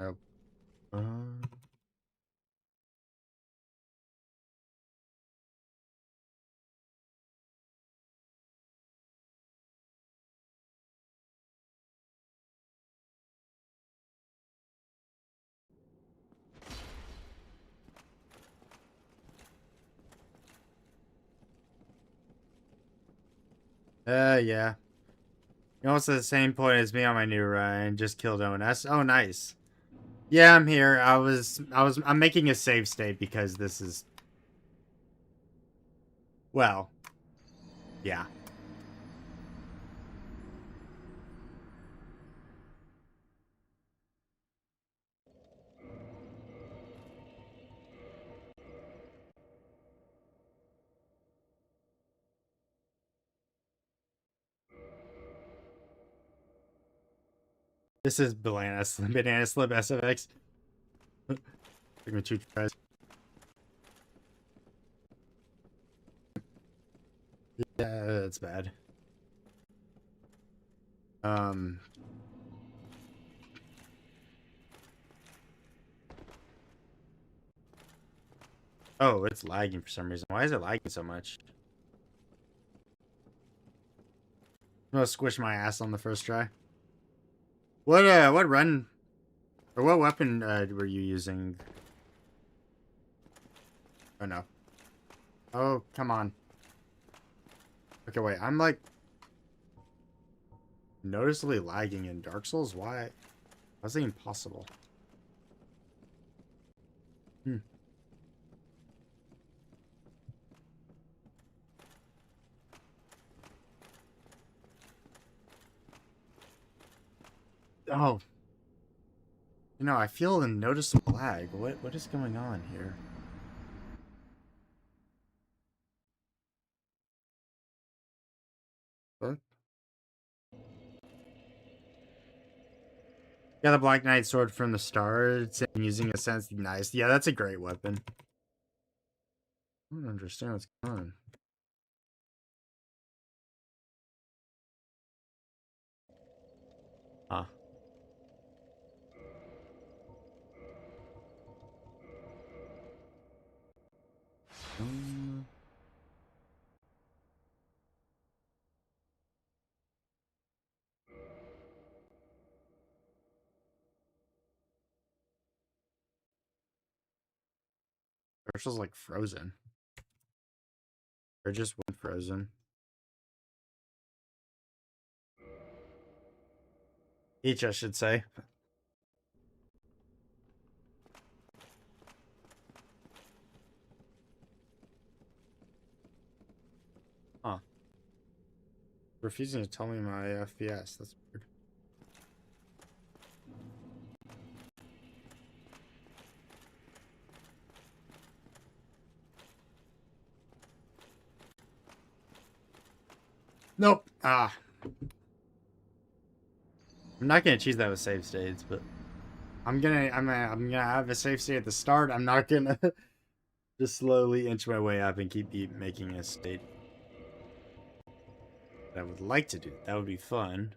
S3: Oh. Yeah. You're almost at the same point as me on my new run. Just killed ONS. Oh, nice. Yeah, I'm here. I'm making a save state because this is, well, yeah. This is banana slip SFX. Took me 2 tries. Yeah, that's bad. Um, oh, it's lagging for some reason. Why is it lagging so much? I'm gonna squish my ass on the first try. What run, or what weapon, were you using? Oh, no. Oh, come on. Okay, wait, I'm, like, noticeably lagging in Dark Souls? Why? How's that even possible? Hmm. Oh. You know, I feel a noticeable lag. What is going on here? What? Yeah, the Black Knight sword from the start and using a sense nice. Yeah, that's a great weapon. I don't understand what's going on. Huh. Um, Commercial's like frozen. Or just went frozen. Each, I should say. Huh. Refusing to tell me my FPS. That's weird. Nope. Ah. I'm not gonna choose that with save states, but I'm gonna have a save state at the start. I'm not gonna just slowly inch my way up and keep making a state. I would like to do. That would be fun.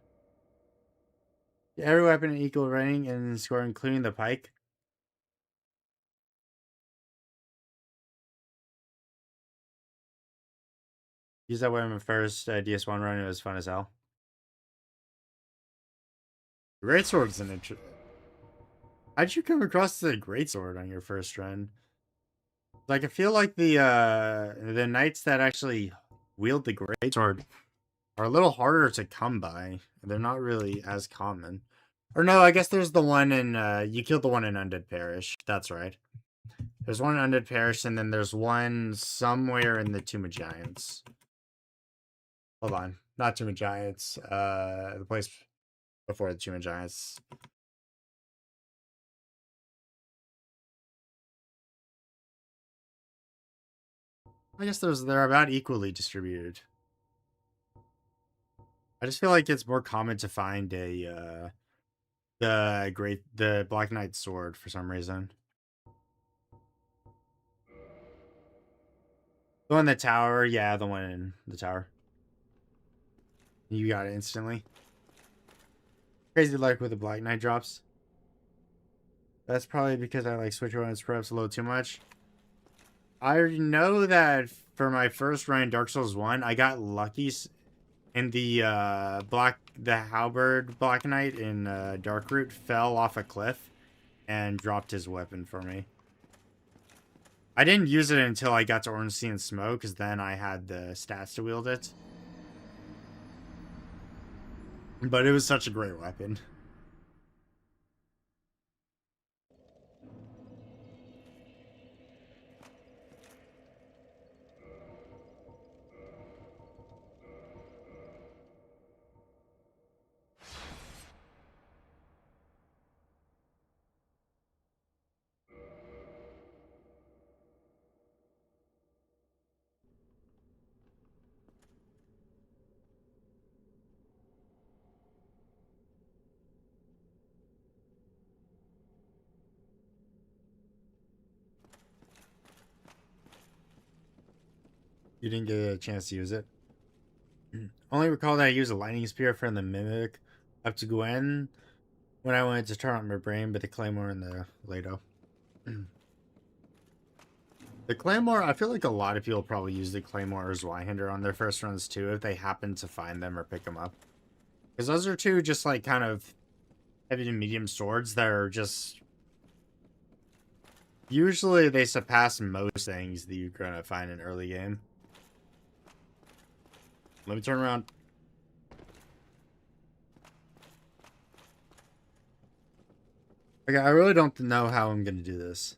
S3: Every weapon equal rating and score, including the pike. Use that weapon first. DS1 run. It was fun as hell. Greatsword's an interesting. How'd you come across the greatsword on your first run? Like, I feel like the knights that actually wield the greatsword are a little harder to come by. They're not really as common. Or no, I guess there's the one in you killed the one in Undead Parish. That's right. There's one in Undead Parish, and then there's one somewhere in the Tomb of Giants. Hold on. Not Tomb of Giants. The place before the Tomb of Giants. I guess they're about equally distributed. I just feel like it's more common to find the Black Knight sword for some reason. The one in the tower, yeah, the one in the tower. You got it instantly. Crazy luck with the Black Knight drops. That's probably because I like switch weapons perhaps a little too much. I already know that for my first run in Dark Souls 1, I got lucky in the halberd Black Knight in Darkroot fell off a cliff and dropped his weapon for me. I didn't use it until I got to Orange Sea and Smoke, because then I had the stats to wield it. But it was such a great weapon. You didn't get a chance to use it. Only recall that I used a lightning spear from the Mimic up to Gwen when I wanted to turn on my brain, but the Claymore and the Lado. The Claymore, I feel like a lot of people probably use the Claymore or Zweihander on their first runs too, if they happen to find them or pick them up. Because those are two just like kind of heavy to medium swords that are just... Usually they surpass most things that you're going to find in early game. Let me turn around. Okay, I really don't know how I'm going to do this.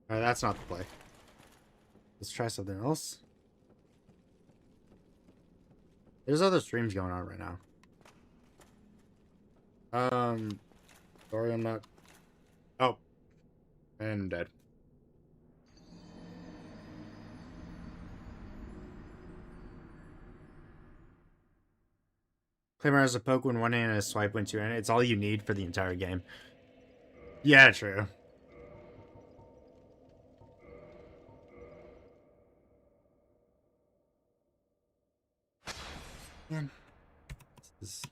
S3: Alright, that's not the play. Let's try something else. There's other streams going on right now. Sorry, I'm not... Oh. And I'm dead. Claymore has a poke when one hand and a swipe when two hand. It's all you need for the entire game. Yeah, true. Man. This is...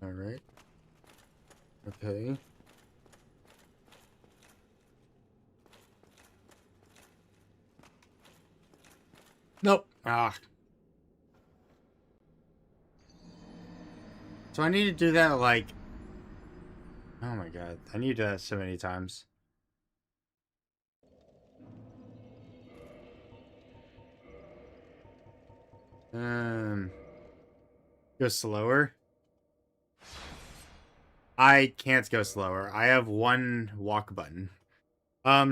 S3: Alright. Okay. Nope. Ah. So I need to do that like... Oh my god. I need to do that so many times. Go slower. I can't go slower. I have one walk button.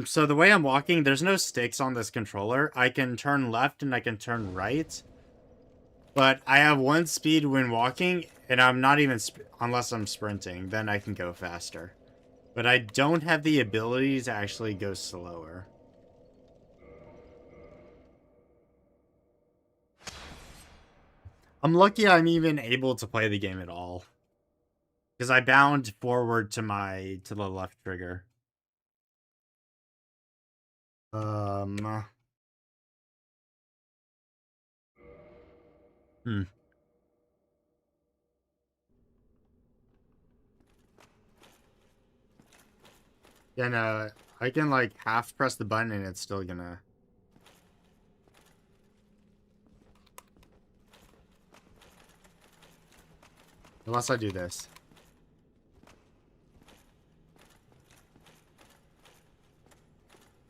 S3: So the way I'm walking, there's no sticks on this controller. I can turn left and I can turn right. But I have one speed when walking, and I'm not even, unless I'm sprinting, then I can go faster. But I don't have the ability to actually go slower. I'm lucky I'm even able to play the game at all. Because I bound forward to the left trigger. Hmm. Yeah, no, I can like half press the button and it's still gonna. Unless I do this.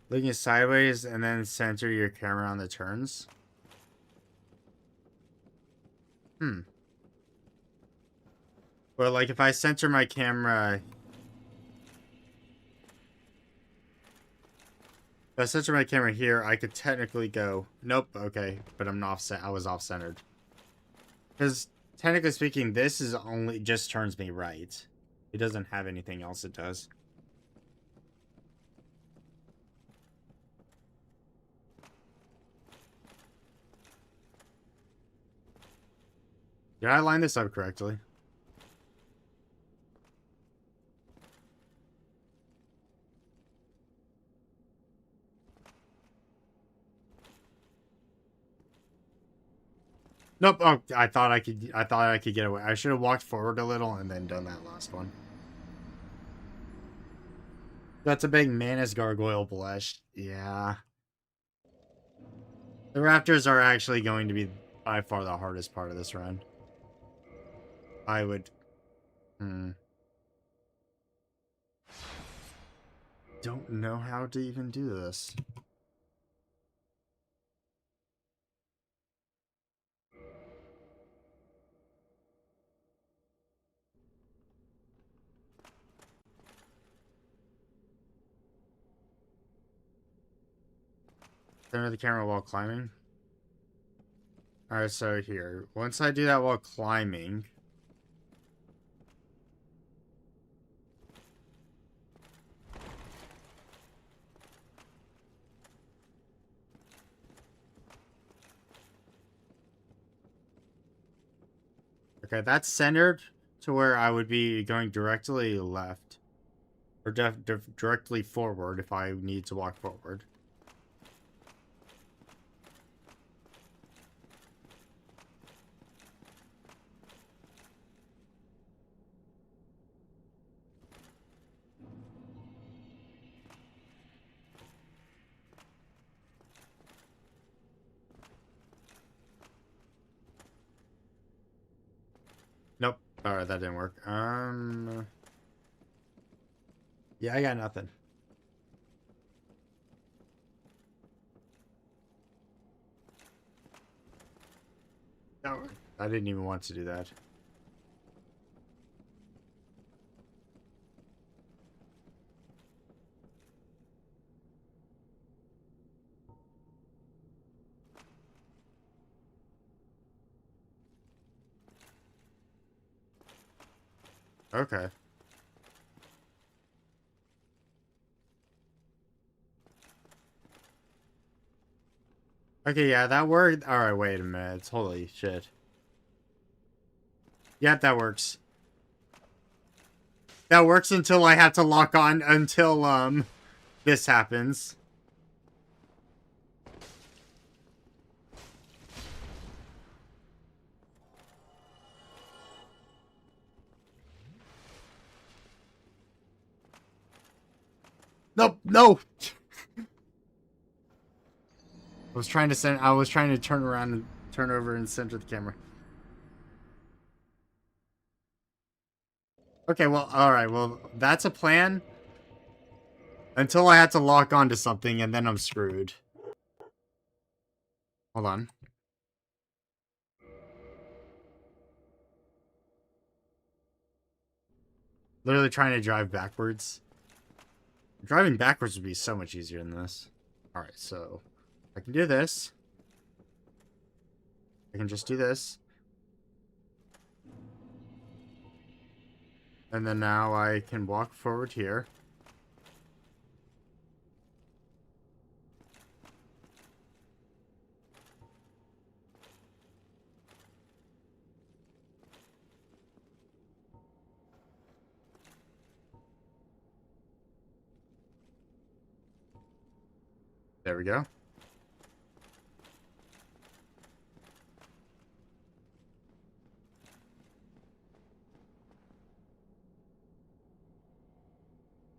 S3: Looking sideways and then center your camera on the turns. Hmm. But like if I center my camera. If I center my camera here, I could technically go. Nope, okay. But I'm not I was off centered. Because technically speaking, this is only just turns me right. It doesn't have anything else it does. Did I line this up correctly? Nope. Oh, I thought I could. I thought I could get away. I should have walked forward a little and then done that last one. That's a big Manus Gargoyle blush. Yeah. The Raptors are actually going to be by far the hardest part of this run. I would. Don't know how to even do this. Center the camera while climbing. Alright, so here. Once I do that while climbing. Okay, that's centered to where I would be going directly left. Or directly forward if I need to walk forward. Nope. Alright, that didn't work. Yeah, I got nothing. No, I didn't even want to do that. Okay. Okay, yeah, that worked. Alright, wait a minute. Holy shit. Yep, that works. That works until I have to lock on until this happens. Nope, no. I was trying to turn around and turn over and center the camera. Okay, well, alright, well, that's a plan. Until I have to lock onto something and then I'm screwed. Hold on. Literally trying to drive backwards. Driving backwards would be so much easier than this. Alright, so I can do this. I can just do this. And then now I can walk forward here. There we go.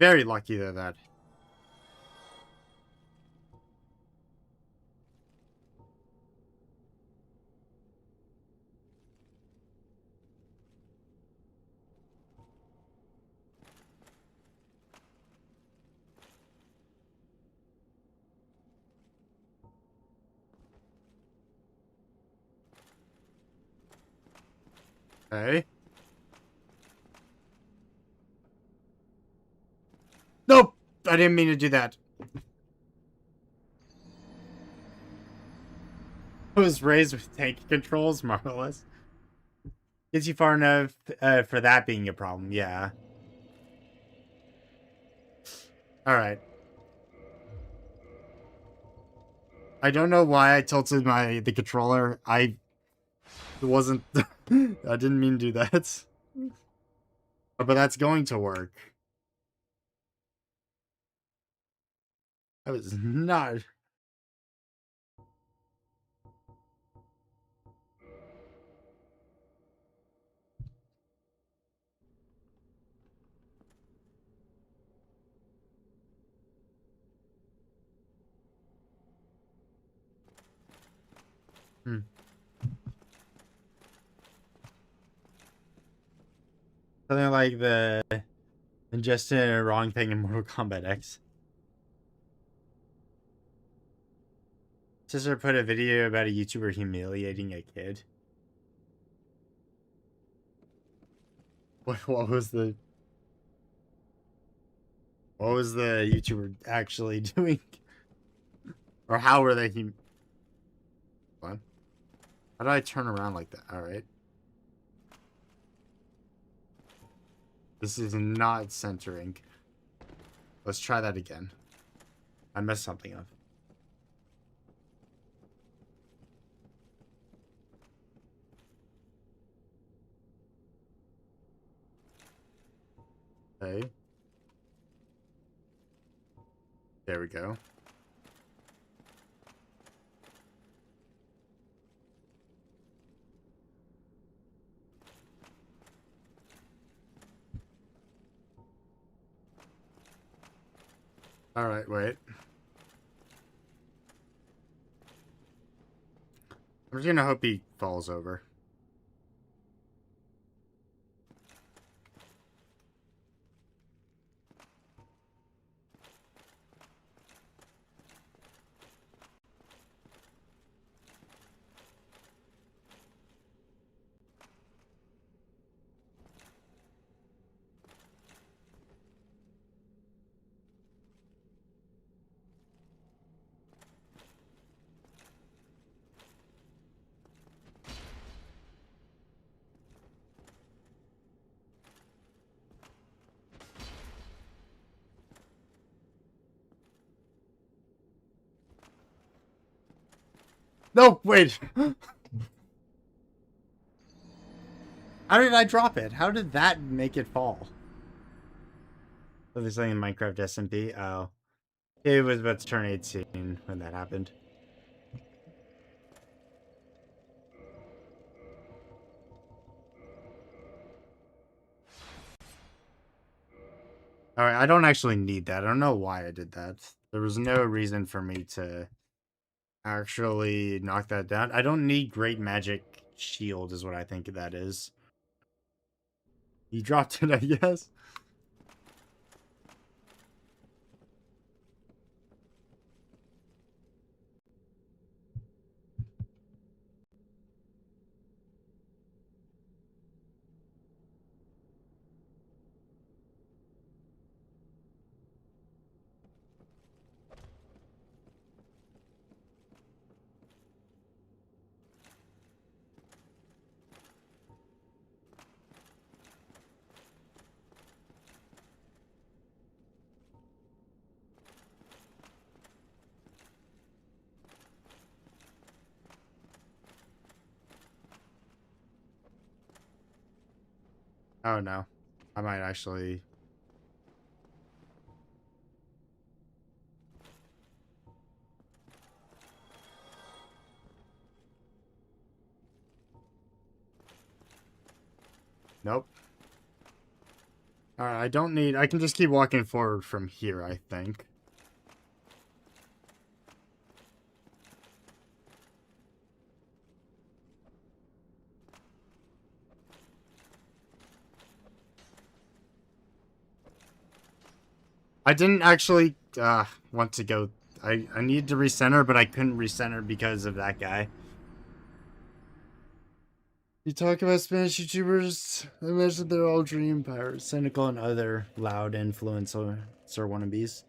S3: Very lucky that. Okay. Nope! I didn't mean to do that. I was raised with tank controls, marvelous. Gets you far enough for that being a problem, yeah. Alright. I don't know why I tilted the controller. I wasn't... I didn't mean to do that. But that's going to work. I was not... Hmm. Something like the... Just a wrong thing in Mortal Kombat X. Sister put a video about a YouTuber humiliating a kid. What was the... What was the YouTuber actually doing? Or how were they... What? How do I turn around like that? Alright. This is not centering. Let's try that again. I messed something up. Okay. There we go. Alright, wait. I'm just gonna hope he falls over. No, wait! How did I drop it? How did that make it fall? So there's something in Minecraft SMP? Oh. It was about to turn 18 when that happened. Alright, I don't actually need that. I don't know why I did that. There was no reason for me to actually knock that down. I don't need Great Magic Shield is what I think that is. You dropped it, I guess. Oh no. I might actually. Nope. Alright, I don't need. I can just keep walking forward from here, I think. I didn't actually want to go. I needed to recenter, but I couldn't recenter because of that guy. You talk about Spanish YouTubers. I imagine they're all dream pirates, cynical, and other loud influencer wannabes.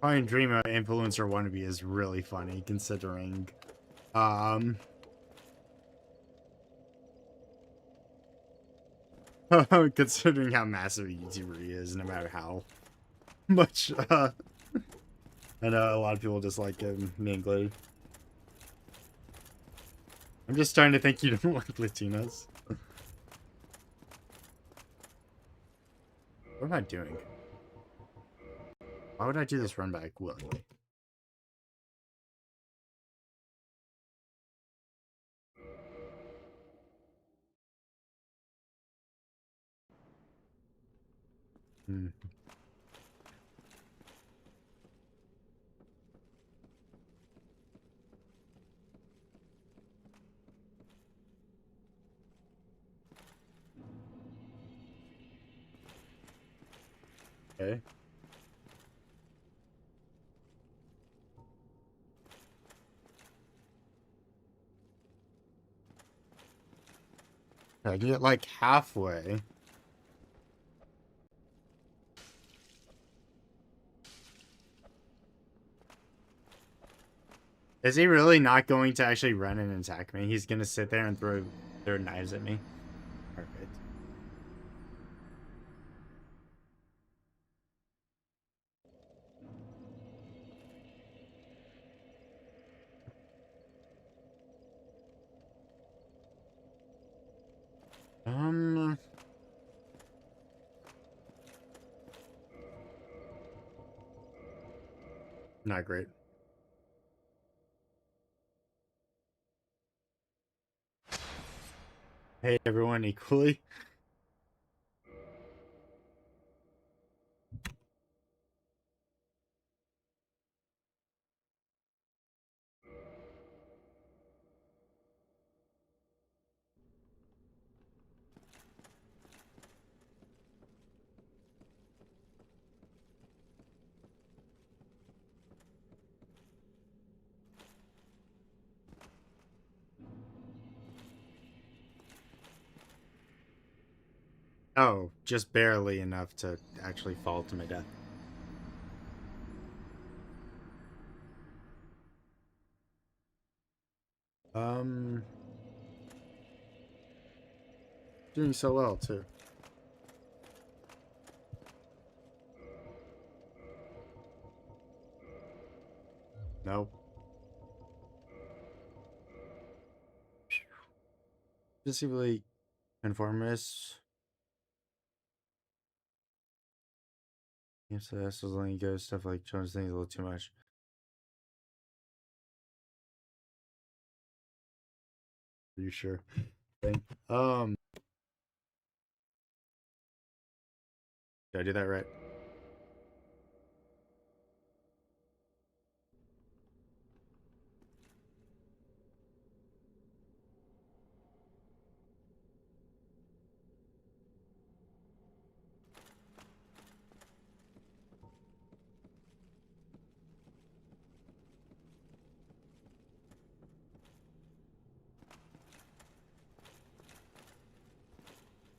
S3: Calling dream influencer wannabe is really funny, considering, considering how massive a YouTuber he is, no matter how much, I know a lot of people dislike him, me included. I'm just trying to think you don't like Latinos. What am I doing? Why would I do this run back willingly? Hmm. Okay. I get like halfway. Is he really not going to actually run and attack me? He's gonna sit there and throw their knives at me. Perfect. Um, not great. Hey, everyone equally. Oh, just barely enough to actually fall to my death. Um, doing so well too. Nope. Just really conformist. Yes, this was letting go stuff like children's things a little too much. Are you sure? Thing. Did I do that right?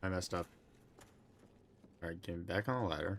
S3: I messed up. Alright, getting back on the ladder.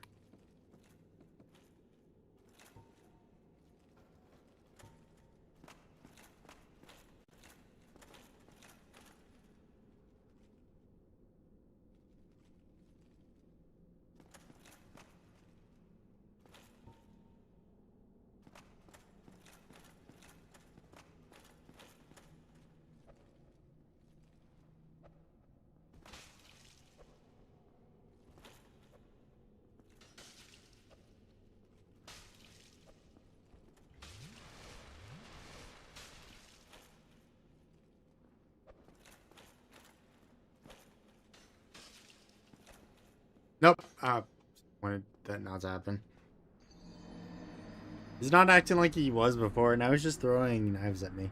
S1: Nope. Wanted that not to happen.
S3: He's not acting like he was before. Now he's just throwing knives at me.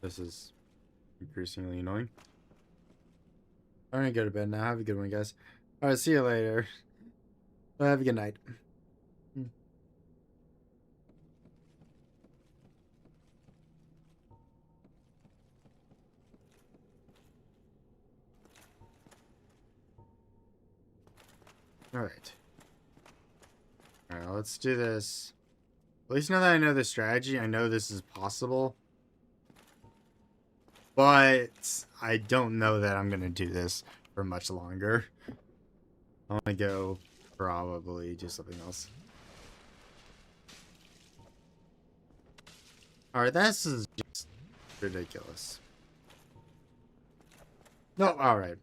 S1: This is increasingly annoying. I'm gonna go to bed now. Have a good one, guys. Alright, see you later. Have a good night. Alright. Alright, let's do this. At least now that I know the strategy, I know this is possible. But I don't know that I'm gonna do this for much longer. I wanna go probably do something else. Alright, this is just ridiculous. No, alright.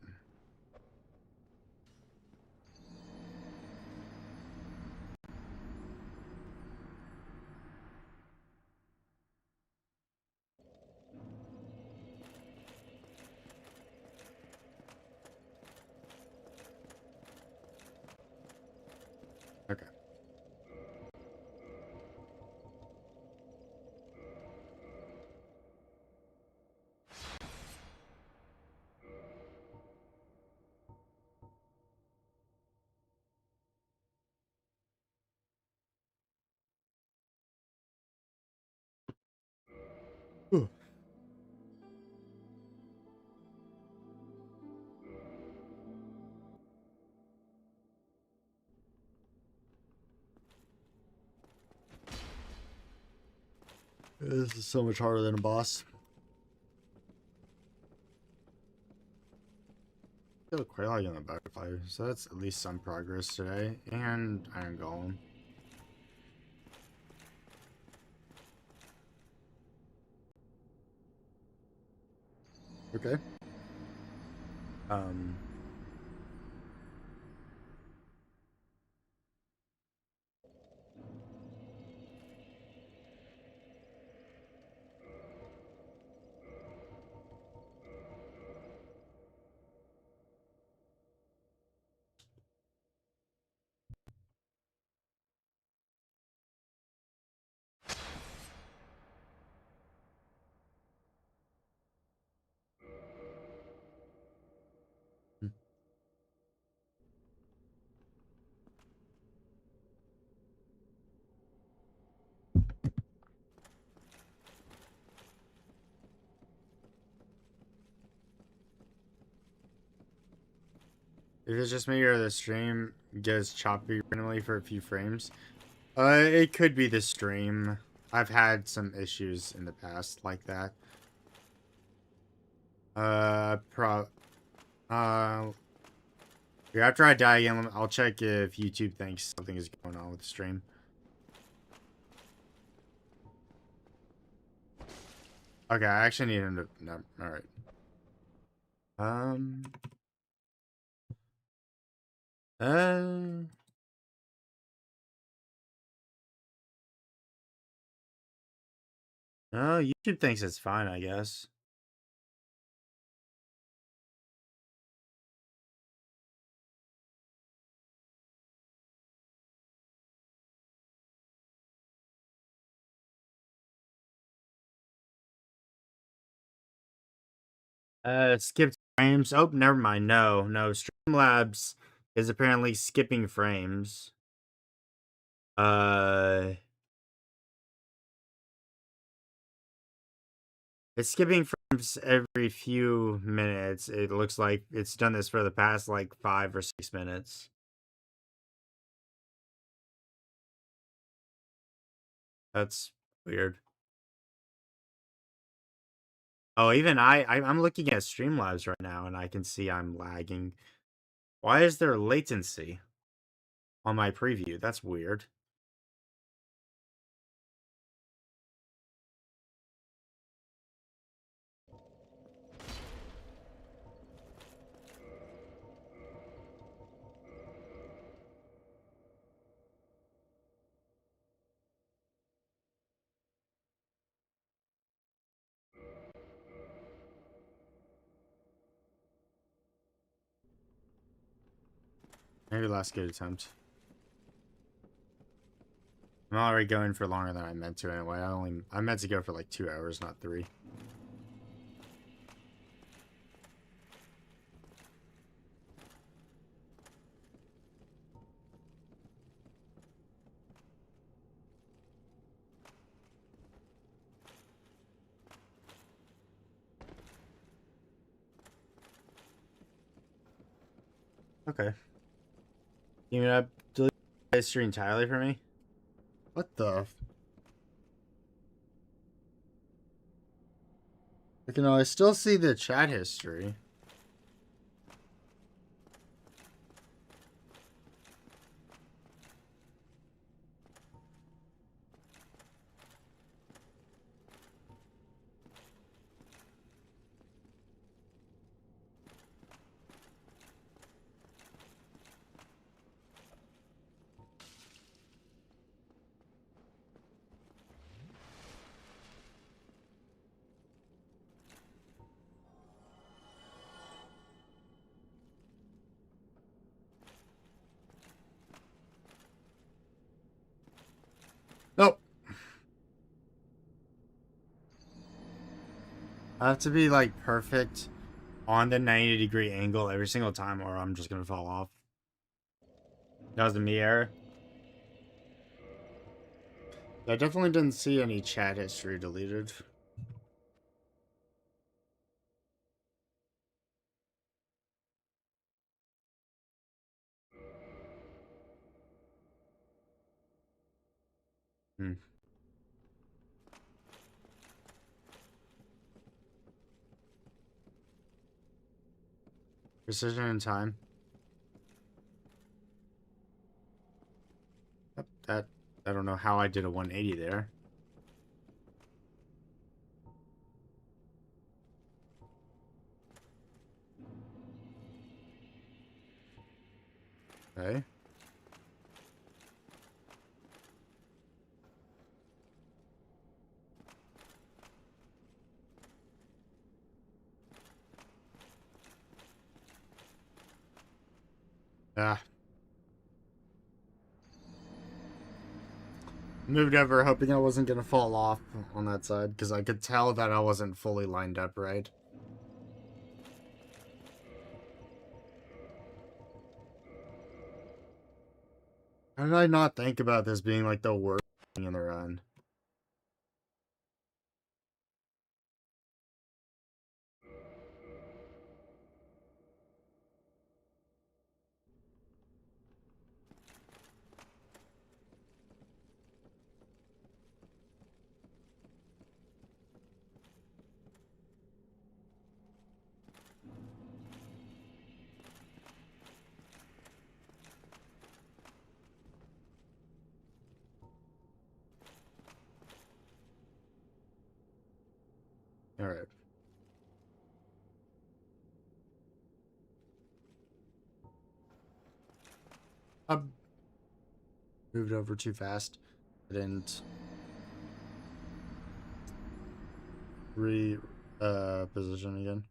S1: Okay. Whew. This is so much harder than a boss. Still quite high on the butterfly, so that's at least some progress today. And Iron Golem. Okay. Um. If it's just me or the stream gets choppy randomly for a few frames, it could be the stream. I've had some issues in the past like that. Uh, after I die again, I'll check if YouTube thinks something is going on with the stream. Okay, I actually need him to. No, all right. Um. Uh. No, YouTube thinks it's fine, I guess.
S3: Skipped frames. Oh, never mind. No, no. Streamlabs is apparently skipping frames. Uh, it's skipping frames every few minutes. It looks like it's done this for the past like 5 or 6 minutes. That's weird. Oh, even I'm looking at Streamlabs right now and I can see I'm lagging. Why is there latency on my preview? That's weird. Maybe last good attempt. I'm already going for longer than I meant to anyway. I meant to go for like 2 hours, not 3. Okay. You gonna delete history entirely for me? What the? You know, I still see the chat history. Nope. I have to be like perfect on the 90-degree angle every single time or I'm just gonna fall off. That was a me error. I definitely didn't see any chat history deleted. Hmm. Precision and time. Yep, that I don't know how I did a 180 there. Okay. Ah. Moved over hoping I wasn't gonna fall off on that side because I could tell that I wasn't fully lined up right. How did I not think about this being like the worst thing in the run? Alright. I moved over too fast. I didn't position again.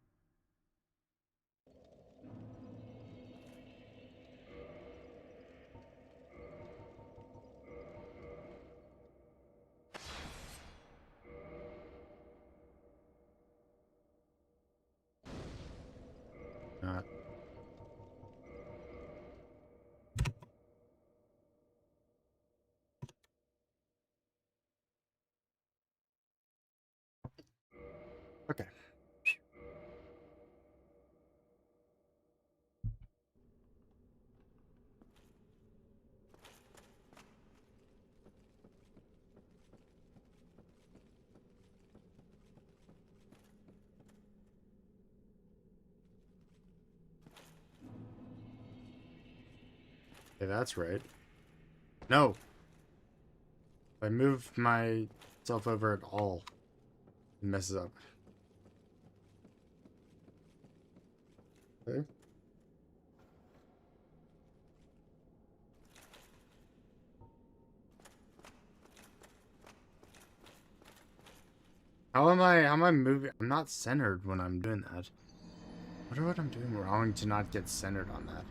S3: Okay, that's right. No! If I move myself over at all, it messes up. Okay. How am I moving? I'm not centered when I'm doing that. I wonder what I'm doing wrong to not get centered on that.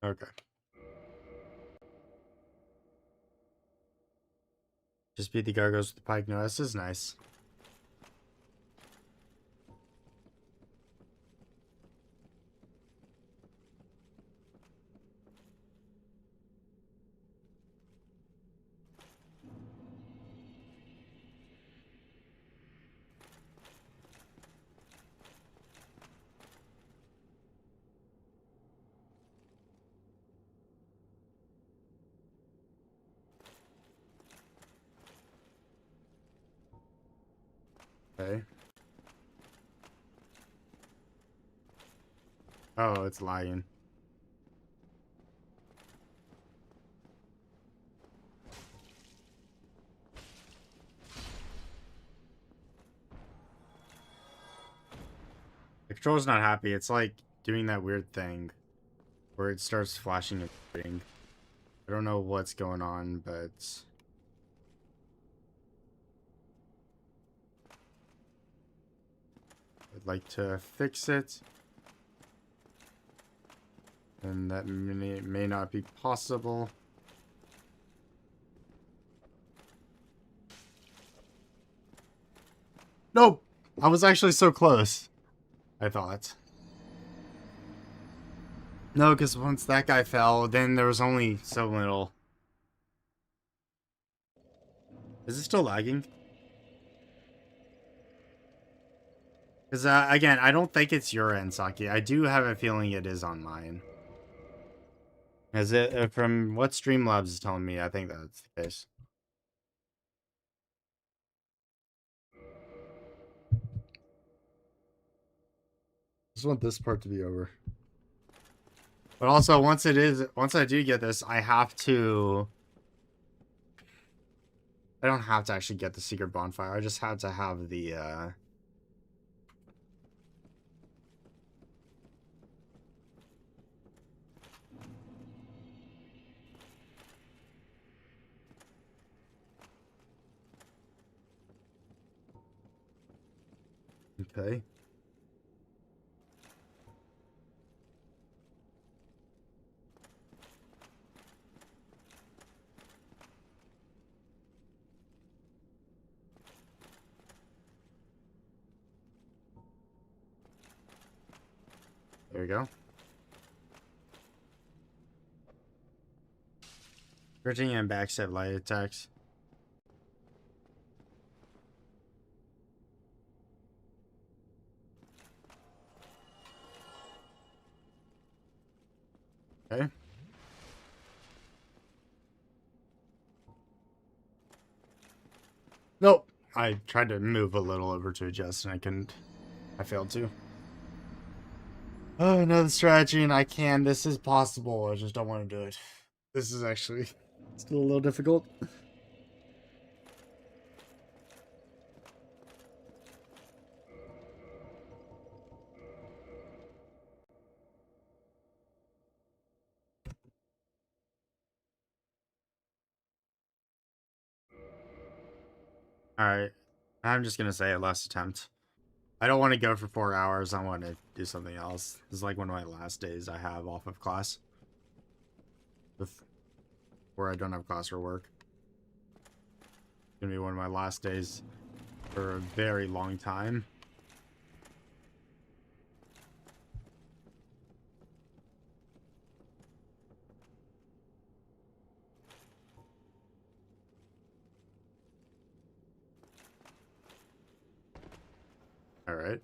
S3: Okay. Just beat the gargoyles with the pike. No, this is nice. Okay. Oh, it's lagging. The controller's not happy. It's like doing that weird thing where it starts flashing and ring. I don't know what's going on, but I'd like to fix it. And that may not be possible. Nope! I was actually so close. I thought. No, because once that guy fell, then there was only so little. Is it still lagging? Because, again, I don't think it's your end, Saki. I do have a feeling it is on mine. Is it, from what Streamlabs is telling me, I think that's the case. Just want this part to be over. But also, once I do get this, I don't have to actually get the secret bonfire. I just have to have the, Okay. There we go. Critting and backstab light attacks. Okay. Nope. I tried to move a little over to adjust and I couldn't. I failed to. Oh, another strategy and I can. This is possible. I just don't want to do it. This is actually still a little difficult. Alright. I'm just gonna say a last attempt. I don't want to go for 4 hours. I want to do something else. This is like one of my last days I have off of class. Where I don't have class or work. It's gonna be one of my last days for a very long time. Alright.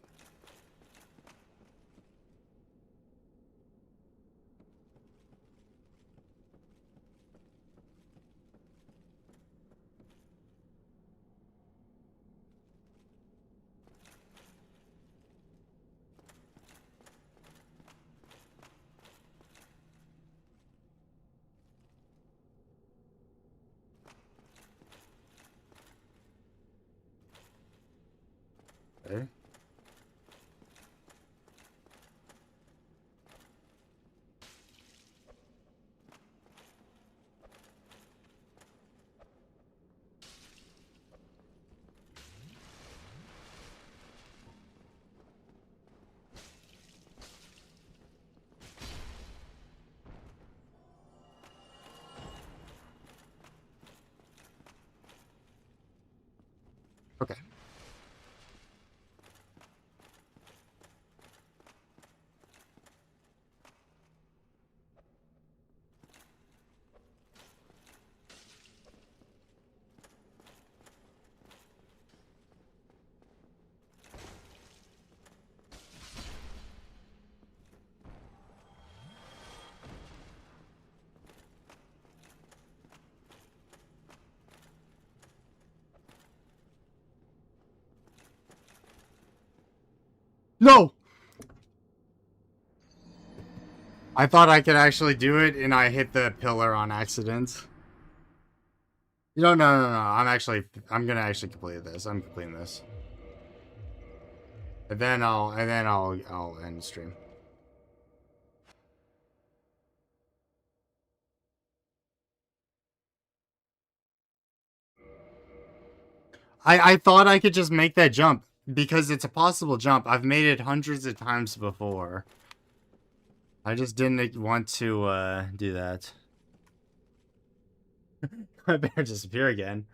S1: Okay. Okay. No! I thought I could actually do it, and I hit the pillar on accident. No, no, no, no. I'm gonna actually complete this. I'm completing this. And then I'll end the stream. I thought I could just make that jump because it's a possible jump. I've made it hundreds of times before. I just didn't want to do that. I better disappear again.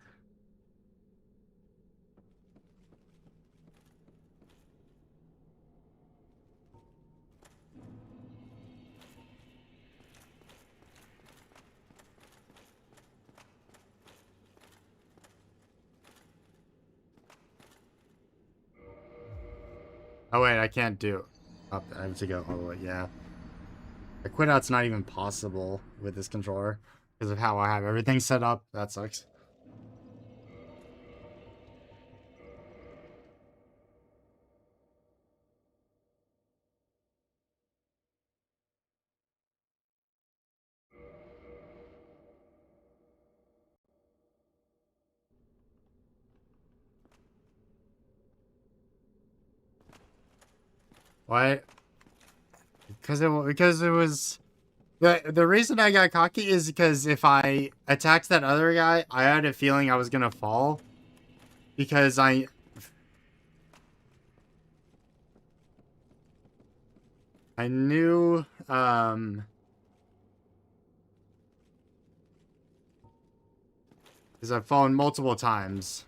S1: Oh wait, I can't do. Up, I have to go. Oh wait, yeah. A quit out's not even possible with this controller because of how I have everything set up. That sucks. What? Because it was the reason I got cocky is because if I attacked that other guy, I had a feeling I was gonna fall because I knew because I've fallen multiple times,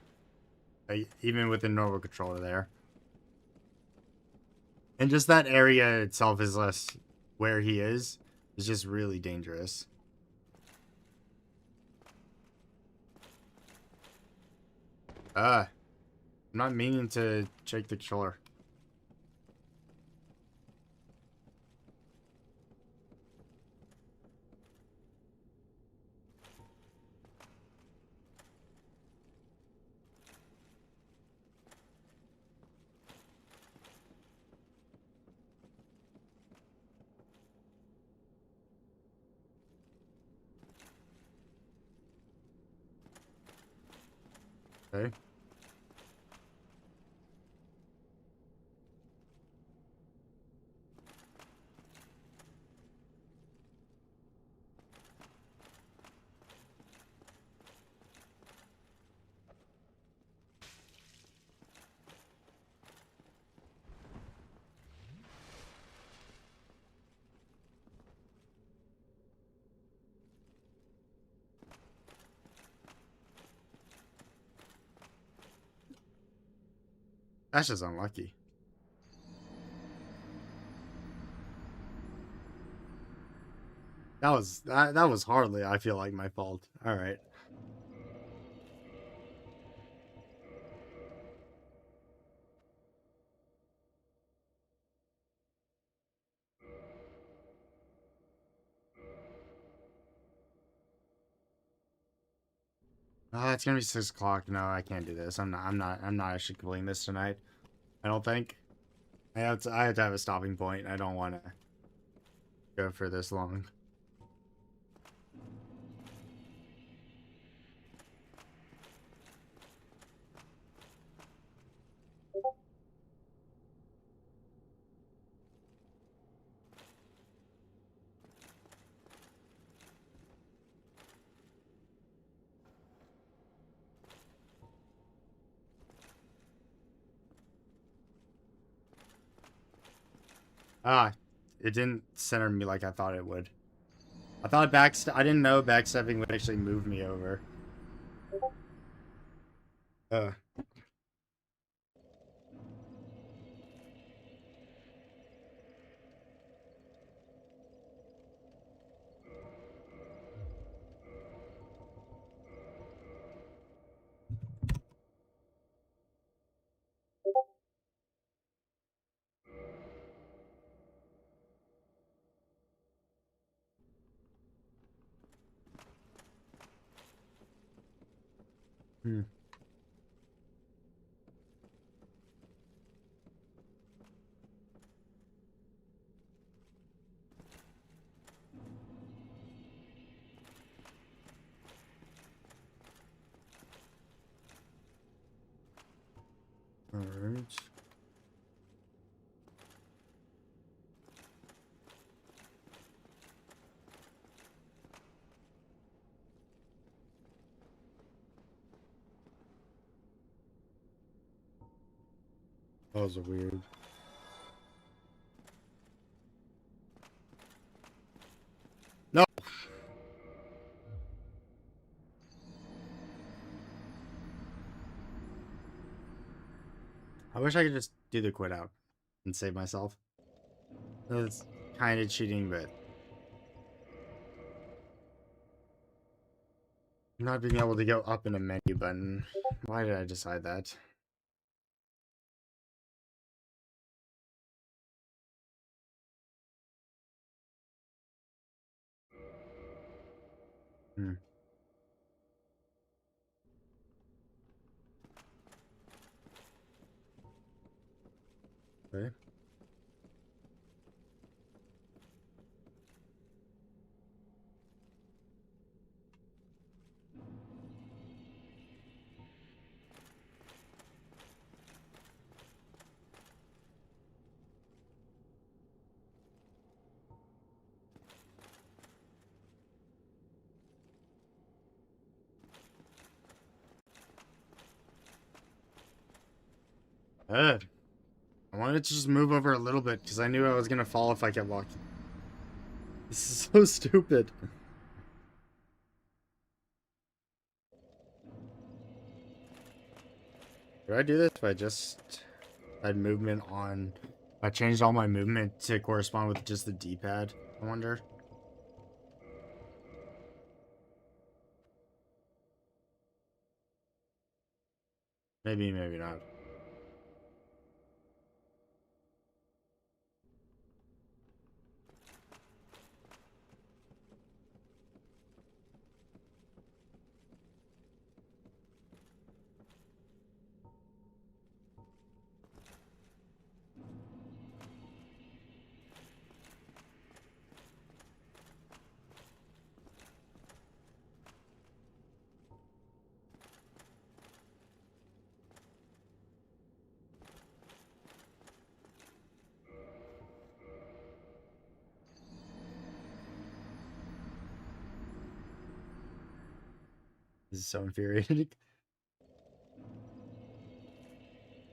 S1: even with the normal controller there, and just that area itself is less where he is just really dangerous. I'm not meaning to shake the controller. Okay. That's just unlucky. That was hardly, I feel like, my fault. All right. It's gonna be 6 o'clock. No, I can't do this. I'm not actually completing this tonight. I don't think. I have to have a stopping point. I don't want to go for this long.
S3: Ah, it didn't center me like I thought it would. I thought I didn't know backstepping would actually move me over. Uh. Hmm. All right. That was weird. No. I wish I could just do the quit out and save myself. It's kind of cheating, but not being able to go up in a menu button. Why did I decide that? Hmm. Okay. Good. I wanted to just move over a little bit because I knew I was gonna fall if I kept walking. This is so stupid. Do I do this by just had movement on? I changed all my movement to correspond with just the D-pad. I wonder. Maybe, maybe not. This is so infuriating.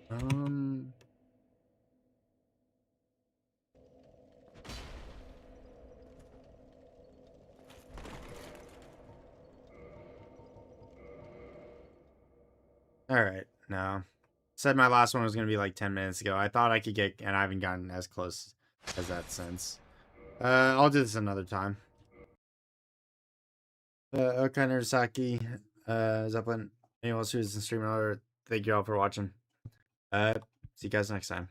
S3: Um. All right. No. Said my last one was gonna be like 10 minutes ago. I thought I could get, and I haven't gotten as close as that since. I'll do this another time. Okay, Narsaki, Zeppelin, anyone else who's in stream or thank you all for watching. See you guys next time.